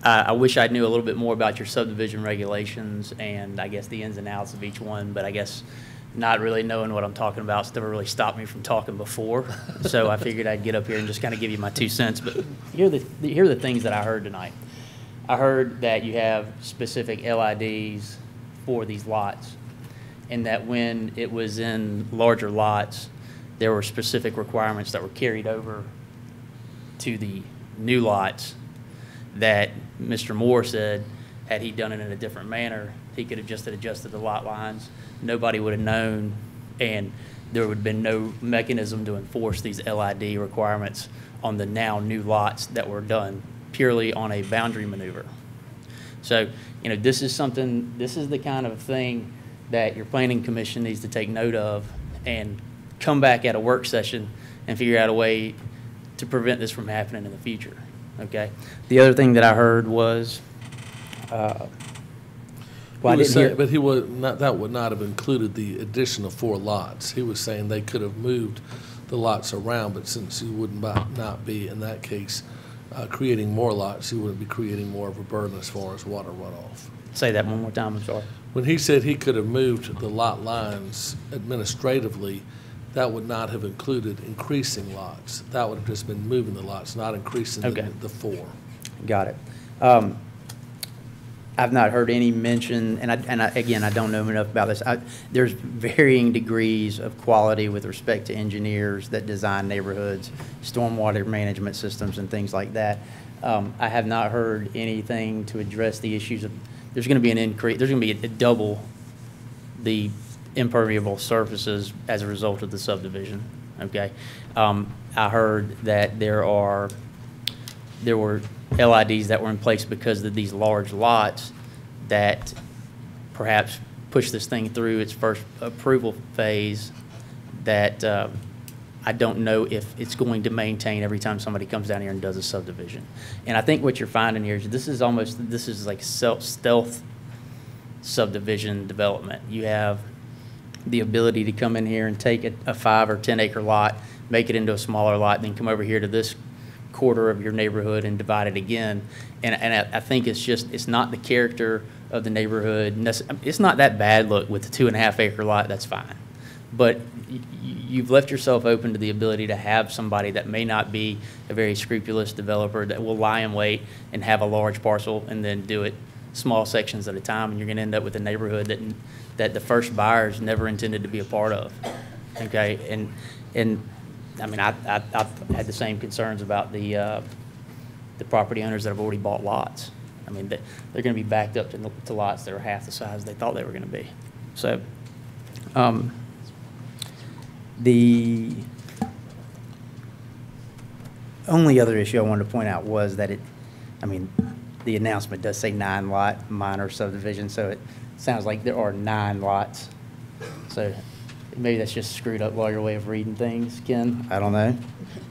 I wish I knew a little bit more about your subdivision regulations and I guess the ins and outs of each one, but I guess not really knowing what I'm talking about has never really stopped me from talking before. So I figured I'd get up here and just kind of give you my 2 cents. But here are the things that I heard tonight. I heard that you have specific LIDs for these lots, and that when it was in larger lots, there were specific requirements that were carried over to the new lots that Mr. Moore said, had he done it in a different manner, he could have just adjusted the lot lines. Nobody would have known, and there would have been no mechanism to enforce these LID requirements on the now new lots that were done purely on a boundary maneuver. So, this is the kind of thing that your planning commission needs to take note of and come back at a work session and figure out a way to prevent this from happening in the future. Okay. The other thing that I heard was, well, I didn't hear. But he would not. That would not have included the additional 4 lots. He was saying they could have moved the lots around, but since you would not be in that case creating more lots, you wouldn't be creating more of a burden as far as water runoff. Say that one more time. I'm sorry. When he said he could have moved the lot lines administratively, that would not have included increasing lots. That would have just been moving the lots, not increasing the 4. Got it. I've not heard any mention, again, I don't know enough about this. There's varying degrees of quality with respect to engineers that design neighborhoods, stormwater management systems, and things like that. I have not heard anything to address the issues of, there's going to be an increase, there's going to be a double the impermeable surfaces as a result of the subdivision. okay? I heard that there were LIDs that were in place because of these large lots that perhaps push this thing through its first approval phase, that I don't know if it's going to maintain every time somebody comes down here and does a subdivision. And I think what you're finding here is this is like stealth subdivision development. You have the ability to come in here and take a 5 or 10 acre lot, make it into a smaller lot, then come over here to this quarter of your neighborhood and divide it again. And I think it's not the character of the neighborhood. It's not that bad. Look, with the 2.5 acre lot, that's fine. But you've left yourself open to the ability to have somebody that may not be a very scrupulous developer that will lie in wait and have a large parcel and then do it small sections at a time, and you're going to end up with a neighborhood that the first buyers never intended to be a part of. Okay, and I mean, I've had the same concerns about the property owners that have already bought lots. I mean, they're going to be backed up to lots that are half the size they thought they were going to be. So, the only other issue I wanted to point out was that the announcement does say 9 lot minor subdivision, so it sounds like there are 9 lots. So maybe that's just screwed up lawyer way of reading things, Ken. I don't know.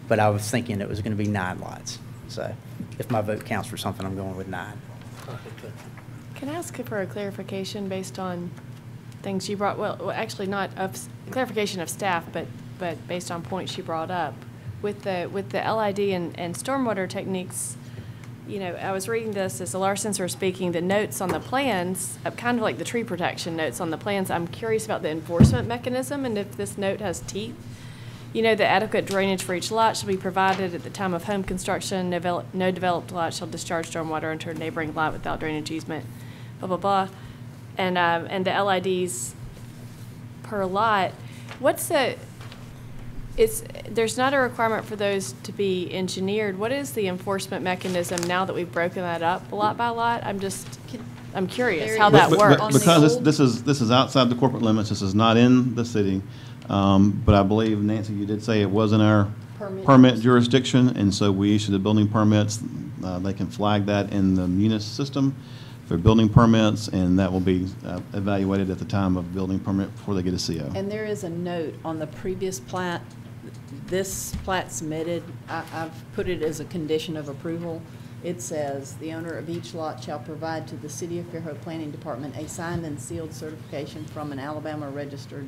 But I was thinking it was going to be 9 lots. So if my vote counts for something, I'm going with 9. Can I ask for a clarification based on things you brought? Well, actually not clarification of staff, but based on points you brought up. With the LID and stormwater techniques, you know, I was reading this as the Larsons were speaking, the notes on the plans, kind of like the tree protection notes on the plans. I'm curious about the enforcement mechanism and if this note has teeth. You know, the adequate drainage for each lot shall be provided at the time of home construction. No developed lot shall discharge stormwater into a neighboring lot without drainage easement, blah, blah, blah. And the LIDs per lot, there's not a requirement for those to be engineered. What is the enforcement mechanism now that we've broken that up lot by lot? I'm curious how that works. Because this is outside the corporate limits, this is not in the city. But I believe, Nancy, you did say it was in our permit jurisdiction, and so we issued the building permits. They can flag that in the Munis system for building permits, and that will be evaluated at the time of building permit before they get a CO. And there is a note on the previous plat. This plat submitted, I've put it as a condition of approval. It says, the owner of each lot shall provide to the City of Fairhope Planning Department a signed and sealed certification from an Alabama registered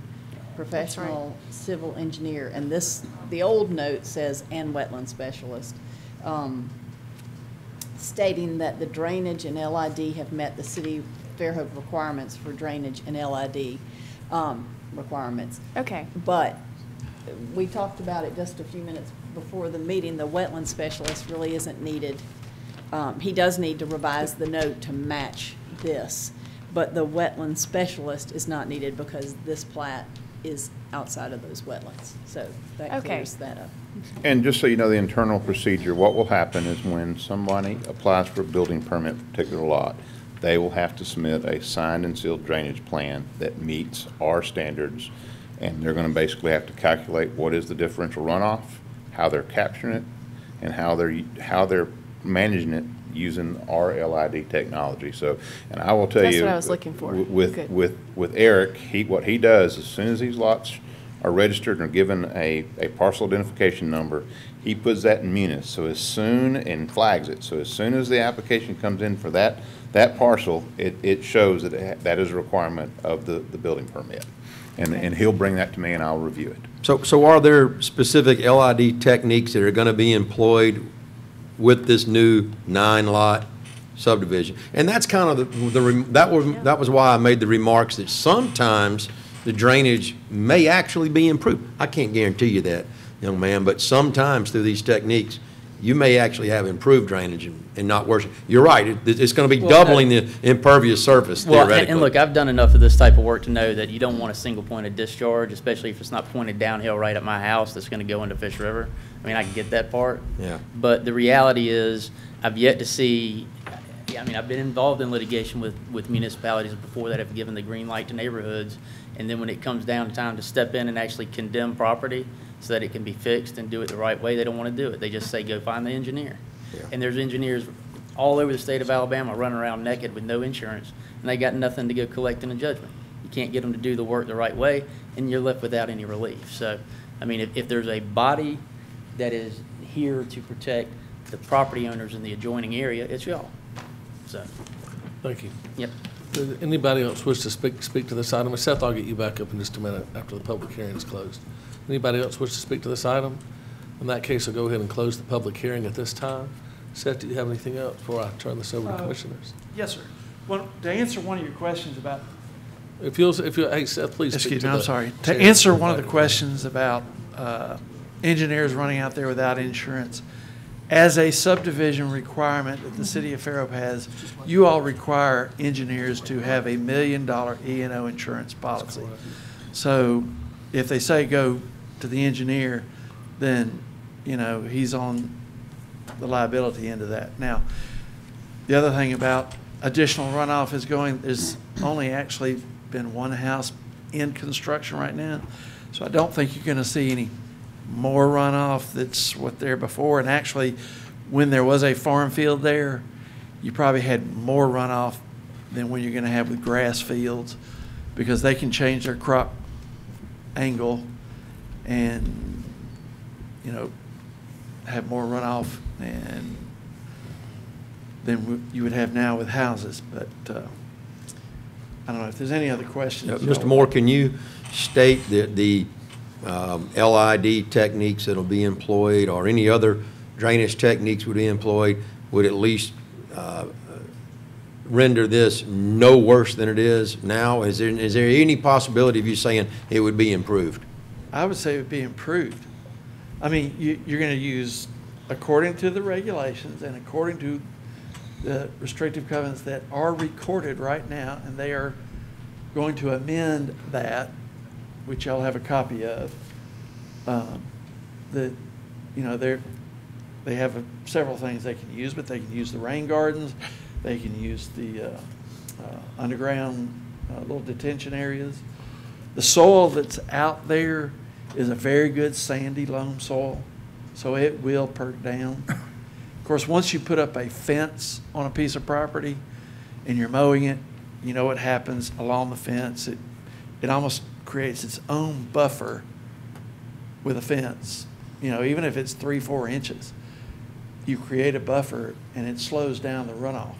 professional civil engineer. And the old note says, and wetland specialist, stating that the drainage and LID have met the City of Fairhope requirements for drainage and LID requirements. Okay. But we talked about it just a few minutes before the meeting. The wetland specialist really isn't needed. He does need to revise the note to match this, but the wetland specialist is not needed because this plat is outside of those wetlands. So that clears that up. And just so you know, the internal procedure, what will happen is when somebody applies for a building permit for a particular lot, they will have to submit a signed and sealed drainage plan that meets our standards, and they're going to basically have to calculate what is the differential runoff, how they're capturing it, and how they're managing it using our LID technology. So, and I will tell you, that's what I was looking for. With Eric, what he does, as soon as these lots are registered and are given a parcel identification number, he puts that in Munis. So and flags it. So as soon as the application comes in for that parcel, it shows that that is a requirement of the building permit. And he'll bring that to me and I'll review it. So are there specific LID techniques that are going to be employed with this new 9-lot subdivision? And that's kind of that was why I made the remarks that sometimes the drainage may actually be improved. I can't guarantee you that, young man, but sometimes through these techniques, you may actually have improved drainage and not worse. You're right. It's going to be doubling the impervious surface, theoretically. And look, I've done enough of this type of work to know that you don't want a single point of discharge, especially if it's not pointed downhill right at my house that's going to go into Fish River. I mean, I can get that part. Yeah. But the reality is, I've yet to see, I mean, I've been involved in litigation with municipalities before that have given the green light to neighborhoods, and then when it comes down to time to step in and actually condemn property, so that it can be fixed and do it the right way. They don't want to do it. They just say, go find the engineer. And there's engineers all over the state of Alabama running around naked with no insurance, and they got nothing to go collect in a judgment. You can't get them to do the work the right way, and you're left without any relief. So, I mean, if there's a body that is here to protect the property owners in the adjoining area, it's y'all. So, Thank you. yep. Does anybody else wish to speak to this item? Seth, I'll get you back up in just a minute after the public hearing is closed. Anybody else wish to speak to this item? In that case, I'll go ahead and close the public hearing at this time. Seth, do you have anything else before I turn this over to commissioners? Yes, sir. Well, to answer one of your questions about. Hey, Seth, please speak Excuse to me, the I'm sorry. To chair. answer one of the questions about engineers running out there without insurance, as a subdivision requirement that the city of Fairhope has, you all require engineers to have $1 million E&O insurance policy. So if they say go to the engineer, then, you know, he's on the liability end of that. Now, the other thing about additional runoff is there's only actually been one house in construction right now. So I don't think you're going to see any more runoff that's what there before. And actually, when there was a farm field there, you probably had more runoff than when you're going to have with grass fields, because they can change their crop angle and, you know, have more runoff and than you would have now with houses. But I don't know if there's any other questions. Mr. Moore, can you state the LID techniques that'll be employed, or any other drainage techniques would be employed, would at least render this no worse than it is now? Is there any possibility of you saying it would be improved? I would say it would be improved. I mean, you're going to use, according to the regulations and according to the restrictive covenants that are recorded right now, and they are going to amend that, which y'all have a copy of. That, you know, they have several things they can use, but they can use the rain gardens, they can use the underground little detention areas. The soil that's out there is a very good sandy loam soil, so it will perk down. Of course, once you put up a fence on a piece of property and you're mowing it, you know what happens along the fence. It almost creates its own buffer with a fence. You know, even if it's 3-4 inches, you create a buffer and it slows down the runoff.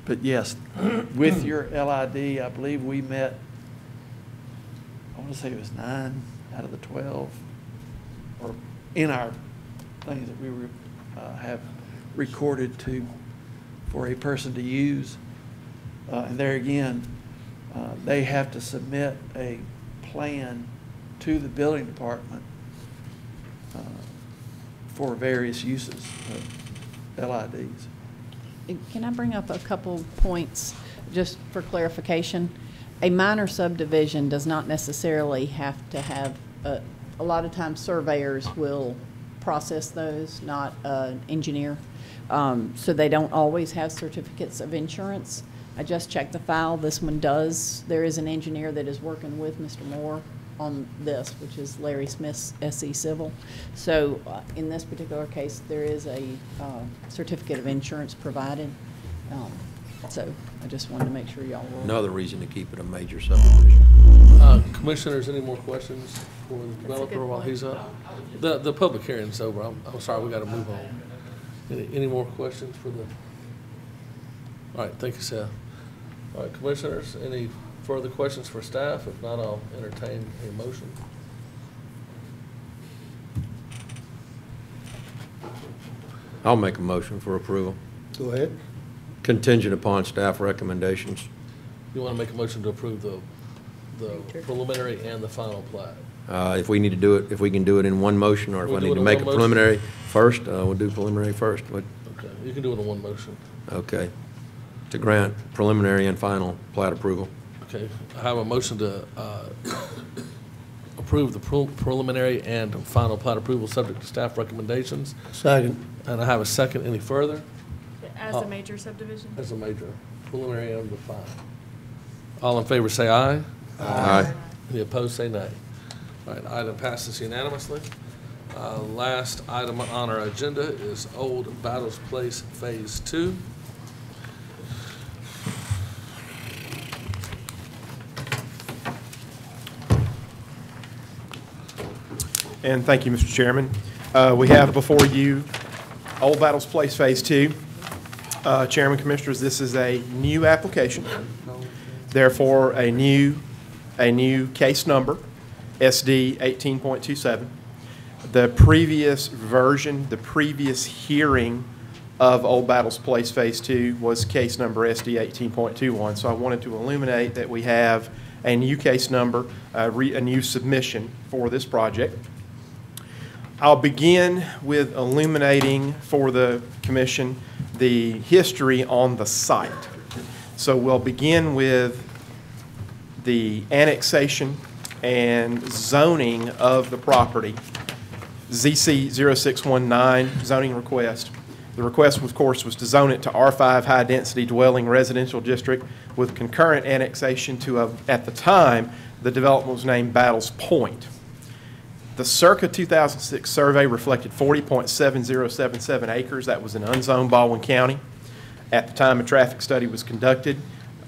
But yes, with your LID, I believe we met, I want to say it was 9 out of the 12, or in our things that we have recorded for a person to use. And there again, they have to submit a plan to the building department for various uses of LIDs. Can I bring up a couple points just for clarification? A minor subdivision does not necessarily have to have, a lot of times surveyors will process those, not an engineer. So they don't always have certificates of insurance. I just checked the file. This one does. There is an engineer that is working with Mr. Moore on this, which is Larry Smith's SE Civil. So in this particular case, there is a certificate of insurance provided. So I just wanted to make sure y'all were. Another reason to keep it a major subdivision. Commissioners, any more questions for the developer while he's up? The public hearing's over. I'm sorry, we got to move on. Any more questions for the? All right, thank you, Seth. All right, commissioners, any further questions for staff? If not, I'll entertain a motion. I'll make a motion for approval, Go ahead. contingent upon staff recommendations. You want to make a motion to approve the preliminary and the final plat? If we need to do it, if we can do it in one motion, or if We'll I do need it to in make a one motion. preliminary first, we'll do preliminary first. Okay, you can do it in one motion. Okay. To grant preliminary and final plat approval. Okay, I have a motion to approve the preliminary and final plat approval subject to staff recommendations. Second. And I have a second. Any further? As a major subdivision? As a major, preliminary and the final. All in favor say aye. Aye. Any opposed, say nay. All right, item passes unanimously. Last item on our agenda is Old Battles Place Phase 2. And thank you, Mr. Chairman. We have before you Old Battles Place Phase 2. Chairman, Commissioners, this is a new application, therefore a new case number, SD 18.27. The previous version, the previous hearing of Old Battles Place Phase 2 was case number SD 18.21. So I wanted to illuminate that we have a new case number, a new submission for this project. I'll begin with illuminating for the Commission the history on the site. So we'll begin with the annexation and zoning of the property, ZC 0619 zoning request. The request, of course, was to zone it to R5 high-density dwelling residential district with concurrent annexation to, at the time, the development was named Battles Point. The circa 2006 survey reflected 40.7077 acres. That was in unzoned Baldwin County. At the time a traffic study was conducted,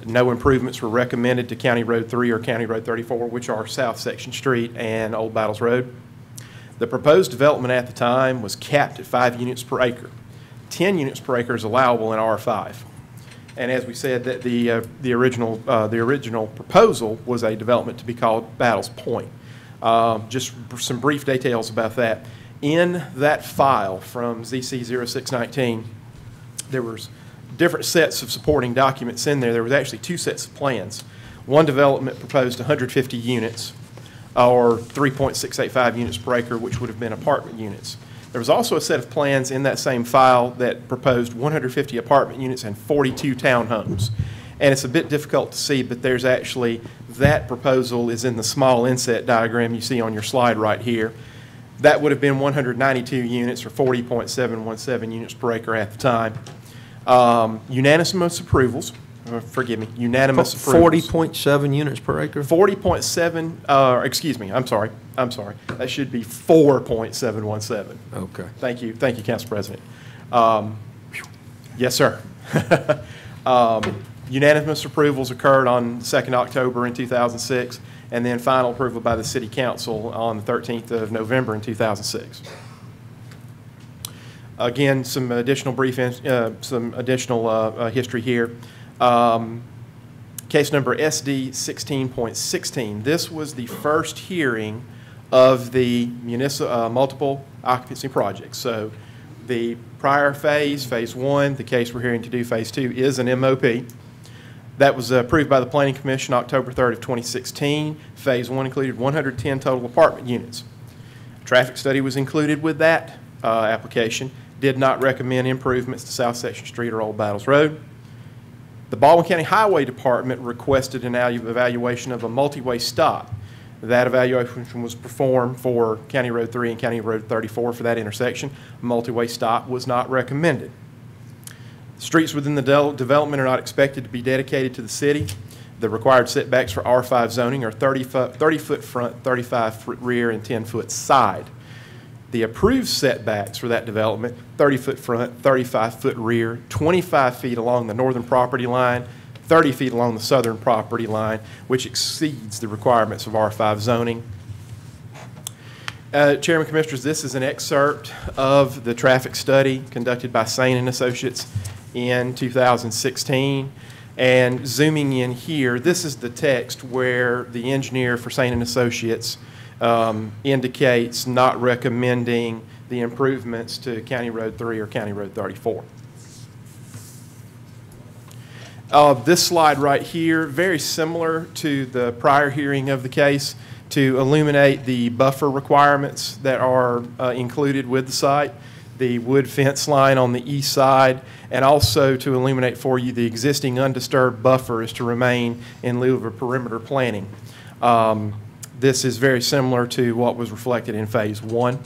no improvements were recommended to County Road 3 or County Road 34, which are South Section Street and Old Battles Road. The proposed development at the time was capped at 5 units per acre. 10 units per acre is allowable in R5. And as we said, that the original proposal was a development to be called Battles Point. Just some brief details about that. In that file from ZC 0619, there was different sets of supporting documents in there. There was actually 2 sets of plans. One development proposed 150 units, or 3.685 units per acre, which would have been apartment units. There was also a set of plans in that same file that proposed 150 apartment units and 42 townhomes. And it's a bit difficult to see, but there's actually, that proposal is in the small inset diagram you see on your slide right here. That would have been 192 units or 40.717 units per acre at the time. Unanimous approvals, unanimous approvals. 40.7 units per acre? 40.7, excuse me, I'm sorry. That should be 4.717. Okay. Thank you, Council President. Yes, sir. Unanimous approvals occurred on 2nd October in 2006, and then final approval by the City Council on the 13th of November in 2006. Again, some additional history here. Case number SD 16.16. This was the first hearing of the multiple occupancy project. So the prior phase, Phase 1, the case we're hearing to do, Phase 2, is an MOP. That was approved by the Planning Commission October 3rd of 2016. Phase 1 included 110 total apartment units. Traffic study was included with that application. Did not recommend improvements to South Section Street or Old Battles Road. The Baldwin County Highway Department requested an evaluation of a multi-way stop. That evaluation was performed for County Road 3 and County Road 34 for that intersection. A multi-way stop was not recommended. Streets within the development are not expected to be dedicated to the city. The required setbacks for R5 zoning are 30-foot front, 35-foot rear, and 10-foot side. The approved setbacks for that development, 30-foot front, 35-foot rear, 25 feet along the northern property line, 30 feet along the southern property line, which exceeds the requirements of R5 zoning. Chairman, Commissioners, this is an excerpt of the traffic study conducted by Sain and Associates in 2016. And zooming in here, this is the text where the engineer for Sain and Associates indicates not recommending the improvements to County Road 3 or County Road 34. This slide right here, very similar to the prior hearing of the case, to illuminate the buffer requirements that are included with the site, the wood fence line on the east side, and also to illuminate for you the existing undisturbed buffer is to remain in lieu of a perimeter planting. This is very similar to what was reflected in Phase 1.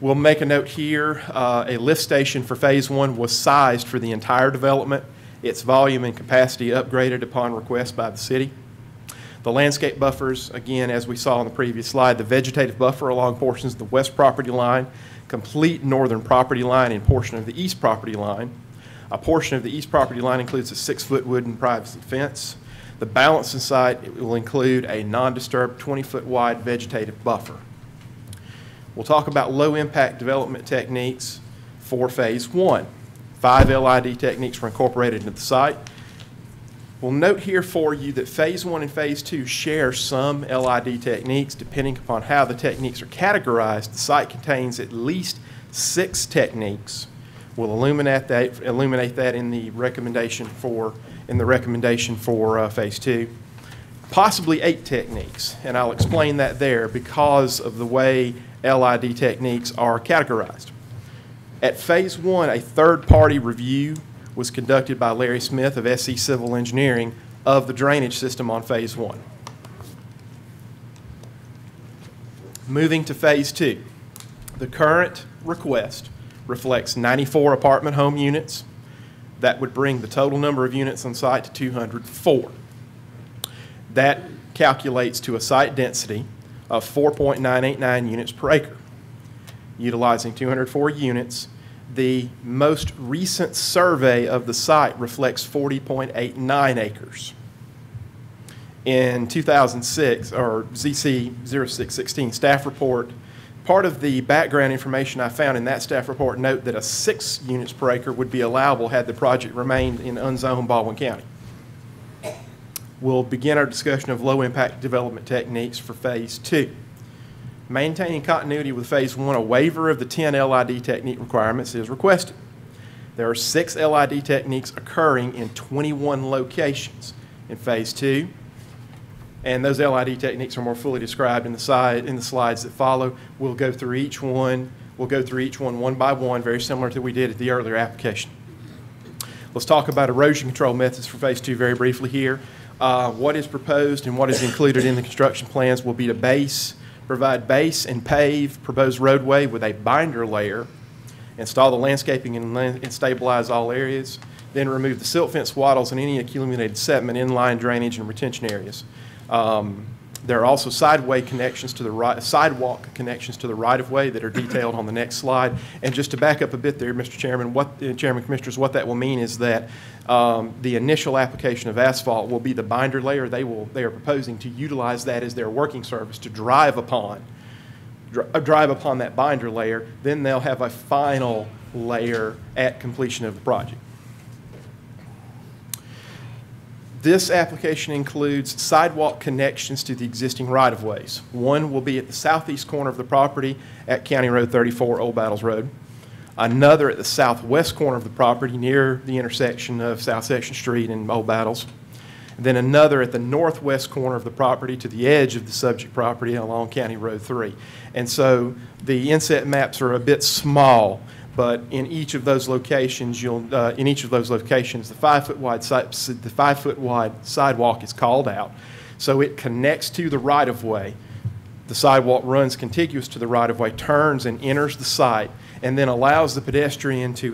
We'll make a note here, a lift station for Phase 1 was sized for the entire development. Its volume and capacity upgraded upon request by the city. The landscape buffers, again, as we saw on the previous slide, the vegetative buffer along portions of the west property line, complete northern property line, and portion of the east property line. A portion of the east property line includes a 6-foot wooden privacy fence. The balance in site will include a non-disturbed 20-foot wide vegetative buffer. We'll talk about low-impact development techniques for Phase 1. 5 LID techniques were incorporated into the site. We'll note here for you that Phase 1 and Phase 2 share some LID techniques. Depending upon how the techniques are categorized, the site contains at least 6 techniques. We'll illuminate that in the recommendation for Phase 2. Possibly 8 techniques, and I'll explain that there because of the way LID techniques are categorized. At Phase 1, a third-party review was conducted by Larry Smith of SC Civil Engineering of the drainage system on Phase 1. Moving to Phase 2, the current request reflects 94 apartment home units. That would bring the total number of units on site to 204. That calculates to a site density of 4.989 units per acre. Utilizing 204 units, the most recent survey of the site reflects 40.89 acres. In 2006, or ZC 0616 staff report, part of the background information I found in that staff report note that a 6 units per acre would be allowable had the project remained in unzoned Baldwin County. We'll begin our discussion of low-impact development techniques for Phase 2. Maintaining continuity with Phase 1, a waiver of the 10 LID technique requirements is requested. There are 6 LID techniques occurring in 21 locations in Phase 2, and those LID techniques are more fully described in the slides that follow. We'll go through each one one by one, very similar to what we did at the earlier application. Let's talk about erosion control methods for Phase 2 very briefly here. What is proposed and what is included in the construction plans will be to provide base and pave proposed roadway with a binder layer, install the landscaping and stabilize all areas, then remove the silt fence wattles and any accumulated sediment, inline drainage and retention areas. There are also sidewalk connections to the right-of-way that are detailed on the next slide. And just to back up a bit there, Mr. Chairman, Chairman Commissioners, what that will mean is that the initial application of asphalt will be the binder layer. They are proposing to utilize that as their working surface to drive upon that binder layer. Then they'll have a final layer at completion of the project. This application includes sidewalk connections to the existing right-of-ways. One will be at the southeast corner of the property at County Road 34, Old Battles Road. Another at the southwest corner of the property near the intersection of South Section Street and Old Battles. Then another at the northwest corner of the property to the edge of the subject property along County Road 3. And so the inset maps are a bit small, but in each of those locations, the 5-foot wide sidewalk is called out. So it connects to the right-of-way. The sidewalk runs contiguous to the right-of-way, turns and enters the site, and then allows the pedestrian to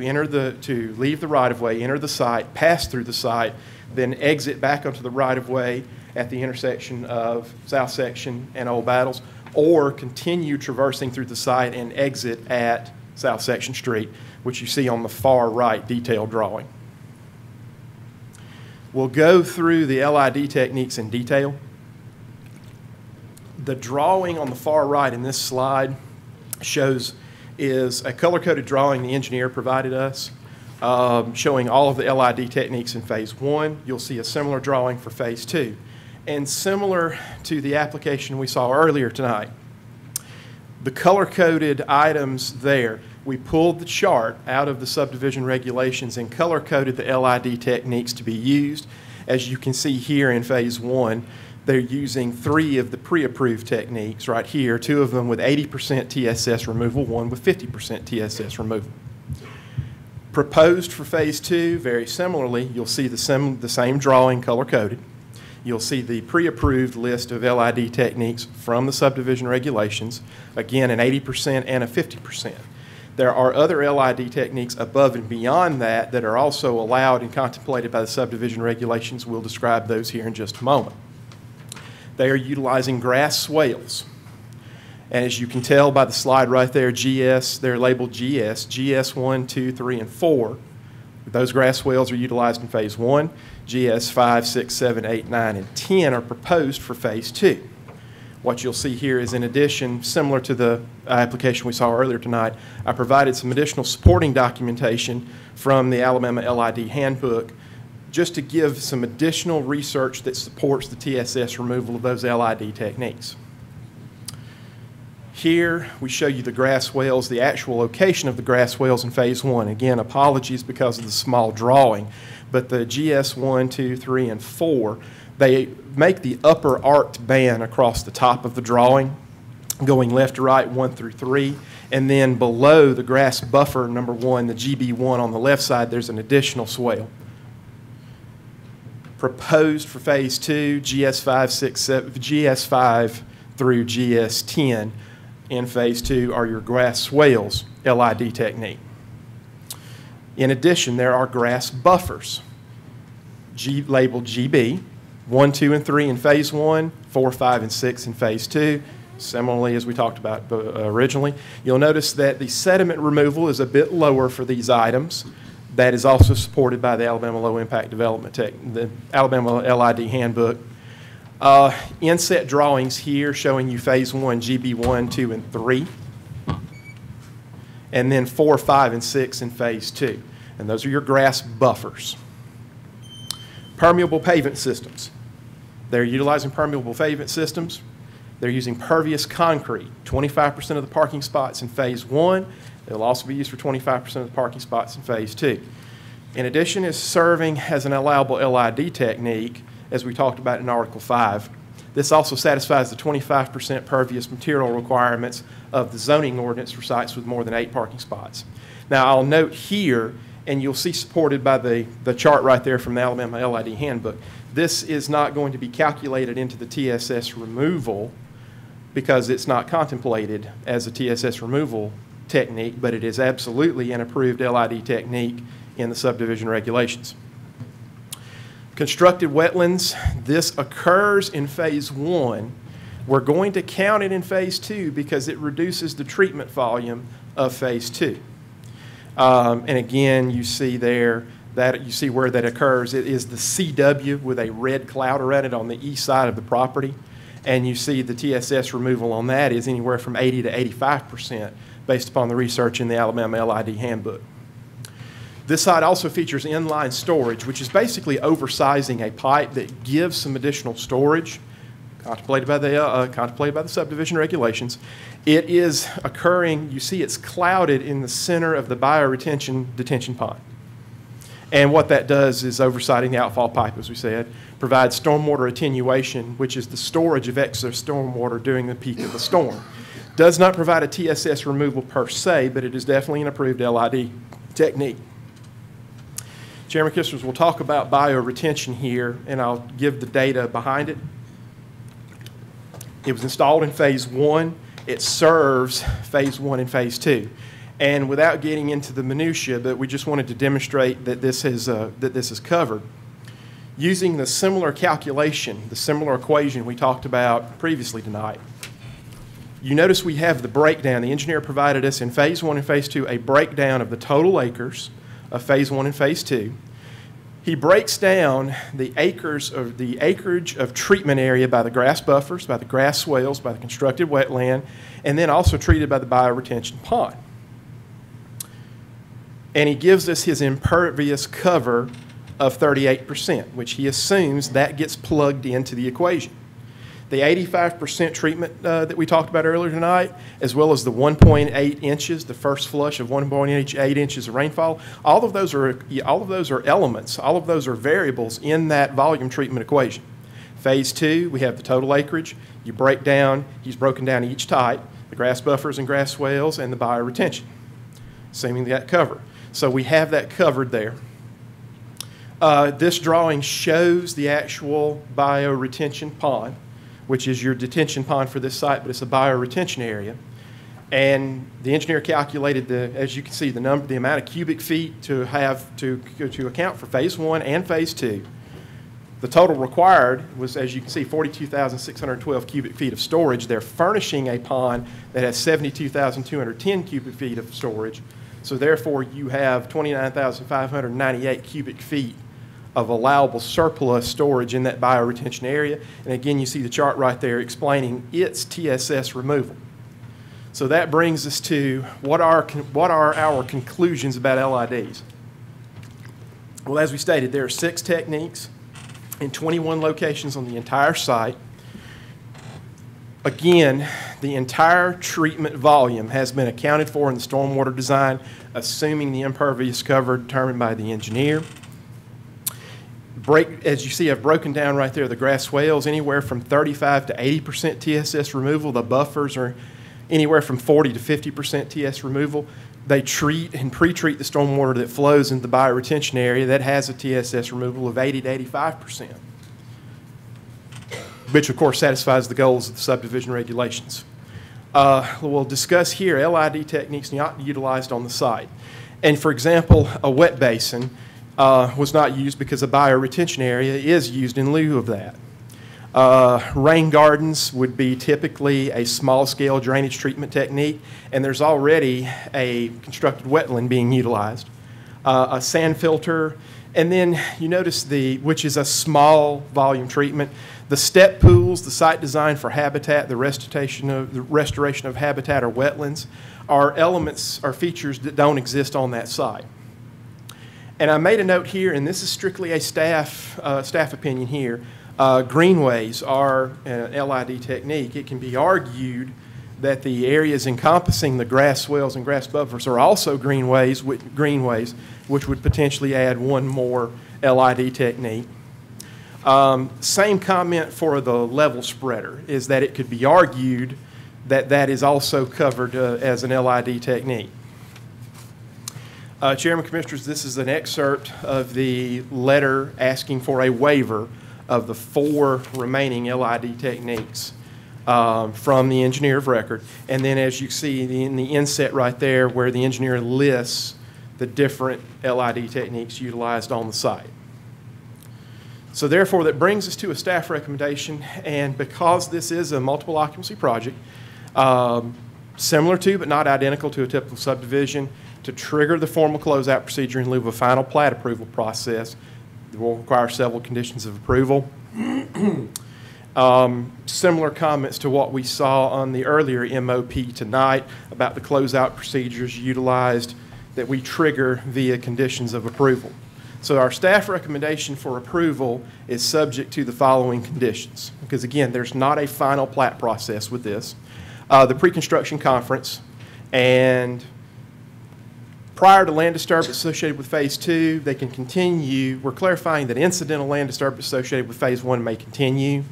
leave the right-of-way, enter the site, pass through the site, then exit back onto the right-of-way at the intersection of South Section and Old Battles, or continue traversing through the site and exit at South Section Street, which you see on the far right detailed drawing. We'll go through the LID techniques in detail. The drawing on the far right in this slide is a color-coded drawing the engineer provided us, showing all of the LID techniques in Phase 1. You'll see a similar drawing for Phase 2. And similar to the application we saw earlier tonight, the color-coded items there, we pulled the chart out of the subdivision regulations and color-coded the LID techniques to be used. As you can see here in Phase 1, they're using 3 of the pre-approved techniques right here, 2 of them with 80% TSS removal, 1 with 50% TSS removal. Proposed for Phase 2, very similarly, you'll see the same drawing color-coded. You'll see the pre-approved list of LID techniques from the subdivision regulations, again an 80% and a 50%. There are other LID techniques above and beyond that that are also allowed and contemplated by the subdivision regulations. We'll describe those here in just a moment. They are utilizing grass swales. And as you can tell by the slide right there, GS, they're labeled GS 1, 2, 3, and 4. Those grass swales are utilized in Phase 1. GS 5, 6, 7, 8, 9, and 10 are proposed for Phase 2. What you'll see here is, in addition, similar to the application we saw earlier tonight, I provided some additional supporting documentation from the Alabama LID handbook just to give some additional research that supports the TSS removal of those LID techniques. Here we show you the grass swales, the actual location of the grass swales in Phase 1. Again, apologies because of the small drawing, but the GS 1, 2, 3, and 4, they make the upper arced band across the top of the drawing, going left to right, 1 through 3, and then below the grass buffer, number 1, the GB1 on the left side, there's an additional swale. Proposed for Phase 2, GS 5, 6, 7, GS 5 through GS 10 in Phase 2 are your grass swales LID technique. In addition, there are grass buffers, labeled GB, 1, 2, and 3 in Phase 1, 4, 5, and 6 in Phase 2. Similarly, as we talked about originally, you'll notice that the sediment removal is a bit lower for these items. That is also supported by the Alabama Low Impact Development the Alabama LID handbook. Inset drawings here showing you Phase 1, GB 1, 2, and 3. And then 4, 5, and 6 in Phase 2. And those are your grass buffers. Permeable pavement systems. They're utilizing permeable pavement systems. They're using pervious concrete, 25% of the parking spots in Phase 1. They'll also be used for 25% of the parking spots in Phase 2. In addition, is serving as an allowable LID technique, as we talked about in Article 5. This also satisfies the 25% pervious material requirements of the zoning ordinance for sites with more than 8 parking spots. Now, I'll note here, and you'll see supported by the chart right there from the Alabama LID handbook, this is not going to be calculated into the TSS removal because it's not contemplated as a TSS removal technique, but it is absolutely an approved LID technique in the subdivision regulations. Constructed wetlands, this occurs in Phase 1. We're going to count it in Phase 2 because it reduces the treatment volume of Phase 2. And again, you see there that you see where that occurs. It is the CW with a red cloud around it on the east side of the property. And you see the TSS removal on that is anywhere from 80 to 85% based upon the research in the Alabama LID handbook. This site also features inline storage, which is basically oversizing a pipe that gives some additional storage contemplated by the subdivision regulations. It is occurring, you see it's clouded in the center of the bioretention detention pond. And what that does is oversighting the outfall pipe, as we said, provides stormwater attenuation, which is the storage of excess stormwater during the peak of the storm. Does not provide a TSS removal per se, but it is definitely an approved LID technique. Chairman Kisters will talk about bioretention here, and I'll give the data behind it. It was installed in Phase 1. It serves Phase 1 and Phase 2. And without getting into the minutia, but we just wanted to demonstrate that this is covered. Using the similar calculation, the similar equation we talked about previously tonight, you notice we have the breakdown. The engineer provided us in Phase 1 and Phase 2 a breakdown of the total acres of Phase 1 and Phase 2. He breaks down the acreage of treatment area by the grass buffers, by the grass swales, by the constructed wetland, and then also treated by the bioretention pond. And he gives us his impervious cover of 38%, which he assumes that gets plugged into the equation. The 85% treatment that we talked about earlier tonight, as well as the 1.8 inches, the first flush of 1.8 inches of rainfall, all of those are elements, all of those are variables in that volume treatment equation. Phase 2, we have the total acreage. You break down, he's broken down each type, the grass buffers and grass swales and the bioretention, assuming that cover. So we have that covered there. This drawing shows the actual bioretention pond, which is your detention pond for this site, but it's a bioretention area. And the engineer calculated, as you can see, the amount of cubic feet to have to account for Phase 1 and Phase 2. The total required was, as you can see, 42,612 cubic feet of storage. They're furnishing a pond that has 72,210 cubic feet of storage. So therefore, you have 29,598 cubic feet of allowable surplus storage in that bioretention area. And again, you see the chart right there explaining its TSS removal. So that brings us to what are our conclusions about LIDs? Well, as we stated, there are 6 techniques in 21 locations on the entire site. Again, the entire treatment volume has been accounted for in the stormwater design, assuming the impervious cover determined by the engineer. As you see, I've broken down right there the grass swales, anywhere from 35 to 80% TSS removal. The buffers are anywhere from 40 to 50% TS removal. They treat and pre-treat the stormwater that flows into the bioretention area that has a TSS removal of 80 to 85%, which of course satisfies the goals of the subdivision regulations. We'll discuss here LID techniques not utilized on the site. And for example, a wet basin was not used because a bioretention area is used in lieu of that. Rain gardens would be typically a small-scale drainage treatment technique, and there's already a constructed wetland being utilized. A sand filter, and then you notice which is a small volume treatment. The step pools, the site design for habitat, the restoration of habitat or wetlands are elements or features that don't exist on that site. And I made a note here, and this is strictly a staff opinion here. Greenways are an LID technique. It can be argued that the areas encompassing the grass swales and grass buffers are also greenways, which would potentially add one more LID technique. Same comment for the level spreader, is that it could be argued that that is also covered as an LID technique. Chairman, Commissioners, this is an excerpt of the letter asking for a waiver of the 4 remaining LID techniques from the engineer of record. And then as you see in the inset right there where the engineer lists the different LID techniques utilized on the site. So therefore, that brings us to a staff recommendation, and because this is a multiple occupancy project, similar to but not identical to a typical subdivision, to trigger the formal closeout procedure in lieu of a final plat approval process, it will require several conditions of approval. Similar comments to what we saw on the earlier MOP tonight about the closeout procedures utilized that we trigger via conditions of approval. So our staff recommendation for approval is subject to the following conditions, because again, there's not a final plat process with this. The pre-construction conference, and prior to land disturbance associated with Phase 2, they can continue. We're clarifying that incidental land disturbance associated with Phase 1 may continue.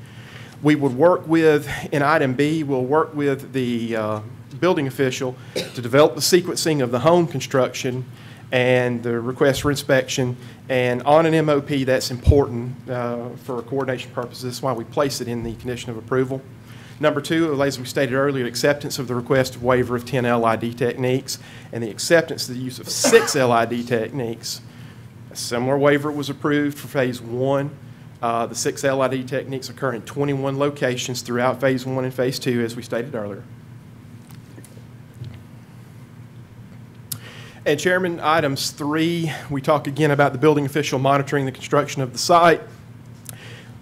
We would work with, in item B, we'll work with the building official to develop the sequencing of the home construction and the request for inspection. And on an MOP, that's important for coordination purposes. That's why we place it in the condition of approval. Number 2, as we stated earlier, acceptance of the request of waiver of 10 LID techniques and the acceptance of the use of 6 LID techniques. A similar waiver was approved for Phase 1. The 6 LID techniques occur in 21 locations throughout Phase 1 and Phase 2, as we stated earlier. And Chairman, items 3, we talk again about the building official monitoring the construction of the site.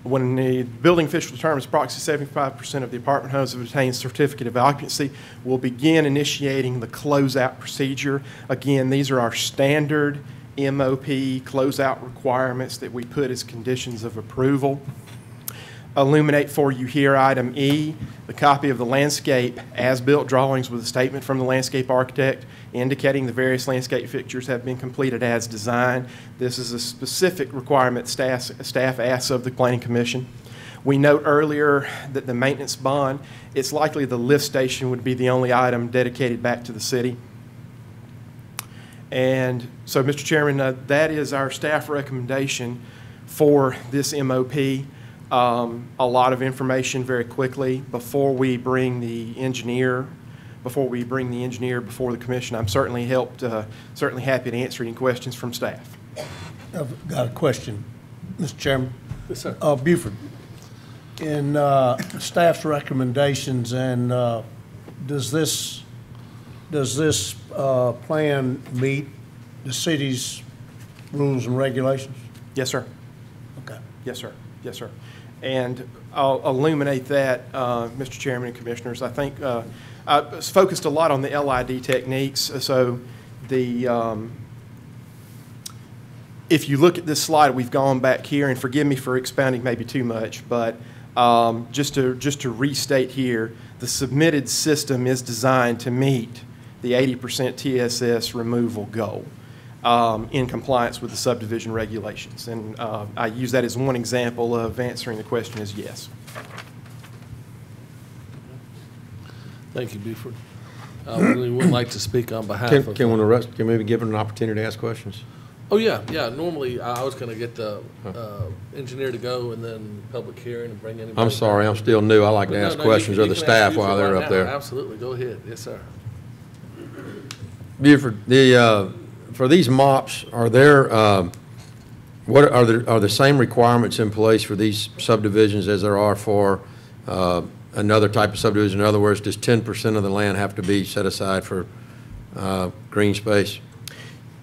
When the building official determines approximately 75% of the apartment homes have obtained certificate of occupancy, we'll begin initiating the closeout procedure. Again, these are our standard MOP closeout requirements that we put as conditions of approval. Illuminate for you here item E, the copy of the landscape as-built drawings with a statement from the landscape architect indicating the various landscape fixtures have been completed as designed. This is a specific requirement staff asks of the Planning Commission. We note earlier that the maintenance bond, it's likely the lift station would be the only item dedicated back to the city. And so, Mr. Chairman, that is our staff recommendation for this MOP. A lot of information very quickly before we bring the engineer before the commission. I'm certainly happy to answer any questions from staff. I've got a question, Mr. Chairman. Yes, sir. Buford, in staff's recommendations, and does this plan meet the city's rules and regulations? Yes, sir. Okay. Yes, sir. Yes, sir. And I'll illuminate that, Mr. Chairman and Commissioners. I think I focused a lot on the LID techniques. So if you look at this slide, we've gone back here, and forgive me for expounding maybe too much, but just to restate here, the submitted system is designed to meet the 80% TSS removal goal in compliance with the subdivision regulations. And I use that as one example of answering the question is yes. Thank you, Buford. Really would like to speak on behalf of. Can one of the rest, can maybe give them an opportunity to ask questions? Oh, yeah, yeah. Normally, I was going to get the engineer to go and then public hearing and bring anybody. I'm sorry, I'm still new. I like But to no, ask no, questions you of the can staff ask while Buford they're right up now. there. Absolutely. Go ahead. Yes, sir. Buford, for these mops, are there, are the same requirements in place for these subdivisions as there are for another type of subdivision? In other words, does 10% of the land have to be set aside for green space?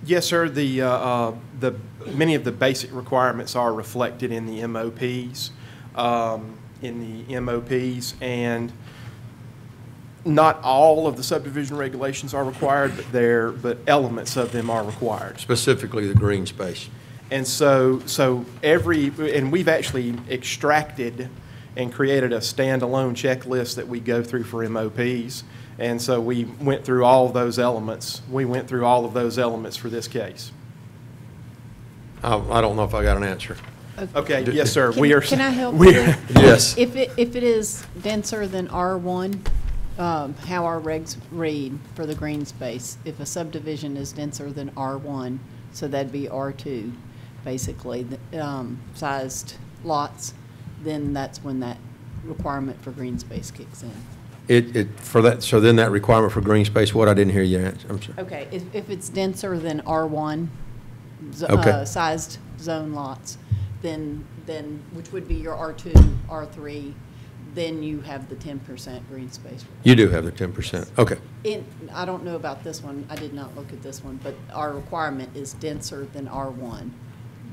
Yes, sir. Many of the basic requirements are reflected in the MOPs, and not all of the subdivision regulations are required, but elements of them are required. Specifically the green space. And so we've actually extracted and created a standalone checklist that we go through for MOPs. And so we went through all of those elements. We went through all of those elements for this case. I don't know if I got an answer. Okay, yes, sir. Can I help we you? are- Yes. If it is denser than R1, how our regs read for the green space, if a subdivision is denser than R1, so that'd be R2, basically, sized lots, then that's when that requirement for green space kicks in. So then that requirement for green space, what? I didn't hear you answer. I'm sorry. Okay, if it's denser than R1 Okay. sized zone lots, then which would be your R2, R3, then you have the 10% green space. You do have the 10%. Okay. I don't know about this one. I did not look at this one, but our requirement is denser than R1.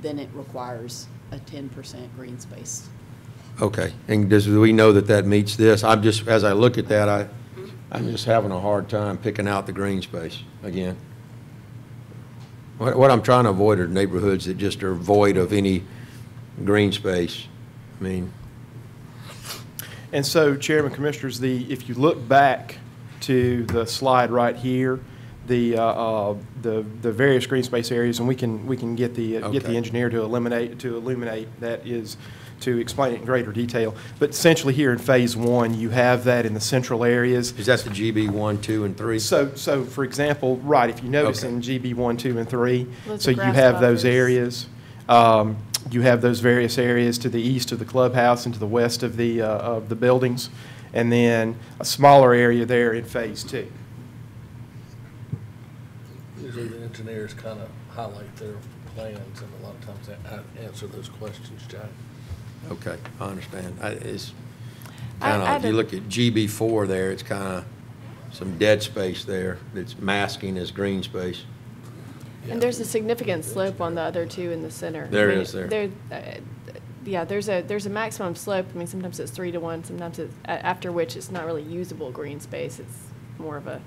Then it requires a 10% green space. Okay. And do we know that that meets this? As I look at that, I'm just having a hard time picking out the green space again. What I'm trying to avoid are neighborhoods that just are void of any green space. I mean. And so, Chairman, Commissioners, if you look back to the slide right here, the various green space areas, and we can get the engineer to illuminate that is to explain it in greater detail. But essentially here in Phase 1, you have that in the central areas. Is that the GB 1, 2, and 3? So for example, right, if you notice in GB 1, 2, and 3, Those so are you grass have those buffers. areas. You have those various areas to the east of the clubhouse and to the west of the buildings, and then a smaller area there in Phase 2. Usually the engineers kind of highlight their plans, and a lot of times they answer those questions, Jack. Okay, I understand. It's I kind of, had if you a- look at GB4 there, it's kind of some dead space there that's masking as green space. And there's a significant slope on the other two in the center. There I mean, is there. Yeah, there's a maximum slope. I mean, sometimes it's 3 to 1, sometimes it's, after which it's not really usable green space. It's more of a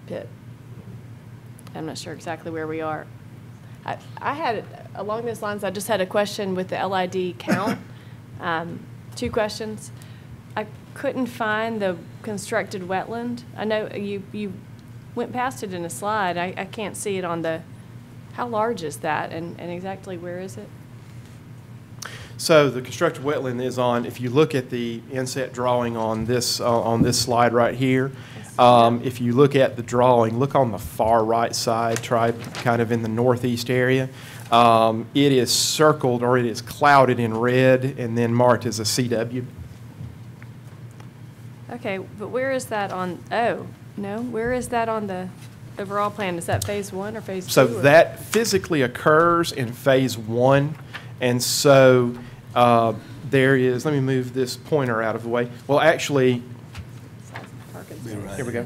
pit. I'm not sure exactly where we are. I had, along those lines, I just had a question with the LID count. 2 questions. I couldn't find the constructed wetland. I know you went past it in a slide. I can't see it on the, how large is that and exactly where is it? So the constructed wetland is on, if you look at the inset drawing on this slide right here, if you look at the drawing, look on the far right side, try kind of in the northeast area. It is circled, or it is clouded in red and then marked as a CW. Okay, but where is that on, oh, no, where is that on the overall plan? Is that Phase 1 or Phase 2? So that physically occurs in Phase 1, And so there is, let me move this pointer out of the way. Well, actually, here we go.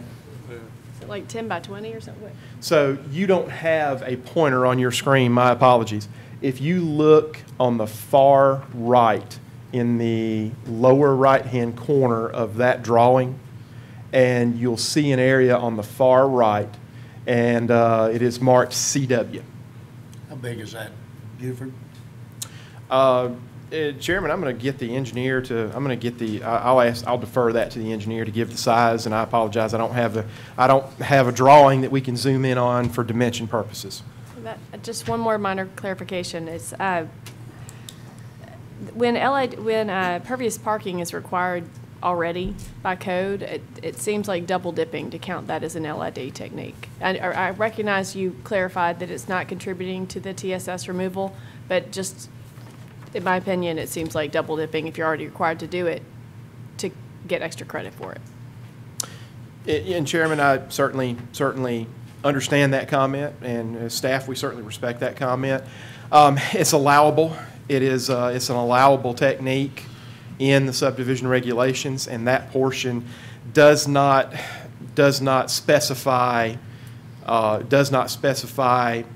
Is it like 10 by 20 or something? So you don't have a pointer on your screen, my apologies. If you look on the far right, in the lower right-hand corner of that drawing, and you'll see an area on the far right, and it is marked CW. How big is that, Buford? Chairman, I'm going to get the engineer to, I'm going to get the, I'll defer that to the engineer to give the size, and I apologize, I don't have a drawing that we can zoom in on for dimension purposes. Just one more minor clarification is, when pervious parking is required already by code, it seems like double dipping to count that as an LID technique. I recognize you clarified that it's not contributing to the TSS removal, but just in my opinion, it seems like double dipping if you're already required to do it to get extra credit for it. And Chairman, I certainly understand that comment, and as staff, we certainly respect that comment. It's allowable. It's an allowable technique in the subdivision regulations, and that portion does not specify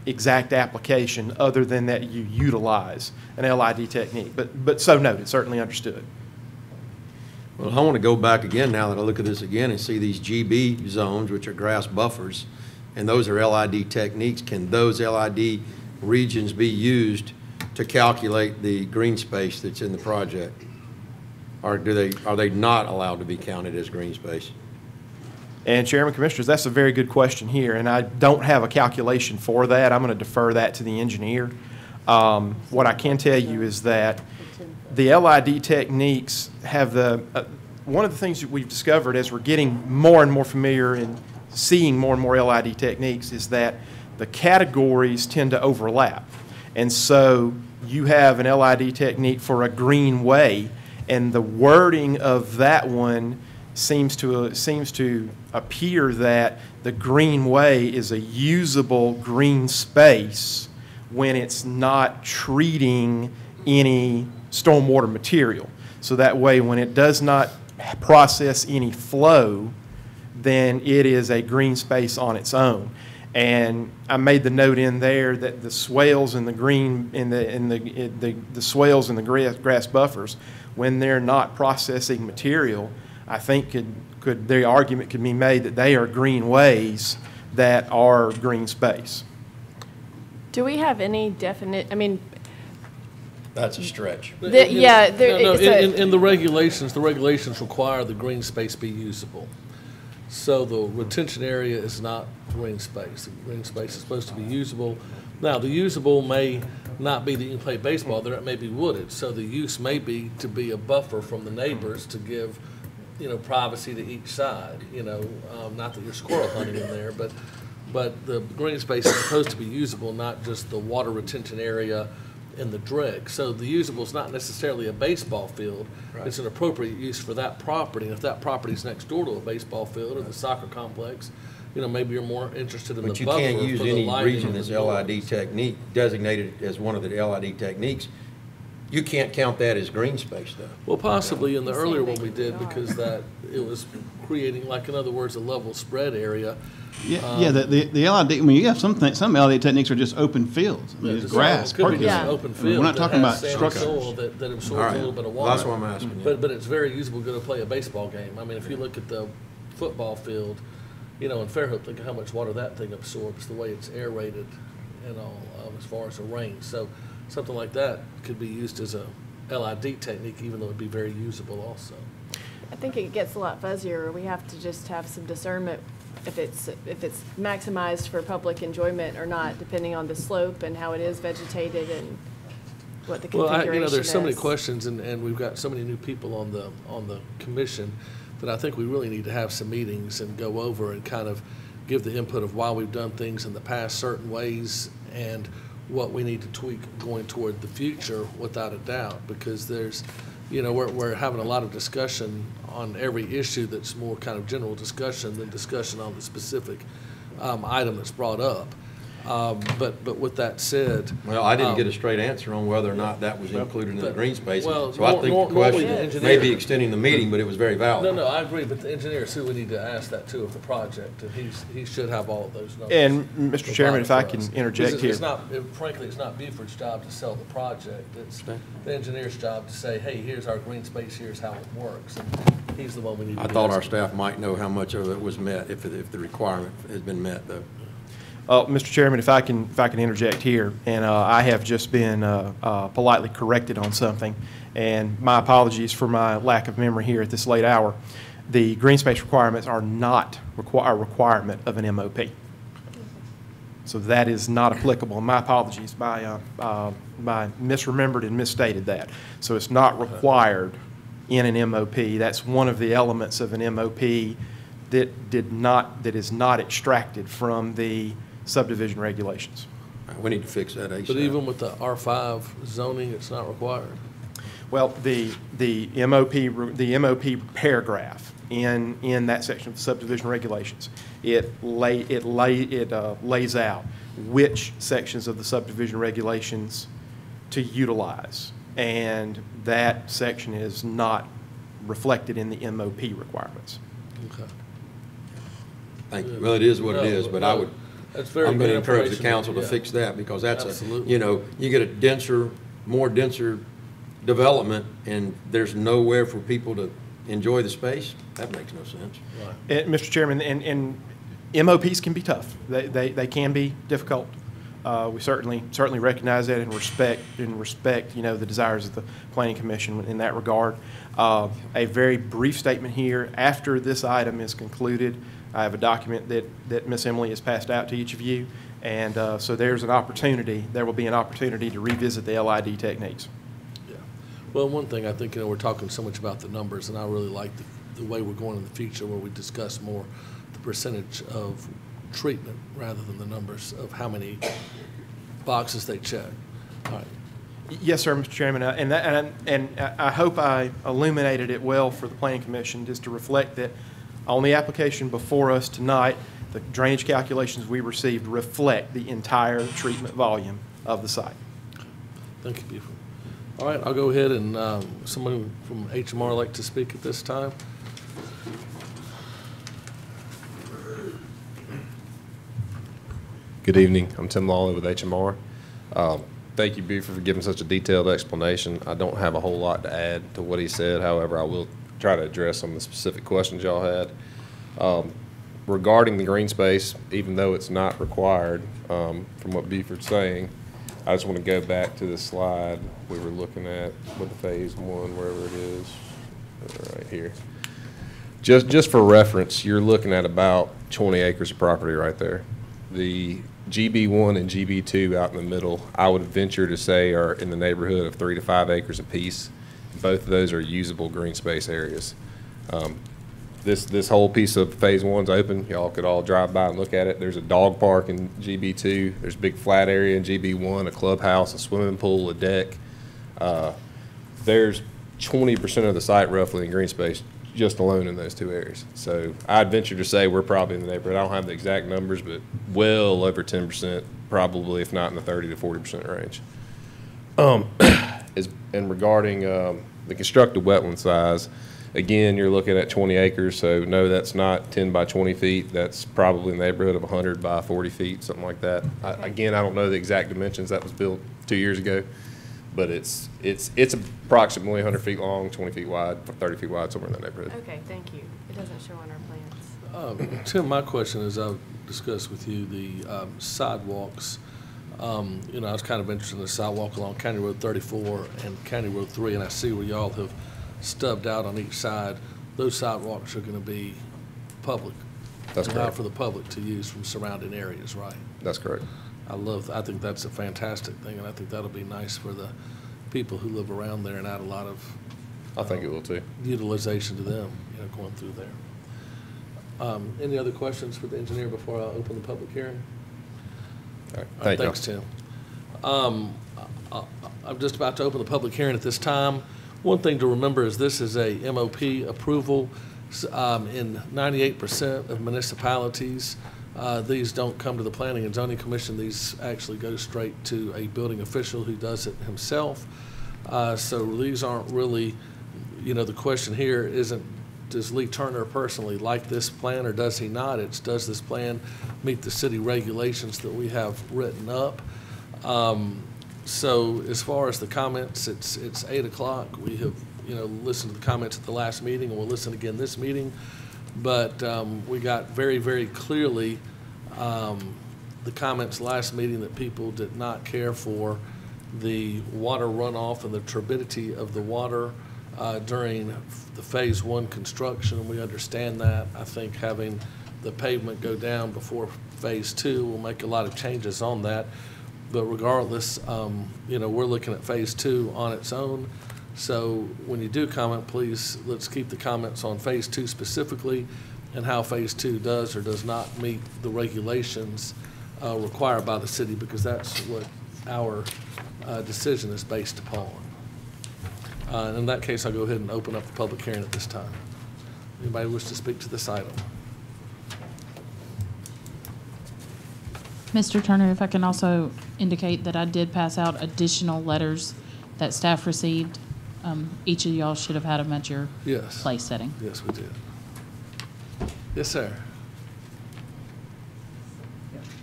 exact application other than that you utilize an LID technique. But so noted, certainly understood. Well, I want to go back again now that I look at this again and see these GB zones, which are grass buffers, and those are LID techniques. Can those LID regions be used to calculate the green space that's in the project? Or are they not allowed to be counted as green space? And Chairman, Commissioners, that's a very good question here, and I don't have a calculation for that. I'm going to defer that to the engineer. What I can tell you is that the LID techniques have one of the things that we've discovered as we're getting more and more familiar and seeing more and more LID techniques is that the categories tend to overlap. And so you have an LID technique for a greenway, and the wording of that one seems to appear that the greenway is a usable green space when it's not treating any stormwater material. So that way, when it does not process any flow, then it is a green space on its own. And I made the note in there that the swales and the the swales and the grass buffers, when they're not processing material, I think the argument could be made that they are greenways that are green space. Do we have any definite, I mean, that's a stretch. In the regulations require the green space be usable. So the retention area is not green space. The green space is supposed to be usable. Now, the usable may not be that you can play baseball there, it may be wooded. So the use may be to be a buffer from the neighbors to give, privacy to each side. Not that you're squirrel hunting in there, but the green space is supposed to be usable, not just the water retention area in the dreg. So the usable is not necessarily a baseball field. Right. It's an appropriate use for that property. And if that property is next door to a baseball field or the soccer complex, maybe you're more interested in the buffer. But you can't use any region as LID LID technique, designated as one of the LID techniques. You can't count that as green space, though. Well, possibly in the earlier one we did, because it was creating, like, in other words, a level spread area. The LID, I mean, you have some LID techniques are just open fields. I mean, it's grass. It could be just an open field. We're not talking about structure. Soil that absorbs a little bit of water. That's what I'm asking. Yeah. But it's very usable to play a baseball game. I mean, if you look at the football field, in Fairhope, think of how much water that thing absorbs, the way it's aerated, as far as the rain. So something like that could be used as a LID technique, even though it'd be very usable also. I think it gets a lot fuzzier. We have to just have some discernment if it's maximized for public enjoyment or not, depending on the slope and how it is vegetated and what the configuration is. There's so many questions, and we've got so many new people on the commission that I think we really need to have some meetings and go over and kind of give the input of why we've done things in the past certain ways and what we need to tweak going toward the future, without a doubt, because there's, we're having a lot of discussion on every issue that's more kind of general discussion than discussion on the specific item that's brought up. But with that said. Well, I didn't get a straight answer on whether or not that was included in the green space. Well, So I think the normally the question engineer- may be extending the meeting, but it was very valid. No, I agree, but the engineer, Sue, we need to ask that too of the project, and he should have all of those numbers. And, Mr. Chairman, if I provided for can us. interject Because here. it's not, frankly, it's not Buford's job to sell the project. It's the engineer's job to say, hey, here's our green space, here's how it works. And he's the one we need to I be thought our asking. staff might know how much of it was met, if the requirement has been met, though. Mr. Chairman, if I can interject here, and I have just been politely corrected on something, and my apologies for my lack of memory here at this late hour. The green space requirements are not a requirement of an MOP. So that is not applicable. My apologies. My misremembered and misstated that. So it's not required in an MOP. That's one of the elements of an MOP that is not extracted from the subdivision regulations. We need to fix that ASAP. But even with the R5 zoning, it's not required. Well, the MOP paragraph in that section of the subdivision regulations, it lays out which sections of the subdivision regulations to utilize, and that section is not reflected in the MOP requirements. Okay. Thank you. Well, it is what it is, but I'm going to encourage the council to yeah. fix that, because that's Absolutely. you get a more denser development, and there's nowhere for people to enjoy the space. That makes no sense. Right. Mr. Chairman, and MOPs can be tough. They can be difficult. We certainly recognize that and respect the desires of the Planning Commission in that regard. A very brief statement here. After this item is concluded, I have a document that Ms. Emily has passed out to each of you, and so there will be an opportunity to revisit the LID techniques. Yeah. Well, one thing I think, we're talking so much about the numbers, and I really like the way we're going in the future, where we discuss more the percentage of treatment rather than the numbers of how many boxes they check. All right. Yes, sir, Mr. Chairman, and I hope I illuminated it well for the Planning Commission, just to reflect that on the application before us tonight, the drainage calculations we received reflect the entire treatment volume of the site. Thank you, Buford. All right, I'll go ahead and someone from HMR like to speak at this time. Good evening. I'm Tim Lawley with HMR. Thank you, Buford, for giving such a detailed explanation. I don't have a whole lot to add to what he said. However, I will try to address some of the specific questions y'all had. Regarding the green space, even though it's not required, from what Buford's saying, I just want to go back to the slide we were looking at with the phase one, wherever it is, right here. Just for reference, you're looking at about 20 acres of property right there. The GB1 and GB2 out in the middle, I would venture to say, are in the neighborhood of 3 to 5 acres apiece. Both of those are usable green space areas. This whole piece of phase one's open. Y'all could all drive by and look at it. There's a dog park in GB2. There's a big flat area in GB1, a clubhouse, a swimming pool, a deck. There's 20% of the site roughly in green space just alone in those two areas. So I'd venture to say we're probably in the neighborhood. I don't have the exact numbers, but well over 10%, probably, if not in the 30 to 40% range. And regarding the constructed wetland size, again, you're looking at 20 acres, so no, that's not 10 by 20 feet. That's probably in the neighborhood of 100 by 40 feet, something like that. Again, I don't know the exact dimensions. That was built 2 years ago, but it's approximately 100 feet long, 20 feet wide, 30 feet wide, somewhere in that neighborhood. Okay, thank you. It doesn't show on our plans. Tim, my question is, I've discussed with you the sidewalks. I was kind of interested in the sidewalk along County Road 34 and County Road 3, and I see where y'all have stubbed out on each side. Those sidewalks are going to be public. That's correct. For the public to use from surrounding areas, right? That's correct. I think that's a fantastic thing, and I think that'll be nice for the people who live around there and add a lot of I think it will too. Utilization to them, going through there. Any other questions for the engineer before I open the public hearing? All right. Thanks, Tim. I'm just about to open the public hearing at this time. One thing to remember is this is a MOP approval. In 98% of municipalities, these don't come to the Planning and Zoning Commission. These actually go straight to a building official who does it himself. So these aren't really, the question here isn't, does Lee Turner personally like this plan or does he not? It's, does this plan meet the city regulations that we have written up? So as far as the comments, it's 8 o'clock. We have, listened to the comments at the last meeting, and we'll listen again this meeting. But we got very, very clearly the comments last meeting that people did not care for the water runoff and the turbidity of the water during the Phase 1 construction. We understand that. I think having the pavement go down before Phase 2 will make a lot of changes on that. But regardless, we're looking at Phase 2 on its own. So when you do comment, please, let's keep the comments on Phase 2 specifically and how Phase 2 does or does not meet the regulations required by the city, because that's what our decision is based upon. And in that case, I'll go ahead and open up the public hearing at this time. Anybody wish to speak to this item? Mr. Turner, if I can also indicate that I did pass out additional letters that staff received. Each of y'all should have had them at your place setting. Yes, we did. Yes, sir.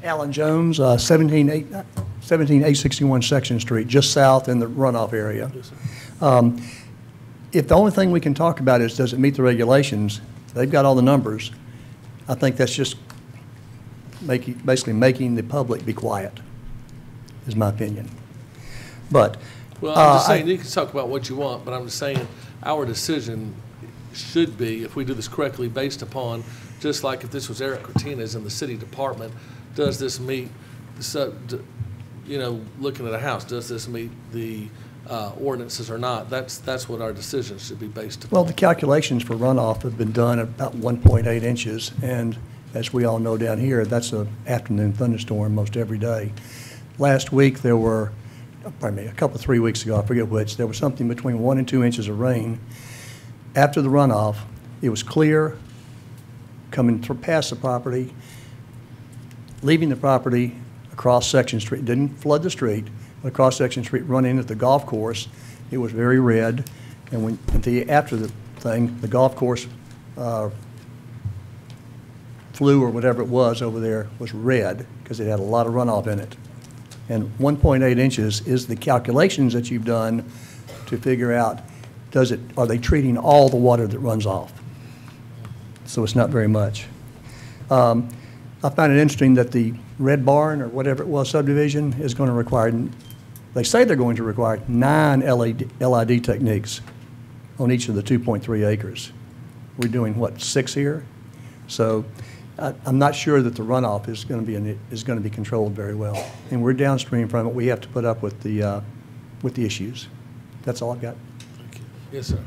Alan Jones, 17861 Section Street, just south in the runoff area. Yes, sir. If the only thing we can talk about is does it meet the regulations, they've got all the numbers. I think that's just basically making the public be quiet, is my opinion. But well, I'm just saying, you can talk about what you want, but I'm just saying our decision should be, if we do this correctly, based upon, just like if this was Eric Cortina's in the city department, does this meet, looking at a house, does this meet the ordinances or not? That's what our decision should be based upon. Well, the calculations for runoff have been done at about 1.8 inches, and as we all know down here, that's an afternoon thunderstorm most every day. Last week there were, pardon me, 3 weeks ago, I forget which, there was something between 1 and 2 inches of rain. After the runoff, it was clear, coming past the property, leaving the property across Section Street, didn't flood the street, but across Section Street, running into the golf course, it was very red. And after the thing, the golf course flue or whatever it was over there was red because it had a lot of runoff in it. And 1.8 inches is the calculations that you've done to figure out, are they treating all the water that runs off? So it's not very much. I find it interesting that the Red Barn, or whatever it was, subdivision is going to require, they say they're going to require 9 LID techniques on each of the 2.3 acres. We're doing, what, 6 here? So I'm not sure that the runoff is going to be controlled very well. And we're downstream from it. We have to put up with the issues. That's all I've got. Thank you. Yes, sir.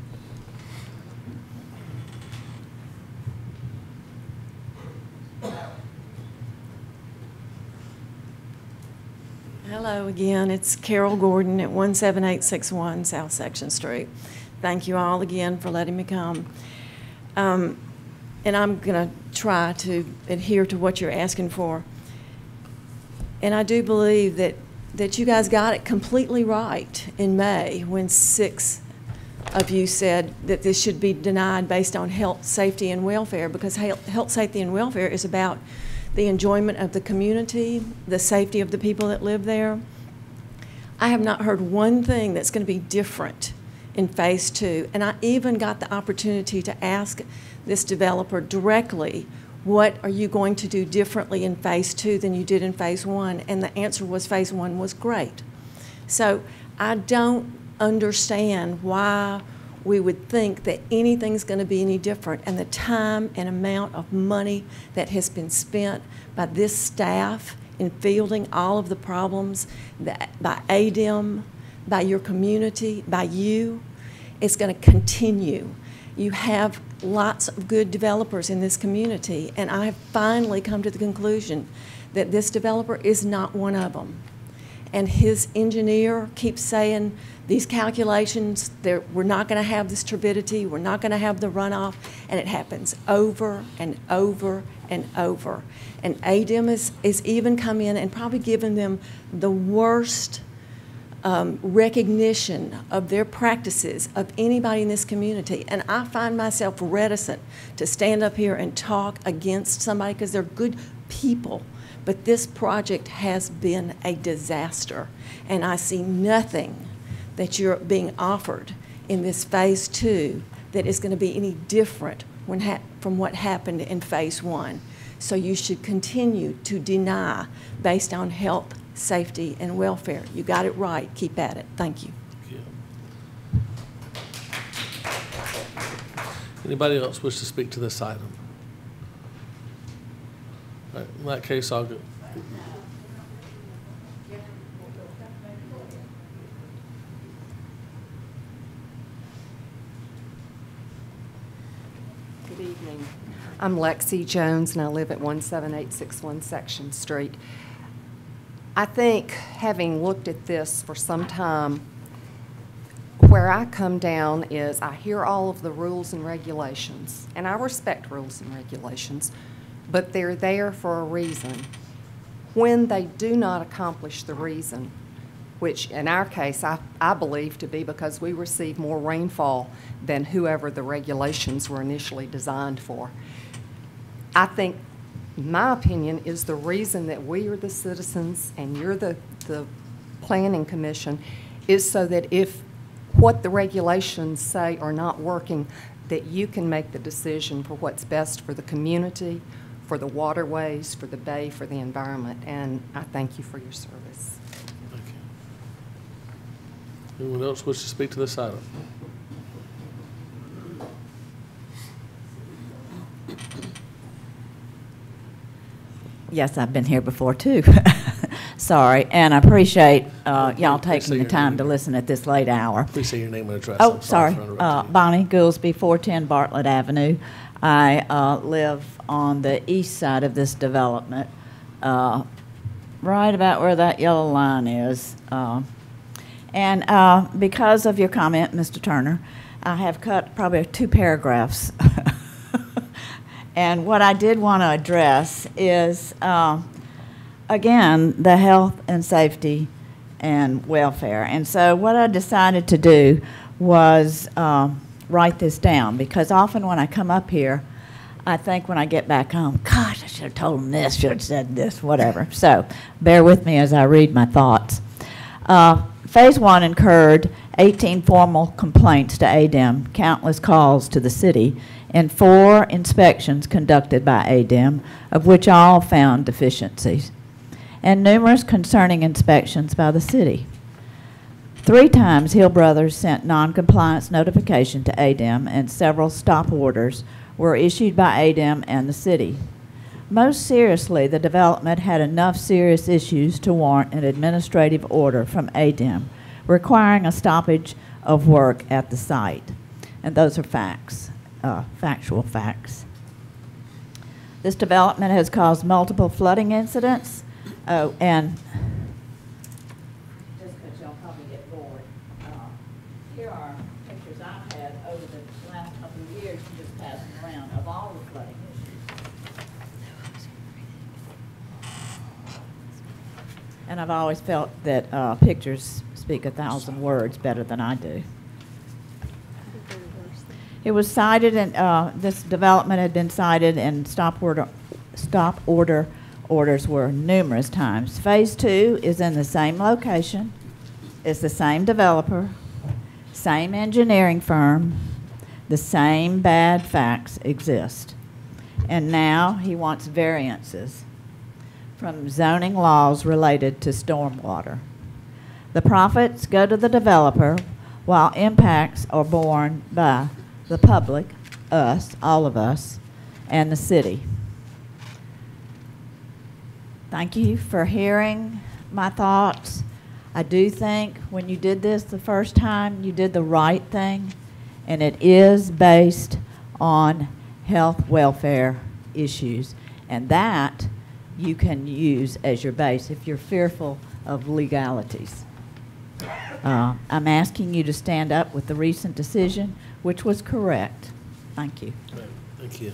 Hello again. It's Carol Gordon at 17861 South Section Street. Thank you all again for letting me come. And I'm going to try to adhere to what you're asking for. And I do believe that you guys got it completely right in May when 6 of you said that this should be denied based on health, safety, and welfare, because health, safety, and welfare is about the enjoyment of the community, the safety of the people that live there. I have not heard one thing that's going to be different in Phase 2, and I even got the opportunity to ask this developer directly, what are you going to do differently in Phase 2 than you did in Phase 1? And the answer was Phase 1 was great. So I don't understand why we would think that anything's going to be any different, and the time and amount of money that has been spent by this staff in fielding all of the problems by ADEM, by your community, by you, it's going to continue. You have lots of good developers in this community, and I have finally come to the conclusion that this developer is not one of them. and his engineer keeps saying, these calculations, we're not going to have this turbidity, we're not going to have the runoff, and it happens over and over and over. And ADEM is even come in and probably given them the worst recognition of their practices of anybody in this community. And I find myself reticent to stand up here and talk against somebody because they're good people. But this project has been a disaster. And I see nothing that you're being offered in this phase 2 that is going to be any different from what happened in phase 1. So you should continue to deny based on health, safety, and welfare. You got it right. Keep at it. Thank you. Anybody else wish to speak to this item? All right, in that case, I'll go. Good evening. I'm Lexi Jones, and I live at 17861 Section Street. I think, having looked at this for some time, where I come down is I hear all of the rules and regulations, and I respect rules and regulations, but they're there for a reason. When they do not accomplish the reason, which in our case I believe to be because we receive more rainfall than whoever the regulations were initially designed for, I think, my opinion, is the reason that we are the citizens and you're the planning commission is so that if what the regulations say are not working, that you can make the decision for what's best for the community, for the waterways, for the bay, for the environment. And I thank you for your service. Thank you. Anyone else wish to speak to this item? Yes, I've been here before, too. Sorry, and I appreciate y'all taking the time to listen at this late hour. Please say your name and address. Oh, I'm sorry. for interrupting you. Bonnie Goolsby, 410 Bartlett Avenue. I live on the east side of this development, right about where that yellow line is. And because of your comment, Mr. Turner, I have cut probably 2 paragraphs. And what I did want to address is, again, the health and safety and welfare. And so what I decided to do was write this down, because often when I come up here, I think when I get back home, gosh, I should have told them this, should have said this, whatever. So bear with me as I read my thoughts. Phase 1 incurred 18 formal complaints to ADEM, countless calls to the city, and 4 inspections conducted by ADEM, of which all found deficiencies, and numerous concerning inspections by the city. 3 times Hill Brothers sent non-compliance notification to ADEM, and several stop orders were issued by ADEM and the city. Most seriously, the development had enough serious issues to warrant an administrative order from ADEM requiring a stoppage of work at the site. And those are facts. Factual facts. This development has caused multiple flooding incidents, and just because y'all probably get bored, here are pictures I've had over the last couple of years, just passing around, of all the flooding issues. And I've always felt that pictures speak 1,000 words better than I do. It was cited, and this development had been cited, and stop order orders were numerous times. Phase 2 is in the same location. It's the same developer, same engineering firm. The same bad facts exist. And now he wants variances from zoning laws related to stormwater. The profits go to the developer, while impacts are borne by the public, us, all of us, and the city. Thank you for hearing my thoughts. I do think when you did this the first time, you did the right thing, and it is based on health welfare issues, and that you can use as your base. If you're fearful of legalities. I'm asking you to stand up with the recent decision, which was correct. Thank you. Right, thank you.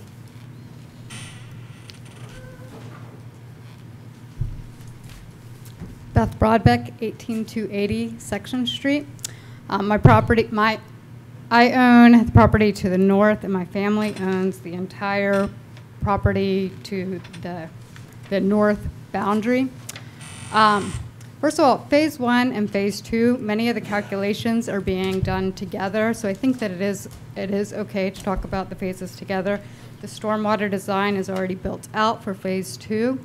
Beth Broadbeck, 18280 Section Street. I own the property to the north, and my family owns the entire property to the north boundary. First of all, Phase 1 and Phase 2, many of the calculations are being done together, so I think that it is okay to talk about the phases together. The stormwater design is already built out for Phase 2.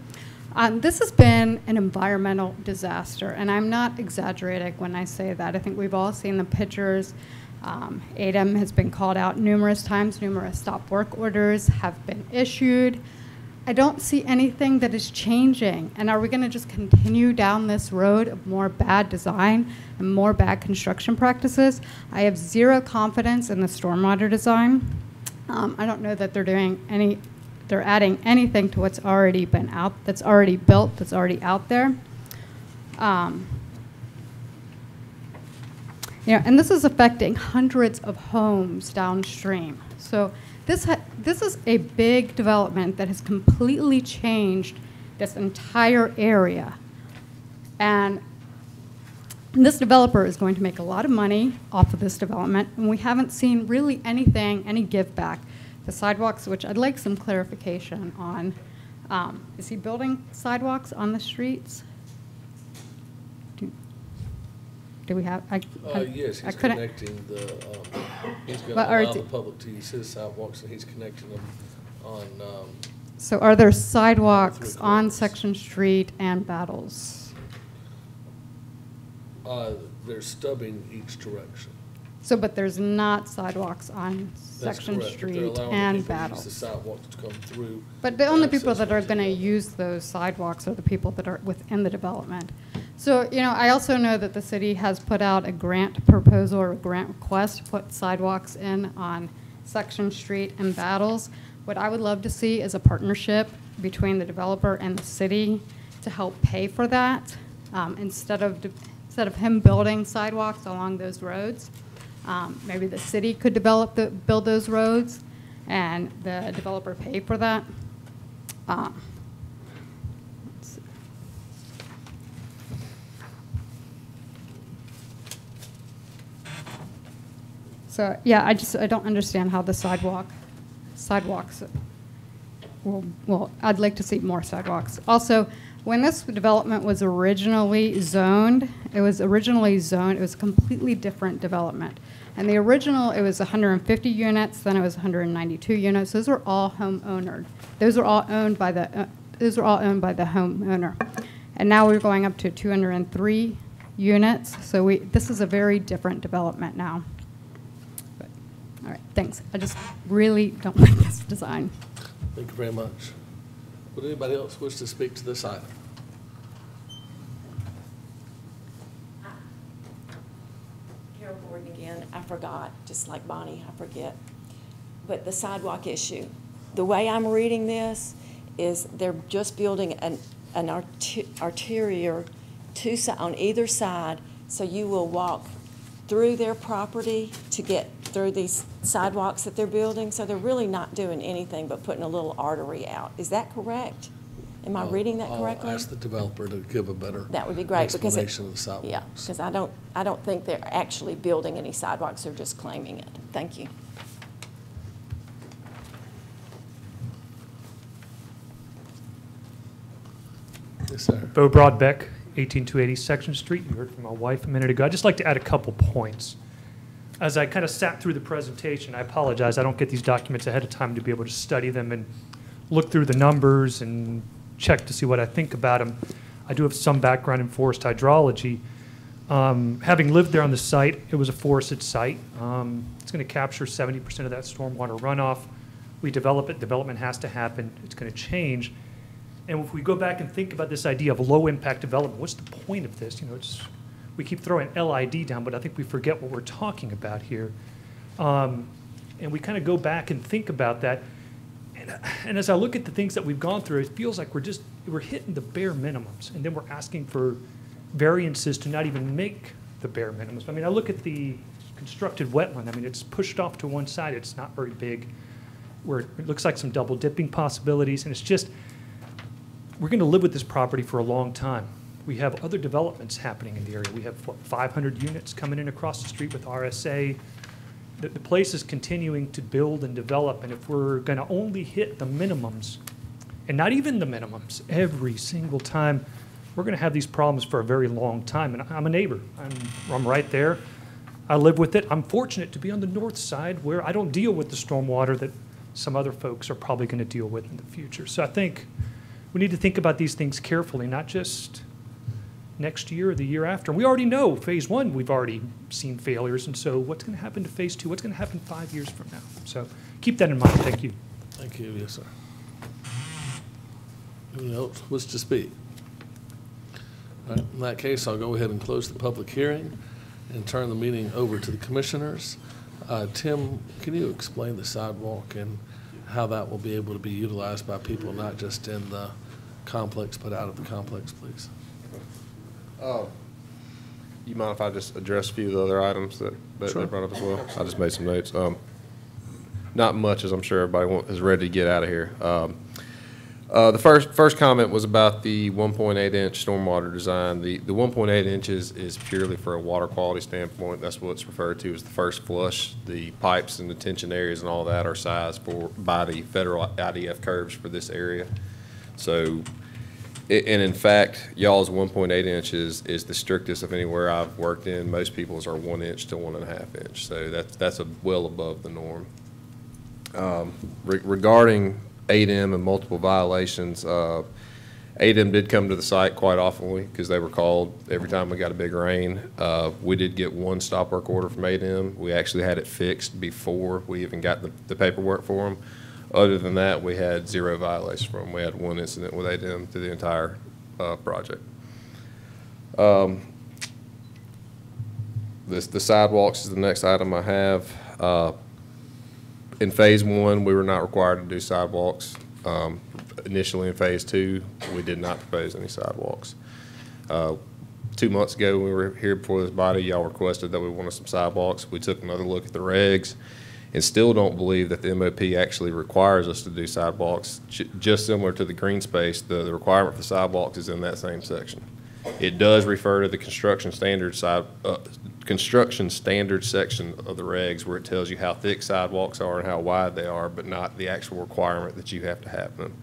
This has been an environmental disaster, and I'm not exaggerating when I say that. I think we've all seen the pictures. ADEM has been called out numerous times. Numerous stop work orders have been issued. I don't see anything that is changing. And are we going to just continue down this road of more bad design and more bad construction practices? I have zero confidence in the stormwater design. I don't know that they're adding anything to what's already been out, that's already built, that's already out there. And this is affecting hundreds of homes downstream. So this is a big development that has completely changed this entire area. And this developer is going to make a lot of money off of this development, and we haven't seen really anything, any give back. The sidewalks, which I'd like some clarification on. Is he building sidewalks on the streets? Do we have? Yes, he's connecting he's going to allow the public to use his sidewalks, and he's connecting them on. So are there sidewalks on Section Street and Battles? They're stubbing each direction. So, but there's not sidewalks on Section Street and Battles. The sidewalks to come through. But the only people that are going to use those sidewalks are the people that are within the development. So, I also know that the city has put out a grant proposal or a grant request to put sidewalks in on Section Street and Battles. What I would love to see is a partnership between the developer and the city to help pay for that, instead of him building sidewalks along those roads. Maybe the city could build those roads, and the developer pay for that. Let's see. So yeah, I don't understand how the sidewalks. Well, I'd like to see more sidewalks. Also, when this development was originally zoned, it was a completely different development. And the original, it was 150 units, then it was 192 units. Those were all homeowner. Those are all owned by the homeowner. And now we're going up to 203 units. So this is a very different development now. But, all right, thanks. I just really don't like this design. Thank you very much. Would anybody else wish to speak to this item? Carol Gordon again. I forgot, just like Bonnie, I forget. But the sidewalk issue, the way I'm reading this is they're just building an arterial on either side, so you will walk through their property to get through these sidewalks that they're building. So they're really not doing anything but putting a little artery out. Is that correct? Am I reading that correctly? I'll ask the developer to give a better that would be great, explanation of the sidewalks. Yeah, because I don't think they're actually building any sidewalks. They're just claiming it. Thank you. Yes, sir. Bo Broadbeck, 18280 Section Street. You heard from my wife a minute ago. I'd just like to add a couple points. As I kind of sat through the presentation, I apologize, I don't get these documents ahead of time to be able to study them and look through the numbers and check to see what I think about them. I do have some background in forest hydrology. Having lived there on the site, it was a forested site. It's going to capture 70% of that stormwater runoff. We develop it, development has to happen, it's going to change. And if we go back and think about this idea of low impact development, what's the point of this? We keep throwing LID down, but I think we forget what we're talking about here. And we kind of go back and think about that. And as I look at the things that we've gone through, it feels like we're hitting the bare minimums, and then we're asking for variances to not even make the bare minimums. I mean, I look at the constructed wetland. I mean, it's pushed off to one side. It's not very big, where it looks like some double dipping possibilities. And it's just, we're going to live with this property for a long time. We have other developments happening in the area. We have, what, 500 units coming in across the street with RSA. The place is continuing to build and develop, and if we're going to only hit the minimums, and not even the minimums, every single time, we're going to have these problems for a very long time. And I'm a neighbor. I'm right there. I live with it. I'm fortunate to be on the north side where I don't deal with the stormwater that some other folks are probably going to deal with in the future. So I think we need to think about these things carefully, not just next year or the year after. We already know phase one, we've already seen failures. And so what's going to happen to phase two? What's going to happen 5 years from now? So keep that in mind. Thank you. Thank you. Yes, sir. Anyone else wish to speak? All right, in that case, I'll go ahead and close the public hearing and turn the meeting over to the commissioners. Tim, can you explain the sidewalk and how that will be able to be utilized by people, not just in the complex, but out of the complex, please? You mind if I just address a few of the other items that Sure. they brought up as well? I just made some notes. Not much, as I'm sure everybody is ready to get out of here. The first comment was about the 1.8-inch stormwater design. The 1.8 inches is purely for a water quality standpoint. That's what it's referred to as the first flush. The pipes and the tension areas and all that are sized by the federal IDF curves for this area. So, and in fact, y'all's 1.8 inches is the strictest of anywhere I've worked in. Most people's are 1 inch to 1.5 inch. So that's well above the norm. Regarding ADEM and multiple violations, ADEM did come to the site quite often because they were called every time we got a big rain. We did get one stop work order from ADEM. We actually had it fixed before we even got the paperwork for them. Other than that, we had 0 violations from them. We had 1 incident with ADEM through the entire project. The sidewalks is the next item I have. In phase one, we were not required to do sidewalks. Initially in phase two, we did not propose any sidewalks. 2 months ago, when we were here before this body, y'all requested that we wanted some sidewalks. We took another look at the regs and still don't believe that the MOP actually requires us to do sidewalks. Just similar to the green space, the requirement for sidewalks is in that same section. It does refer to the construction standard section of the regs where it tells you how thick sidewalks are and how wide they are, but not the actual requirement that you have to have them.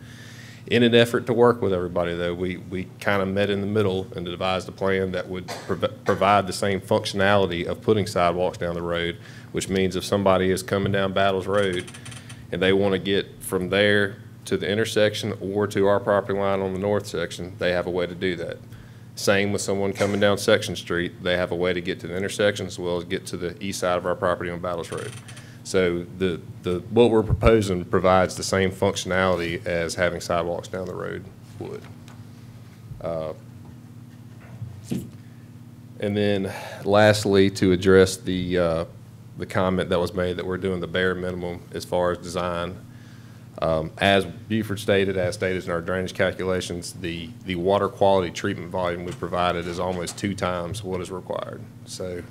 In an effort to work with everybody, though, we kind of met in the middle and devised a plan that would provide the same functionality of putting sidewalks down the road, which means if somebody is coming down Battles Road and they want to get from there to the intersection or to our property line on the north section, they have a way to do that. Same with someone coming down Section Street, they have a way to get to the intersection as well as get to the east side of our property on Battles Road. So what we're proposing provides the same functionality as having sidewalks down the road would. And then lastly, to address the comment that was made that we're doing the bare minimum as far as design. As Buford stated, as stated in our drainage calculations, the water quality treatment volume we provided is almost 2 times what is required. So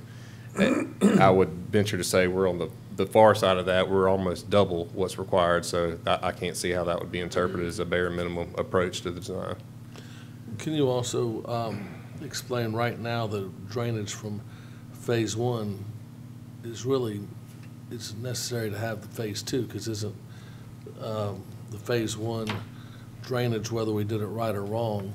I would venture to say we're on the far side of that. We're almost double what's required. So I can't see how that would be interpreted as a bare minimum approach to the design. Can you also explain right now the drainage from phase one is really, it's necessary to have the phase two because isn't the phase one drainage, whether we did it right or wrong,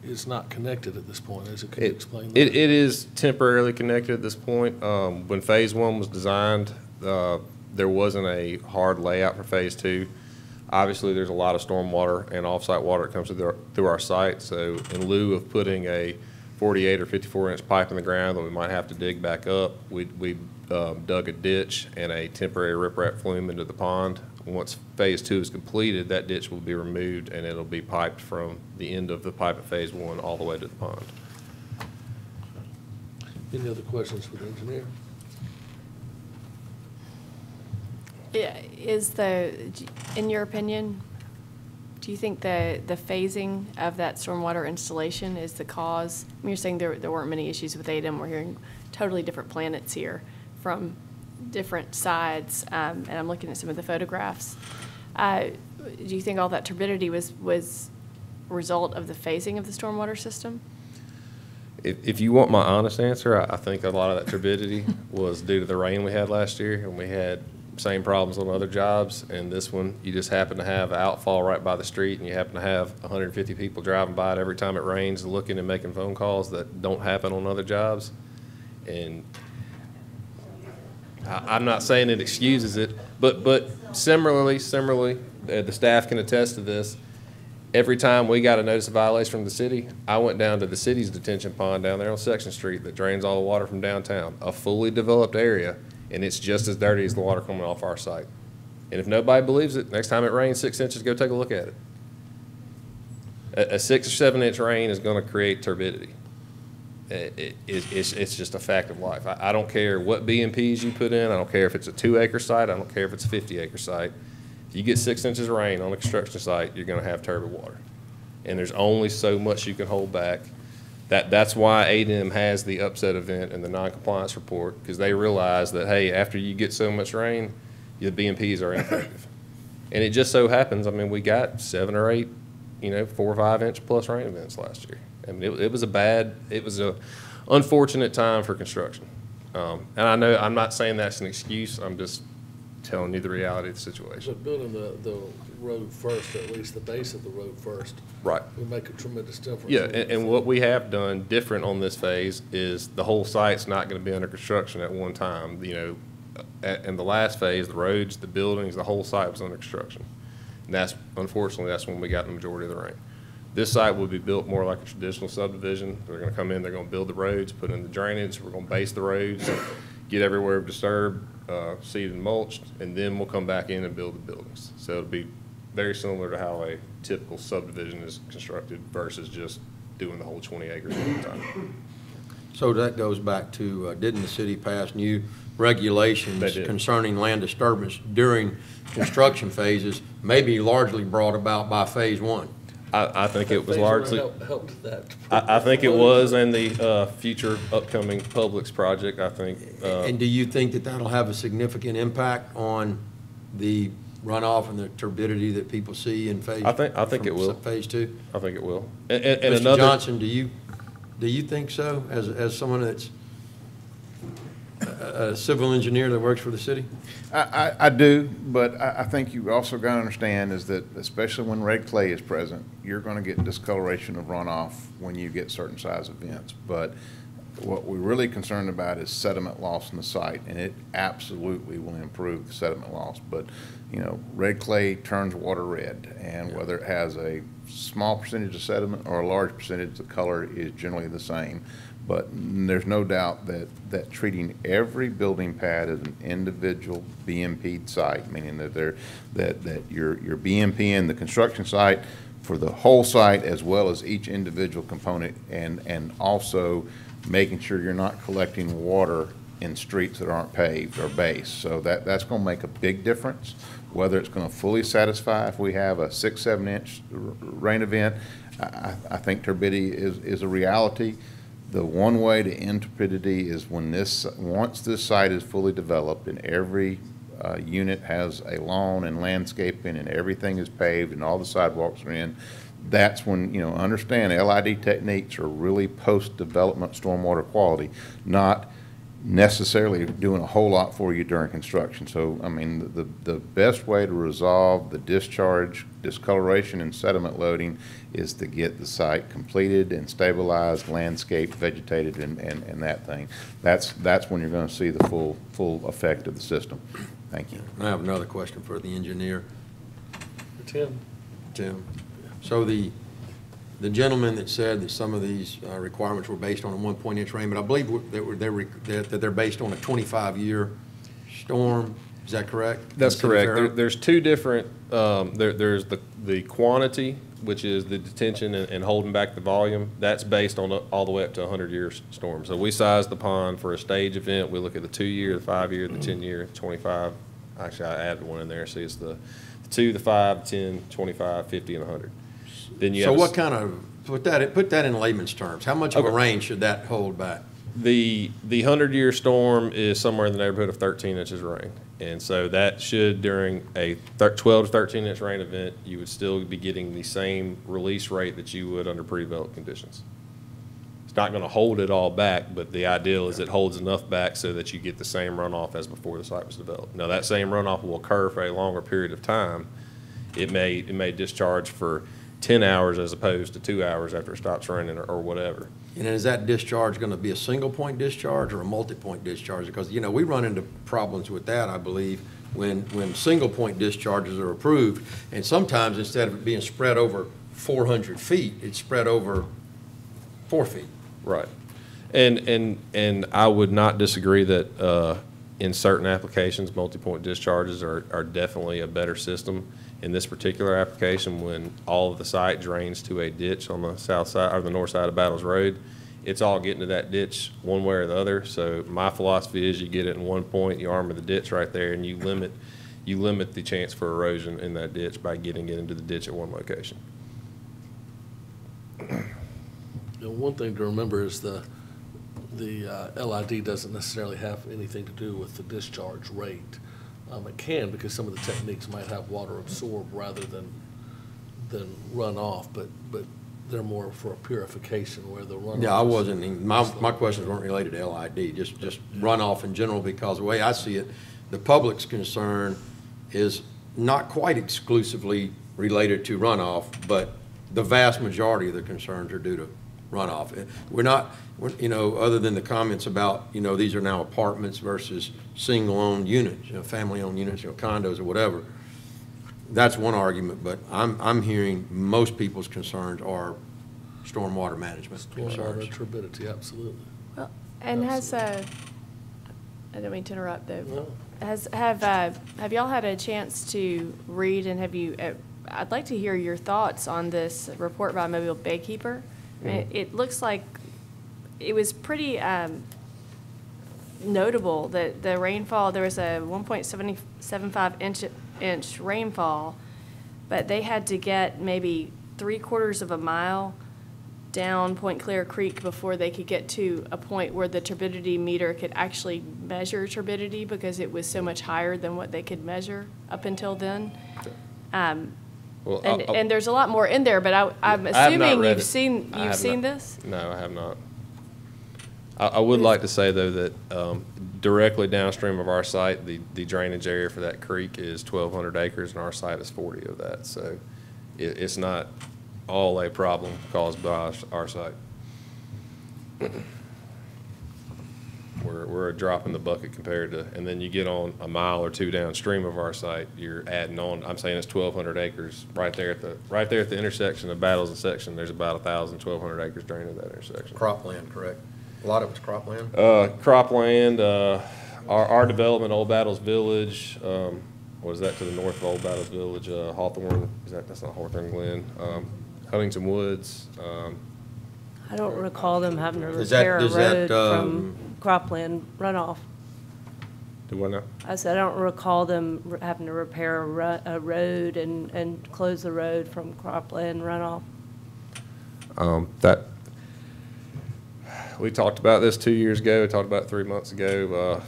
it's not connected at this point, is it? Can you explain that? It is temporarily connected at this point. When phase one was designed, there wasn't a hard layout for phase two. Obviously, there's a lot of stormwater and offsite water that comes through our site. So in lieu of putting a 48 or 54-inch pipe in the ground that we might have to dig back up, we dug a ditch and a temporary riprap flume into the pond. Once phase two is completed, that ditch will be removed and it'll be piped from the end of the pipe at phase one all the way to the pond. Any other questions for the engineer? Yeah, in your opinion, Do you think the phasing of that stormwater installation is the cause? I mean, you're saying there weren't many issues with ADEM. We're hearing totally different planets here from different sides, and I'm looking at some of the photographs. Do you think all that turbidity was a result of the phasing of the stormwater system? If you want my honest answer, I think a lot of that turbidity was due to the rain we had last year, and we had same problems on other jobs, and this one, you just happen to have an outfall right by the street, and you happen to have 150 people driving by it every time it rains, looking and making phone calls that don't happen on other jobs. And I'm not saying it excuses it, but similarly, the staff can attest to this. Every time we got a notice of violation from the city, I went down to the city's detention pond down there on Section Street that drains all the water from downtown, a fully developed area, and it's just as dirty as the water coming off our site. And if nobody believes it, next time it rains 6 inches, go take a look at it. A 6 or 7 inch rain is going to create turbidity. It's just a fact of life. I don't care what BMPs you put in. I don't care if it's a 2 acre site. I don't care if it's a 50 acre site. If you get 6 inches of rain on a construction site, you're going to have turbid water. And there's only so much you can hold back. That's why ADEM has the upset event and the non-compliance report, because they realize that, hey, after you get so much rain, the BMPs are ineffective. And it just so happens, I mean, we got 7 or 8, 4 or 5 inch plus rain events last year. I mean, it was a unfortunate time for construction. And I know, I'm not saying that's an excuse, I'm just telling you the reality of the situation. But building the road first, or at least the base of the road first. Right. Will make a tremendous difference. Yeah, and what we have done different on this phase is the whole site's not going to be under construction at one time. In the last phase, the roads, the buildings, the whole site was under construction. And unfortunately, that's when we got the majority of the rain. This site will be built more like a traditional subdivision. They're going to come in, they're going to build the roads, put in the drainage, we're going to base the roads, get everywhere disturbed, seeded and mulched, and then we'll come back in and build the buildings. So it'll be very similar to how a typical subdivision is constructed versus just doing the whole 20 acres at a time. So that goes back to, didn't the city pass new regulations concerning land disturbance during construction phases, maybe largely brought about by phase 1? I think it was largely helped that. I think it was in the future upcoming Publix project. I think. And do you think that that'll have a significant impact on the runoff and the turbidity that people see in phase? I think it will. Phase 2. I think it will. And Mr. Johnson, do you think so? As someone that's a civil engineer that works for the city? I do, but I think you also got to understand is that especially when red clay is present, you're going to get discoloration of runoff when you get certain size events. But what we're really concerned about is sediment loss in the site, and it absolutely will improve the sediment loss. But, red clay turns water red, and whether it has a small percentage of sediment or a large percentage, the color is generally the same. But there's no doubt that treating every building pad as an individual BMP site, meaning that you're BMPing the construction site for the whole site as well as each individual component, and also making sure you're not collecting water in streets that aren't paved or based. So that's going to make a big difference. Whether it's going to fully satisfy if we have a 6-7 inch rain event, I think turbidity is a reality. The one way to end turbidity is once this site is fully developed and every unit has a lawn and landscaping and everything is paved and all the sidewalks are in, that's when, understand LID techniques are really post-development stormwater quality, not necessarily doing a whole lot for you during construction. So, I mean, the best way to resolve the discharge, discoloration, and sediment loading is to get the site completed and stabilized, landscaped, vegetated, and that thing. That's when you're going to see the full effect of the system. Thank you. I have another question for the engineer. Tim. So the gentleman that said that some of these requirements were based on a 1 inch rain, but I believe that they're based on a 25-year storm. Is that correct? That's correct. There's two different. There's the quantity, which is the detention and holding back the volume. That's based on all the way up to 100-year storm. So we size the pond for a stage event. We look at the 2-year, the 5-year, the 10-year, 25. Actually, I added one in there. See, it's the 2, the 5, 10, 25, 50, and 100. Then you So have what kind of, put that in layman's terms, how much of a range should that hold back? The 100-year storm is somewhere in the neighborhood of 13 inches of rain. And so that should, during a 12 to 13-inch rain event, you would still be getting the same release rate that you would under pre-developed conditions. It's not going to hold it all back, but the ideal is it holds enough back so that you get the same runoff as before the site was developed. Now, that same runoff will occur for a longer period of time. It may discharge for 10 hours as opposed to 2 hours after it stops raining or whatever. And is that discharge going to be a single-point discharge or a multi-point discharge? Because, we run into problems with that, I believe, when single-point discharges are approved. And sometimes instead of it being spread over 400 feet, it's spread over 4 feet. Right. And I would not disagree that in certain applications, multi-point discharges are definitely a better system. In this particular application, when all of the site drains to a ditch on the south side or the north side of Battles Road, it's all getting to that ditch one way or the other. So my philosophy is you get it in one point, you armor the ditch right there, and you limit the chance for erosion in that ditch by getting it into the ditch at one location. One thing to remember is the LID doesn't necessarily have anything to do with the discharge rate. It can, because some of the techniques might have water absorb rather than run off, but they're more for a purification where the runoff. Yeah, I wasn't, my questions weren't related to LID, just runoff in general, because the way I see it, the public's concern is not quite exclusively related to runoff, but the vast majority of the concerns are due to runoff. Other than the comments about, these are now apartments versus single-owned units, family-owned units, condos or whatever. That's one argument, but I'm hearing most people's concerns are stormwater management Stormwater concerns. turbidity, absolutely. Well, and I don't mean to interrupt though. Have y'all had a chance to read, and I'd like to hear your thoughts on this report by Mobile Baykeeper. I mean, it looks like it was pretty notable that the rainfall, there was a 1.75 inch rainfall, but they had to get maybe 3/4 of a mile down Point Clear Creek before they could get to a point where the turbidity meter could actually measure turbidity, because it was so much higher than what they could measure up until then. Well, and there's a lot more in there, but I'm assuming you've seen this? No, I have not. I would like to say, though, that directly downstream of our site, the drainage area for that creek is 1,200 acres, and our site is 40 of that. So it's not all a problem caused by our site. We're a drop in the bucket compared to, and then you get on a mile or two downstream of our site, you're adding on, I'm saying it's 1,200 acres right there at the intersection of Battles and Section. There's about 1,200 acres draining that intersection. Cropland, correct? A lot of it's cropland? Cropland, our development, Old Battles Village, what is that to the north of Old Battles Village? Hawthorne, that's not Hawthorne Glen, Huntington Woods. I don't recall them having to repair a road from cropland runoff. Do what now? I said, I don't recall them having to repair a road and close the road from cropland runoff. We talked about this 2 years ago, we talked about it 3 months ago.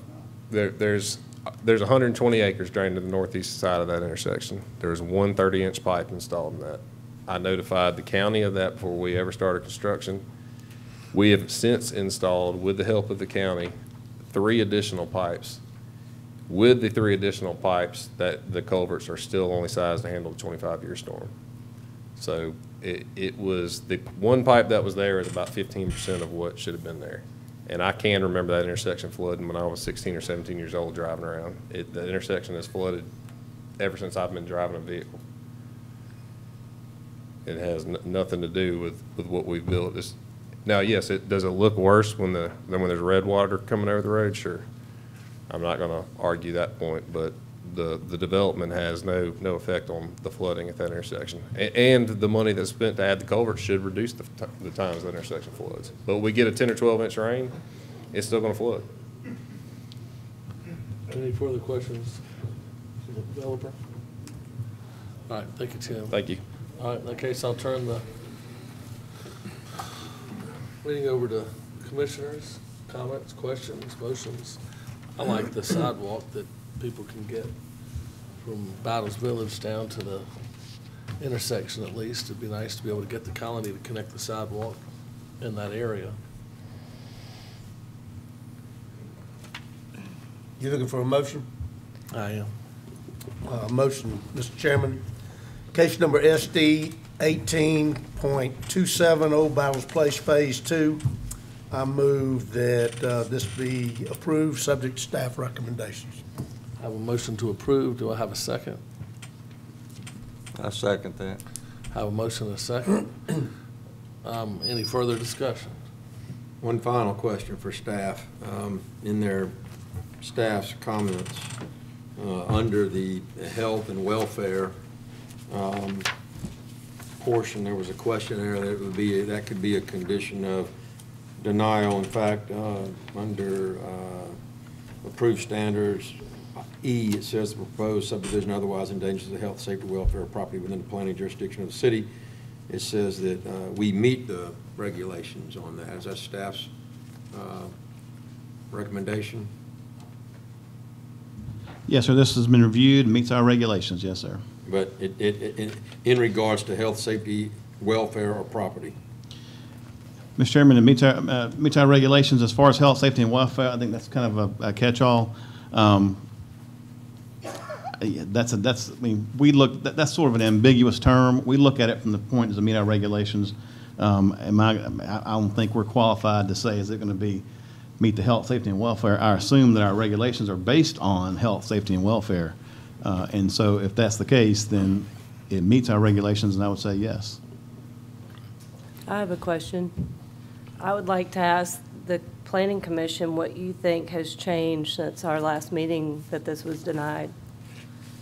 There's 120 acres drained to the northeast side of that intersection. There's one 30-inch pipe installed in that. I notified the county of that before we ever started construction. We have since installed, with the help of the county, 3 additional pipes. With the 3 additional pipes, that the culverts are still only sized to handle the 25-year storm. So it was, the one pipe that was there is about 15% of what should have been there. And I can remember that intersection flooding when I was 16 or 17 years old driving around. The intersection has flooded ever since I've been driving a vehicle. It has nothing to do with what we've built. Now, yes, does it look worse when there's red water coming over the road? Sure. I'm not going to argue that point, but the development has no effect on the flooding at that intersection. And the money that's spent to add the culvert should reduce the times that intersection floods. But we get a 10 or 12 inch rain, it's still going to flood. Any further questions from the developer? All right, thank you, Tim. Thank you. All right, in that case, I'll turn the meeting over to commissioners, comments, questions, motions. I like the sidewalk that people can get from Battles Village down to the intersection at least. It'd be nice to be able to get the colony to connect the sidewalk in that area. You looking for a motion? I am. Motion, Mr. Chairman. Case number SD 18.27, Old Battles Place Phase 2. I move that this be approved, subject to staff recommendations. I have a motion to approve. Do I have a second? I second that. I have a motion and a second. Any further discussion? One final question for staff. In their staff's comments, under the health and welfare portion, there was a question there that could be a condition of denial. In fact, under approved standards, E, it says the proposed subdivision otherwise endangers the health, safety, welfare of property within the planning jurisdiction of the city. It says that we meet the regulations on that. Is that staff's recommendation? Yes, sir, this has been reviewed, meets our regulations, yes, sir. But in regards to health, safety, welfare, or property? Mr. Chairman, it meets our regulations as far as health, safety, and welfare. I think that's kind of a catch-all. That's sort of an ambiguous term. We look at it from the point does it meet our regulations. I don't think we're qualified to say is it going to meet the health, safety, and welfare. I assume that our regulations are based on health, safety, and welfare. And so if that's the case, then it meets our regulations, and I would say yes. I have a question. I would like to ask the Planning Commission what you think has changed since our last meeting that this was denied.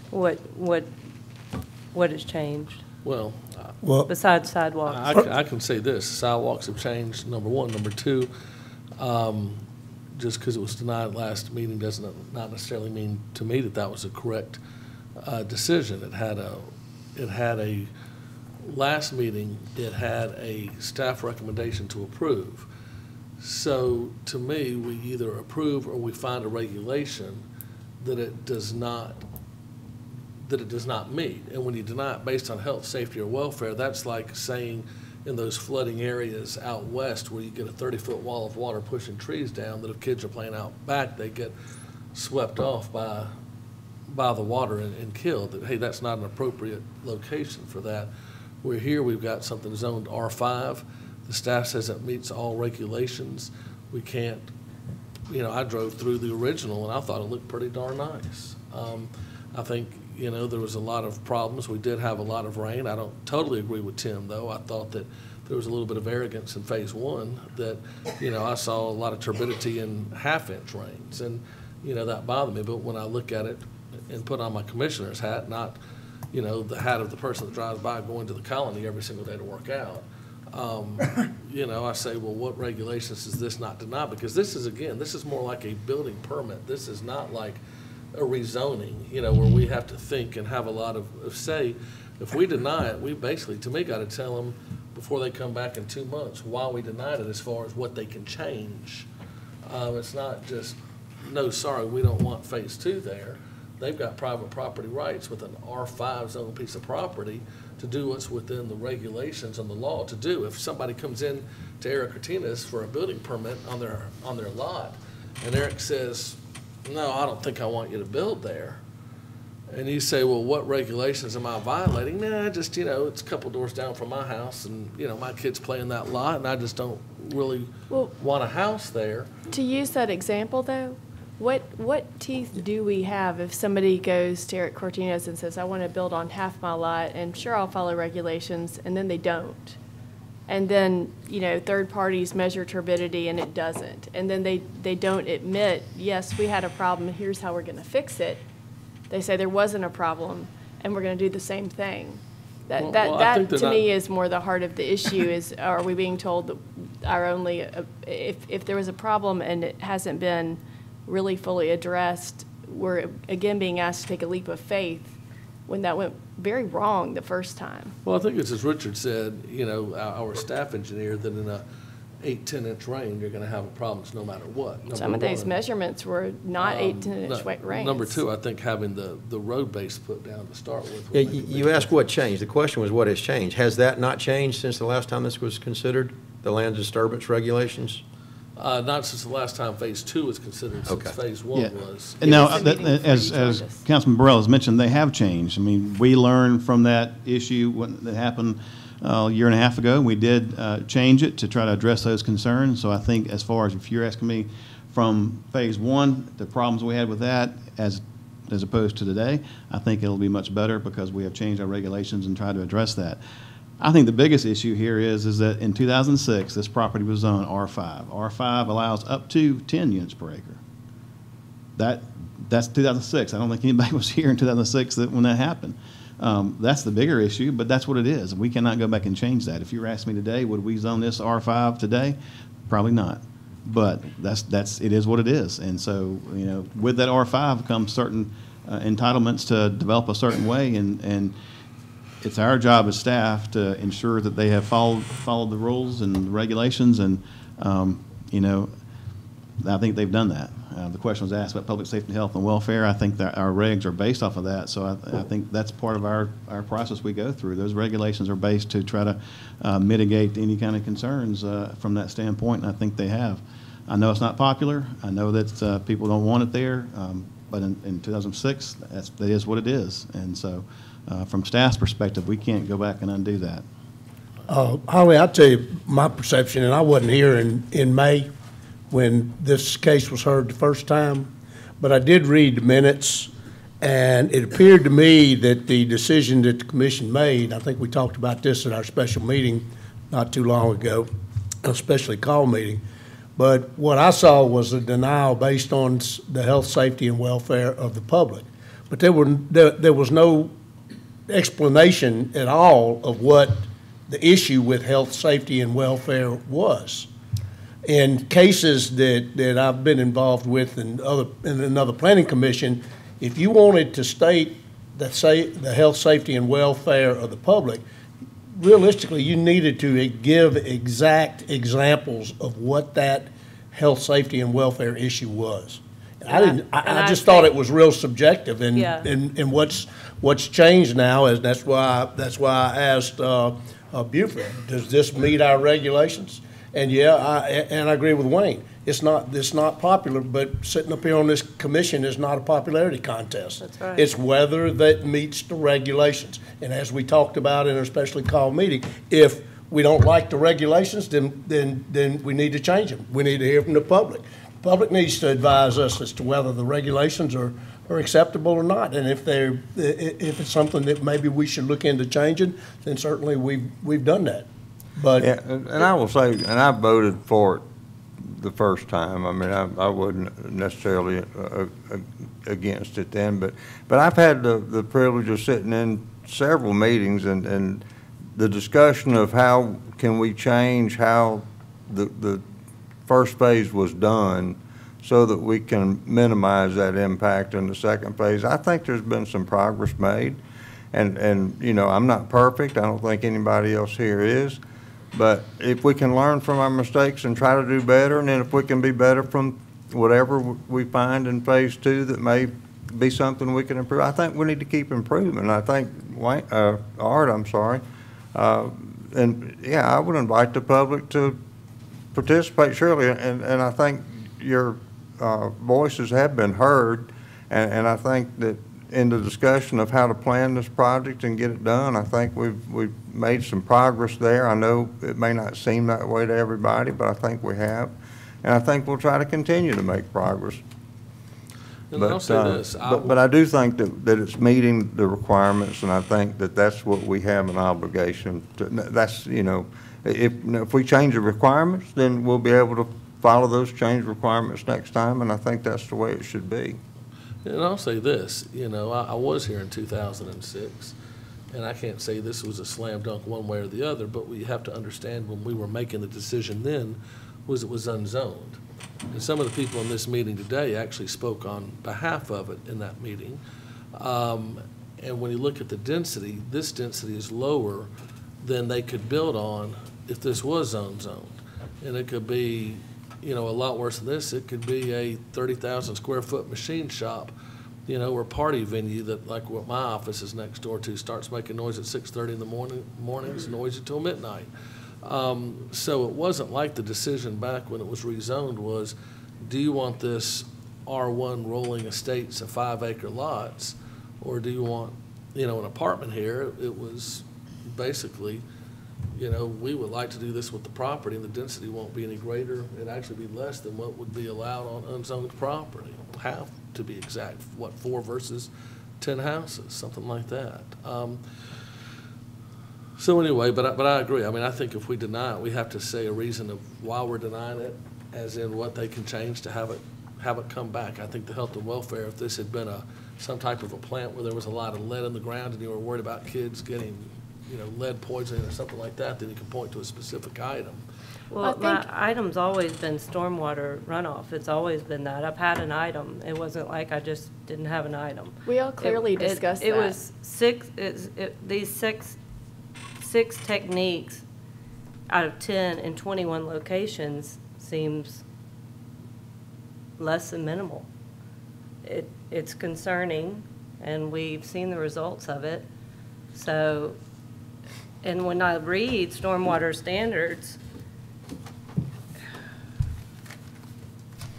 What has changed? Well, besides sidewalks? I can say this, sidewalks have changed, number one. Number two, just because it was denied last meeting doesn't not necessarily mean to me that was a correct decision. It had a last meeting, it had a staff recommendation to approve. So to me, we either approve or we find a regulation that it does not meet. And when you deny it based on health, safety, or welfare, that's like saying in those flooding areas out west where you get a 30-foot wall of water pushing trees down, that if kids are playing out back, they get swept off by the water and killed. That, hey, that's not an appropriate location for that. We're here, we've got something zoned R5. The staff says it meets all regulations. We can't, I drove through the original and I thought it looked pretty darn nice. I think, there was a lot of problems. We did have a lot of rain. I don't totally agree with Tim, though. I thought that there was a little bit of arrogance in phase one that, I saw a lot of turbidity in half-inch rains, and, that bothered me. But when I look at it and put on my commissioner's hat, not, the hat of the person that drives by going to the colony every single day to work out, I say, well, what regulations is this not deny? Because this is more like a building permit. This is not like a rezoning, where we have to think and have a lot of say. If we deny it, we basically, to me, got to tell them before they come back in 2 months why we denied it as far as what they can change. It's not just, no, sorry, we don't want phase 2 there. They've got private property rights with an R5 zone piece of property to do what's within the regulations and the law to do. If somebody comes in to Eric Cortina's for a building permit on their lot, and Eric says, no, I don't think I want you to build there. And you say, well, what regulations am I violating? Nah, just, it's a couple doors down from my house, and, my kids play in that lot, and I just don't really want a house there. To use that example, though, what teeth do we have if somebody goes to Eric Cortina's and says, I want to build on half my lot, and sure, I'll follow regulations, and then they don't? And then, third parties measure turbidity and it doesn't. And then they don't admit, yes, we had a problem, and here's how we're going to fix it. They say there wasn't a problem, and we're going to do the same thing. That to me is more the heart of the issue is, are we being told that if there was a problem and it hasn't been really fully addressed, we're again being asked to take a leap of faith when that went very wrong the first time. Well, I think it's as Richard said, you know, our staff engineer, that in a 8-10 inch rain, you're going to have problems no matter what. Some of those measurements were not 8-10 inch rains. Number two, I think having the road base put down to start with. Yeah, you asked what changed. The question was what has changed. Has that not changed since the last time this was considered, the land disturbance regulations? Not since the last time Phase 2 was considered, since Phase 1 was. And now, as Councilman Burrell has mentioned, they have changed. I mean, we learned from that issue when that happened a year and a half ago. We did change it to try to address those concerns. So I think as far as if you're asking me from Phase 1, the problems we had with that as opposed to today, I think it'll be much better because we have changed our regulations and tried to address that. I think the biggest issue here is that in 2006, this property was zoned R5. R5 allows up to 10 units per acre. That's 2006. I don't think anybody was here in 2006 when that happened. That's the bigger issue, but that's what it is. We cannot go back and change that. If you were asking me today, would we zone this R5 today? Probably not. But it is what it is. And so, you know, with that R5 comes certain entitlements to develop a certain way, and it's our job as staff to ensure that they have followed the rules and the regulations, and you know, I think they've done that. The question was asked about public safety, health, and welfare. I think that our regs are based off of that, so I think that's part of our process we go through. Those regulations are based to try to mitigate any kind of concerns from that standpoint, and I think they have. I know it's not popular. I know that people don't want it there, but in 2006, that is what it is, and so. From staff's perspective, we can't go back and undo that. Holly, I'll tell you my perception, and I wasn't here in May when this case was heard the first time, but I did read the minutes, and it appeared to me that the decision that the commission made, I think we talked about this at our special meeting not too long ago, a specially called meeting, but what I saw was a denial based on the health, safety, and welfare of the public. But there was no explanation at all of what the issue with health, safety, and welfare was. In cases that I've been involved with in another planning commission, if you wanted to state the health, safety, and welfare of the public, realistically, you needed to give exact examples of what that health, safety, and welfare issue was. I just thought it was real subjective, and what's changed now is that's why I asked Buford, does this meet our regulations? And I agree with Wayne. It's not popular, but sitting up here on this commission is not a popularity contest. That's right. It's whether that meets the regulations. And as we talked about in our specially called meeting, if we don't like the regulations, then we need to change them. We need to hear from the public. The public needs to advise us as to whether the regulations are acceptable or not. And if it's something that maybe we should look into changing, then certainly we've done that. But yeah, and I will say, and I voted for it the first time. I mean, I wasn't necessarily against it then, but I've had the privilege of sitting in several meetings and the discussion of how can we change how the first phase was done so that we can minimize that impact in the second phase. I think there's been some progress made, and you know, I'm not perfect. I don't think anybody else here is. But if we can learn from our mistakes and try to do better, and then if we can be better from whatever we find in phase 2 that may be something we can improve, I think we need to keep improving. I think, Art, I'm sorry, and yeah, I would invite the public to participate, surely, and I think your voices have been heard, and I think that in the discussion of how to plan this project and get it done, I think we've made some progress there. I know it may not seem that way to everybody, but I think we have, and I think we'll try to continue to make progress. And I'll say this, but I do think that it's meeting the requirements, and I think that that's what we have an obligation to. That's, you know, if we change the requirements, then we'll be able to follow those change requirements next time, and I think that's the way it should be. And I'll say this, you know, I was here in 2006, and I can't say this was a slam dunk one way or the other, but we have to understand when we were making the decision then was it was unzoned. And some of the people in this meeting today actually spoke on behalf of it in that meeting. And when you look at the density, this density is lower than they could build on if this was zoned. And it could be, a lot worse than this. It could be a 30,000 square foot machine shop, or party venue that, like what my office is next door to, starts making noise at 6:30 in the mornings, noise until midnight. So it wasn't like the decision back when it was rezoned was, do you want this R1 rolling estates of 5-acre lots, or do you want, an apartment here? It was basically, we would like to do this with the property, and the density won't be any greater. It'd actually be less than what would be allowed on unzoned property. Half, to be exact. 4 versus 10 houses, something like that. So anyway, but I agree. I mean, I think if we deny it, we have to say a reason of why we're denying it, as in what they can change to have it come back. I think the health and welfare, if this had been some type of a plant where there was a lot of lead in the ground and you were worried about kids getting, lead poisoning or something like that, then you can point to a specific item. Well, my item's always been stormwater runoff. It's always been that. I've had an item. It wasn't like I just didn't have an item. We all clearly discussed that. It was these six techniques out of 10 in 21 locations seems less than minimal. It's concerning, and we've seen the results of it. So, and when I read stormwater standards,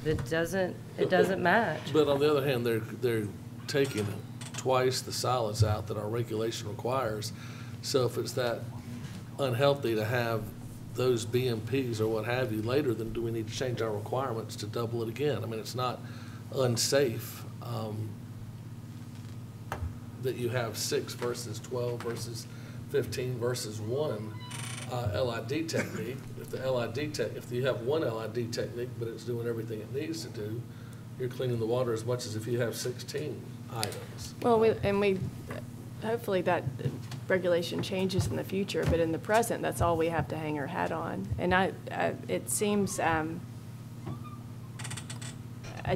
it doesn't match. But on the other hand, they're taking twice the solids out that our regulation requires. So if it's that unhealthy to have those BMPs or what have you later, then do we need to change our requirements to double it again? I mean, it's not unsafe that you have 6 versus 12 versus 15 versus 1 LID technique. If you have one LID technique, but it's doing everything it needs to do, you're cleaning the water as much as if you have 16 items. Well, hopefully that regulation changes in the future, but in the present, that's all we have to hang our hat on. And it seems, I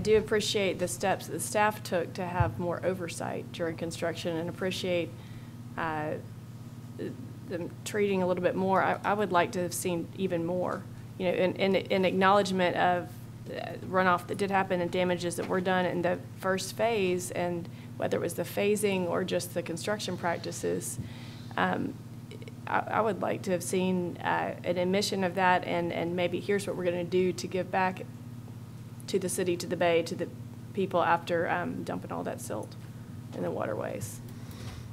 do appreciate the steps that the staff took to have more oversight during construction, and appreciate them treating a little bit more. I would like to have seen even more, in acknowledgement of runoff that did happen and damages that were done in the first phase, and whether it was the phasing or just the construction practices. I would like to have seen an admission of that, and maybe here's what we're going to do to give back to the city, to the bay, to the people after dumping all that silt in the waterways.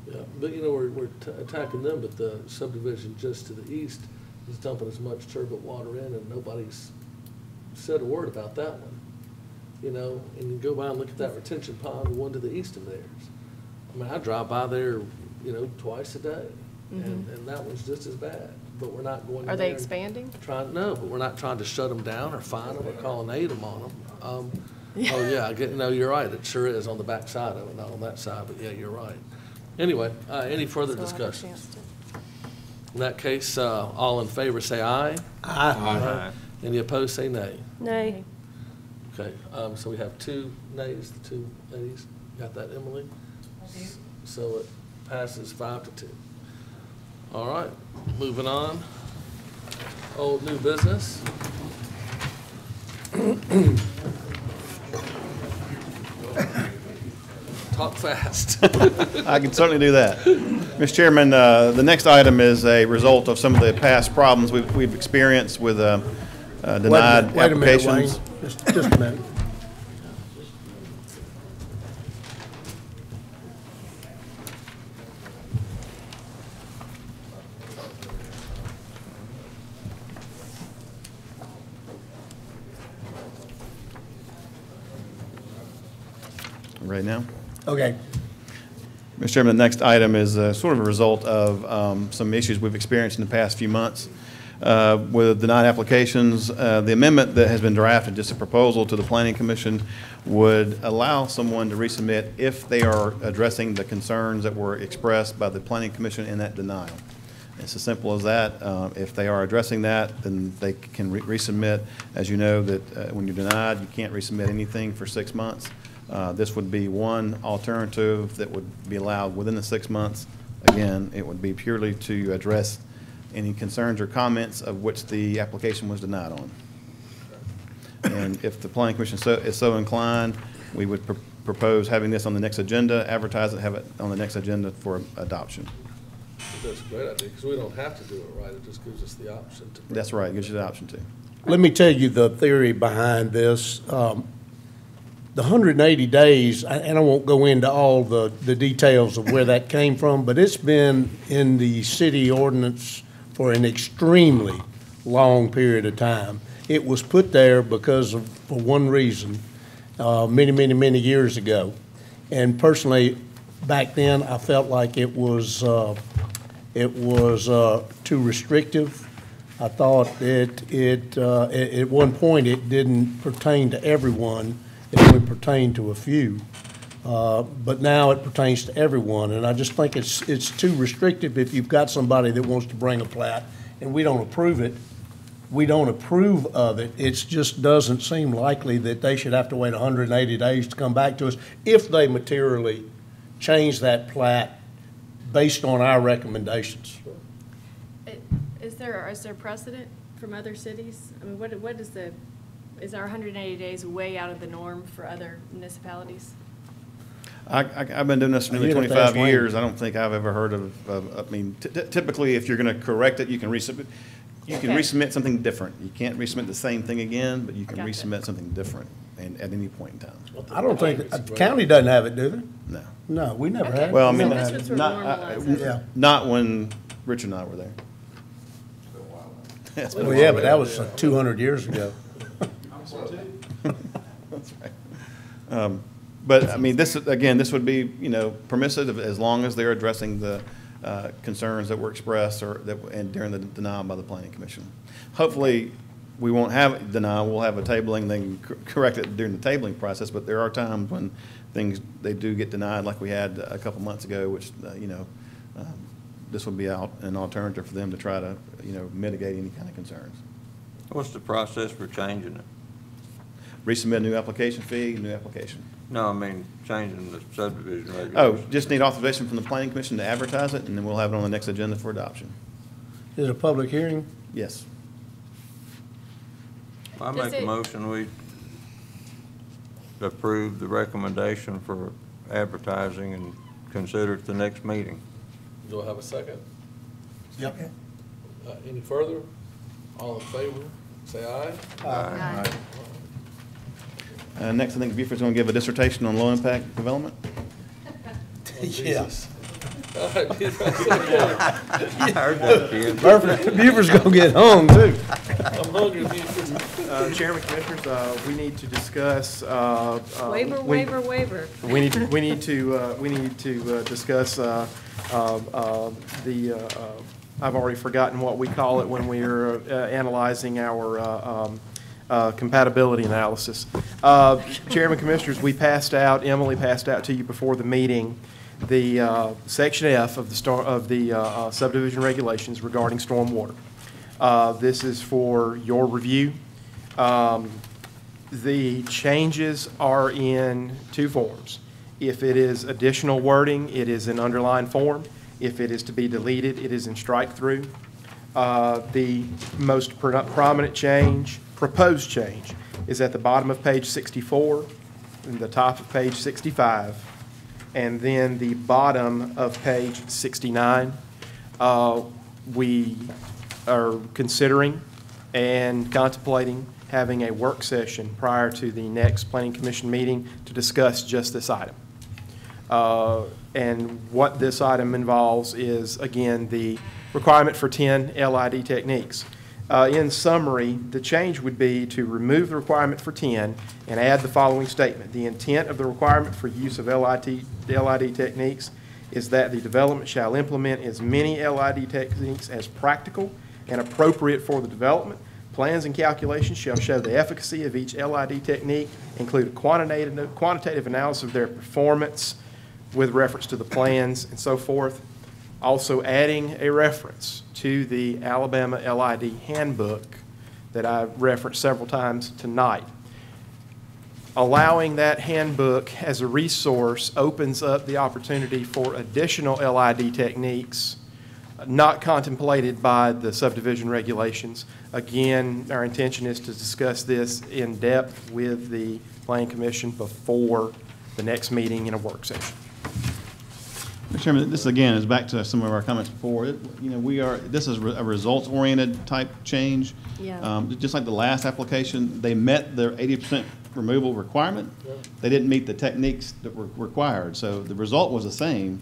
Yeah, but we're attacking them, but the subdivision just to the east is dumping as much turbid water in, and nobody's said a word about that one. And you go by and look at that retention pond, the one to the east of theirs. I mean, I drive by there, twice a day, and that one's just as bad. But we're not going. Are they expanding? No, but we're not trying to shut them down or fine them or call an AIDM on them. Oh yeah, you're right. It sure is on the back side of it, not on that side. But yeah, you're right. Anyway, any further discussion? In that case, all in favor say aye. Aye. Any opposed say nay. Nay. Okay, so we have 2 nays, the 2 ladies. Got that, Emily? So it passes 5-2. All right, moving on. Old new business. Talk fast. I can certainly do that. Mr. Chairman, the next item is a result of some of the past problems we've experienced with denied wait a minute, applications. Wayne. Just a minute. Right now? Okay. Mr. Chairman, the next item is sort of a result of some issues we've experienced in the past few months with denied applications. The amendment that has been drafted, just a proposal to the Planning Commission, would allow someone to resubmit if they are addressing the concerns that were expressed by the Planning Commission in that denial. It's as simple as that. If they are addressing that, then they can resubmit. As you know, that when you're denied, you can't resubmit anything for 6 months. This would be one alternative that would be allowed within the 6 months. Again, it would be purely to address any concerns or comments of which the application was denied on. And if the planning commission is so inclined, we would propose having this on the next agenda, advertise it, have it on the next agenda for adoption. That's a great idea, because we don't have to do it, right? It just gives us the option to. That's right, it gives you the option to. Let me tell you the theory behind this. The 180 days, and I won't go into all the details of where that came from, but it's been in the city ordinance for an extremely long period of time. It was put there because of, for one reason, many years ago. And personally, back then, I felt like it was too restrictive. I thought at one point, it didn't pertain to everyone. It only pertained to a few. But now it pertains to everyone. And I just think it's too restrictive if you've got somebody that wants to bring a plat and we don't approve it. We don't approve of it. It just doesn't seem likely that they should have to wait 180 days to come back to us if they materially change that plat based on our recommendations. Is there precedent from other cities? I mean, is our 180 days way out of the norm for other municipalities? I've been doing this for nearly 25 years. I don't think I've ever heard of I mean, typically, if you're going to correct it, you can resubmit. You can resubmit something different. You can't resubmit the same thing again, but you can resubmit something different and at any point in time. I don't think, the county doesn't have it, do they? No. No, we never had it. Well, I mean, not when Rich and I were there. Well, yeah, but that was 200 years ago. That's right. But, I mean, this would be, permissive as long as they're addressing the concerns that were expressed and during the denial by the planning commission. Hopefully, we won't have denial. We'll have a tabling, they can correct it during the tabling process, but there are times when they do get denied, like we had a couple months ago, which, this would be an alternative for them to try to, mitigate any kind of concerns. What's the process for changing it? Resubmit a new application fee, new application. No, I mean, changing the subdivision regulations. Oh, just need authorization from the planning commission to advertise it, and then we'll have it on the next agenda for adoption. Is it a public hearing? Yes. I make a motion, we approve the recommendation for advertising and consider it the next meeting. Do I have a second? Yep. Any further? All in favor, say aye. Aye. Next, I think Buford's going to give a dissertation on low-impact development. Yes. All right. Buford's going to get home, too. I'm hungry, Buford. Chairman, Commissioners, we need to discuss. Waiver. We need to discuss I've already forgotten what we call it when we are analyzing our compatibility analysis. Chairman, Commissioners, Emily passed out to you before the meeting the Section F of the subdivision regulations regarding stormwater. This is for your review. The changes are in two forms. If it is additional wording, it is in underlined form. If it is to be deleted, it is in strike-through. The most prominent change, proposed change, is at the bottom of page 64, and the top of page 65, and then the bottom of page 69. We are considering and contemplating having a work session prior to the next Planning Commission meeting to discuss just this item. And what this item involves is, again, the requirement for 10 LID techniques. In summary, the change would be to remove the requirement for 10 and add the following statement. The intent of the requirement for use of LID techniques is that the development shall implement as many LID techniques as practical and appropriate for the development. Plans and calculations shall show the efficacy of each LID technique, include a quantitative analysis of their performance with reference to the plans and so forth. Also adding a reference to the Alabama LID handbook that I referenced several times tonight. allowing that handbook as a resource opens up the opportunity for additional LID techniques not contemplated by the subdivision regulations. Again, our intention is to discuss this in depth with the Planning Commission before the next meeting in a work session. Mr. Chairman, this again is back to some of our comments before. This is a results-oriented type change. Yeah. Just like the last application, they met their 80% removal requirement. They didn't meet the techniques that were required, so the result was the same.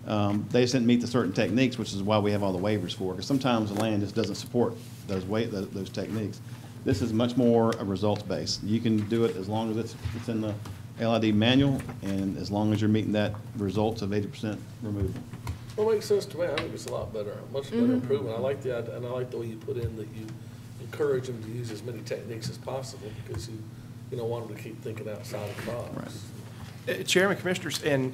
They just didn't meet the certain techniques, which is why we have all the waivers for, because sometimes the land just doesn't support those techniques. This is much more a results-based. You can do it as long as it's in the LID manual, and as long as you're meeting that results of 80% removal. Well, it makes sense to me. I think it's a lot better, much better improvement. I like the idea, and I like the way you put in that you encourage them to use as many techniques as possible, because you don't want them to keep thinking outside of the box. Right. Chairman, Commissioners, and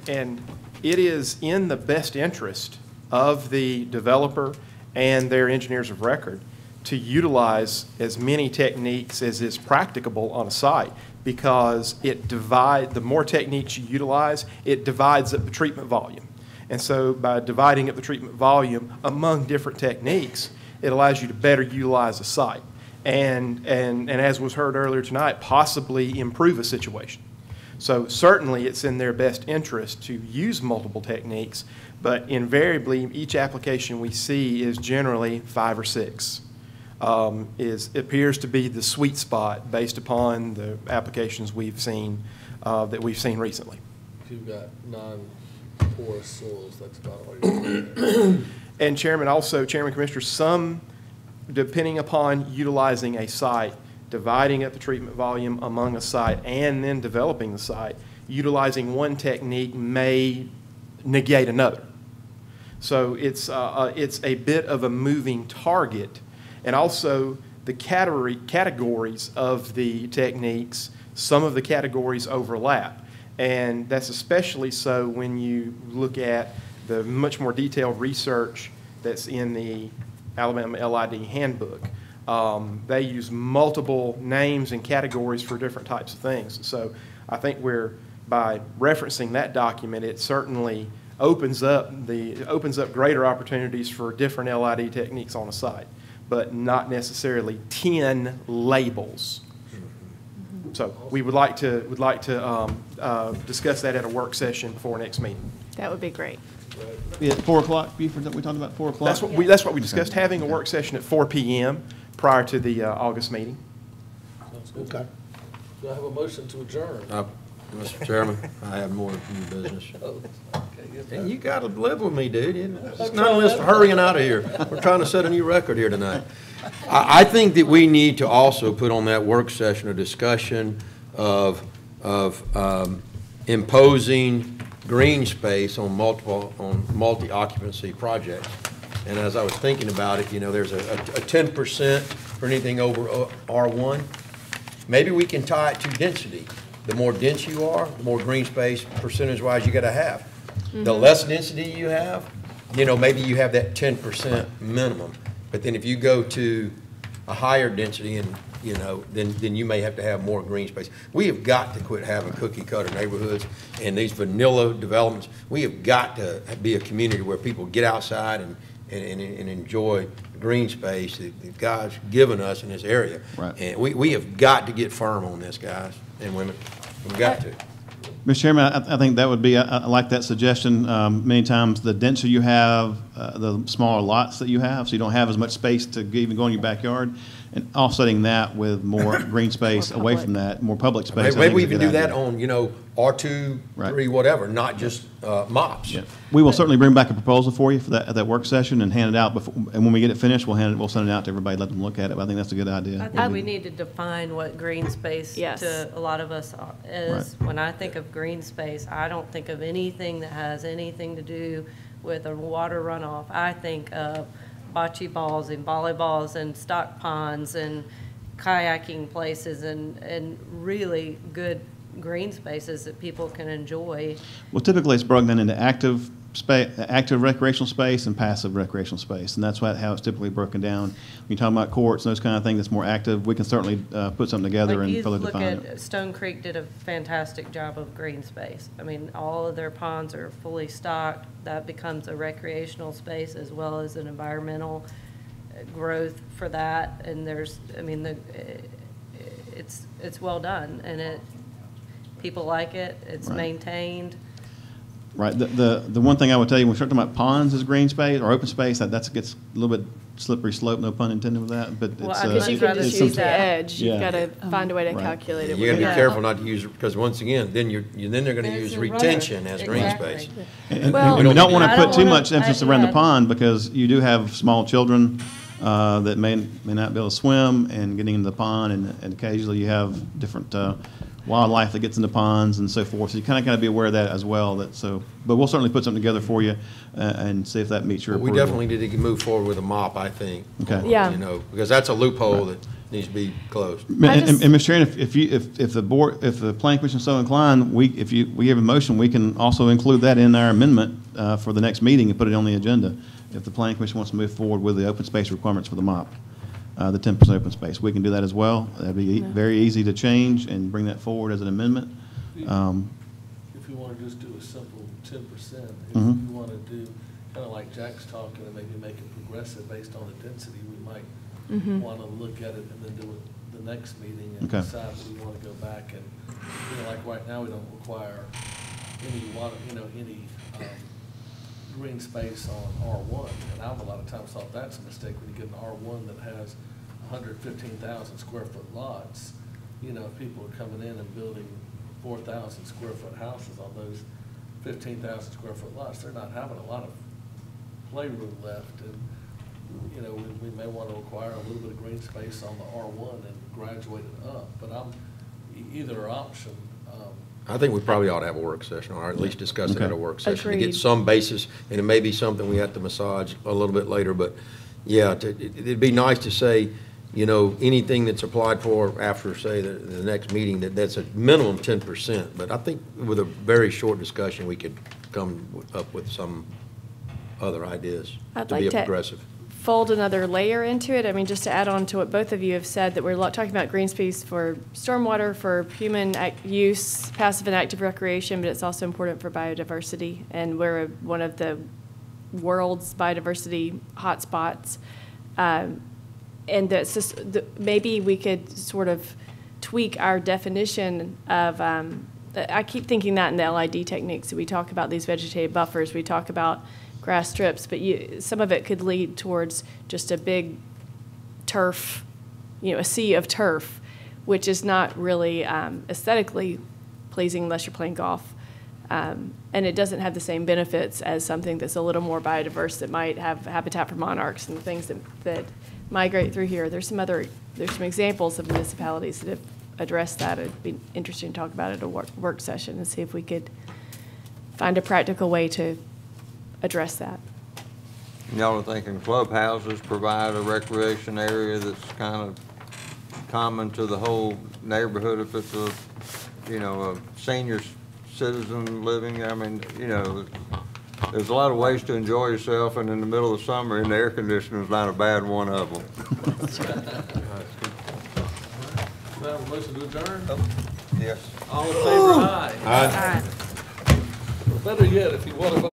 it is in the best interest of the developer and their engineers of record to utilize as many techniques as is practicable on a site, because the more techniques you utilize, it divides up the treatment volume. And so by dividing up the treatment volume among different techniques, it allows you to better utilize a site. And as was heard earlier tonight, possibly improve a situation. So certainly it's in their best interest to use multiple techniques, but invariably each application we see is generally 5 or 6. Appears to be the sweet spot based upon the applications we've seen recently. If you've got non-porous soils, that's about all you're doing. And Chairman, Commissioners, some, depending upon utilizing a site, dividing up the treatment volume among a site, and then developing the site, utilizing one technique may negate another. So it's a bit of a moving target. And also the categories of the techniques, some of the categories overlap. And that's especially so when you look at the much more detailed research that's in the Alabama LID handbook. They use multiple names and categories for different types of things. So I think by referencing that document, it certainly opens up greater opportunities for different LID techniques on a site, but not necessarily 10 labels. So we would like to discuss that at a work session before next meeting. That would be great. At 4 o'clock, Buford, we talked about 4 o'clock? That's what we discussed, having a work session at 4 p.m. prior to the August meeting. Sounds good. Okay. Do I have a motion to adjourn? Mr. Chairman, I have more new business. And you got to live with me, dude. It's none of this hurrying out of here. We're trying to set a new record here tonight. I think that we need to also put on that work session a discussion of imposing green space on multi-occupancy projects. And as I was thinking about it, there's a 10% for anything over R1. Maybe we can tie it to density. The more dense you are, the more green space percentage-wise you got to have. Mm-hmm. The less density you have, maybe you have that 10% minimum. But then if you go to a higher density and then you may have to have more green space. We have got to quit having cookie-cutter neighborhoods and these vanilla developments. We have got to be a community where people get outside and enjoy green space that God's given us in this area. Right. And we have got to get firm on this, guys and women. We've got to. Mr. Chairman, I think that would be, I like that suggestion. Many times, the denser you have, the smaller lots that you have, so you don't have as much space to even go in your backyard, and offsetting that with more green space away from that, more public space. Maybe we even do that on, R2, right. 3, whatever, not just MOPS. Yeah. We will certainly bring back a proposal for you for that at that work session and hand it out before, and when we get it finished, we'll send it out to everybody, let them look at it. But I think that's a good idea. I think we need to define what green space to a lot of us is. Right. When I think of green space, I don't think of anything that has anything to do with a water runoff. I think of bocce balls and volleyballs and stock ponds and kayaking places and really good green spaces that people can enjoy. Well, typically it's broken down into active active recreational space and passive recreational space, and that's how it's typically broken down. When you talk about courts and those kind of things that's more active, we can certainly put something together and further define it. Like you look at Stone Creek did a fantastic job of green space. I mean, all of their ponds are fully stocked. That becomes a recreational space as well as an environmental growth for that. And there's, I mean, it's well done, and people like it. It's Right. maintained. Right. The one thing I would tell you, when we start talking about ponds as green space or open space, that gets a little bit slippery slope, no pun intended with that, but Well, it's. because you can just use the edge. You've Yeah. got to find a way to Right. calculate it. You gotta be with careful not to use, because once again, then they're gonna use retention as green space. And Well, we don't want to I put don't too wanna- much emphasis I- around the yeah. pond, because you do have small children that may not be able to swim, and getting into the pond, and occasionally you have different wildlife that gets into ponds and so forth. So you kind of got to be aware of that as well. But we'll certainly put something together for you and see if that meets your But we approval. definitely need to move forward with a mop, I think. Okay. Yeah. You know, because that's a loophole that needs to be closed. And Mr. Chairman, if the board, if the planning commission is so inclined, we have a motion, we can also include that in our amendment for the next meeting and put it on the agenda. If the planning commission wants to move forward with the open space requirements for the MOP, the 10% open space, we can do that as well. That'd be very easy to change and bring that forward as an amendment. If you want to just do a simple 10%, if Mhm. you want to do, kind of like Jack's talking, and maybe make it progressive based on the density, we might Mhm. want to look at it and then do it the next meeting and Okay. decide if we want to go back and, like right now, we don't require any water, any green space on R1. And I've a lot of times thought that's a mistake when you get an R1 that has 115,000 square foot lots. If people are coming in and building 4,000 square foot houses on those 15,000 square foot lots, they're not having a lot of playroom left. And, we may want to require a little bit of green space on the R1 and graduate it up. But either option. I think we probably ought to have a work session, or at least discuss it at a work session, to Agreed. get some basis, and it may be something we have to massage a little bit later, but yeah, it'd be nice to say, anything that's applied for after, say, the next meeting, that's a minimum 10%, but I think with a very short discussion, we could come up with some other ideas I'd to like be to progressive. fold another layer into it. I mean, just to add on to what both of you have said, that we're talking about green space for stormwater, for human use, passive and active recreation, but it's also important for biodiversity. And we're one of the world's biodiversity hotspots. And that's just, maybe we could sort of tweak our definition of, I keep thinking that in the LID techniques. We talk about these vegetative buffers, we talk about grass strips, but some of it could lead towards just a big turf, a sea of turf, which is not really aesthetically pleasing unless you're playing golf. And it doesn't have the same benefits as something that's a little more biodiverse, that might have habitat for monarchs and things that migrate through here. There's some examples of municipalities that have addressed that. It'd be interesting to talk about it at a work session and see if we could find a practical way to address that. Y'all are thinking clubhouses provide a recreation area that's kind of common to the whole neighborhood if it's a senior citizen living. I mean, there's a lot of ways to enjoy yourself, and in the middle of the summer, the air conditioner is not a bad one of them. Do I have a motion to adjourn? Yes. All in favor, aye. Aye. Better yet, if you want to vote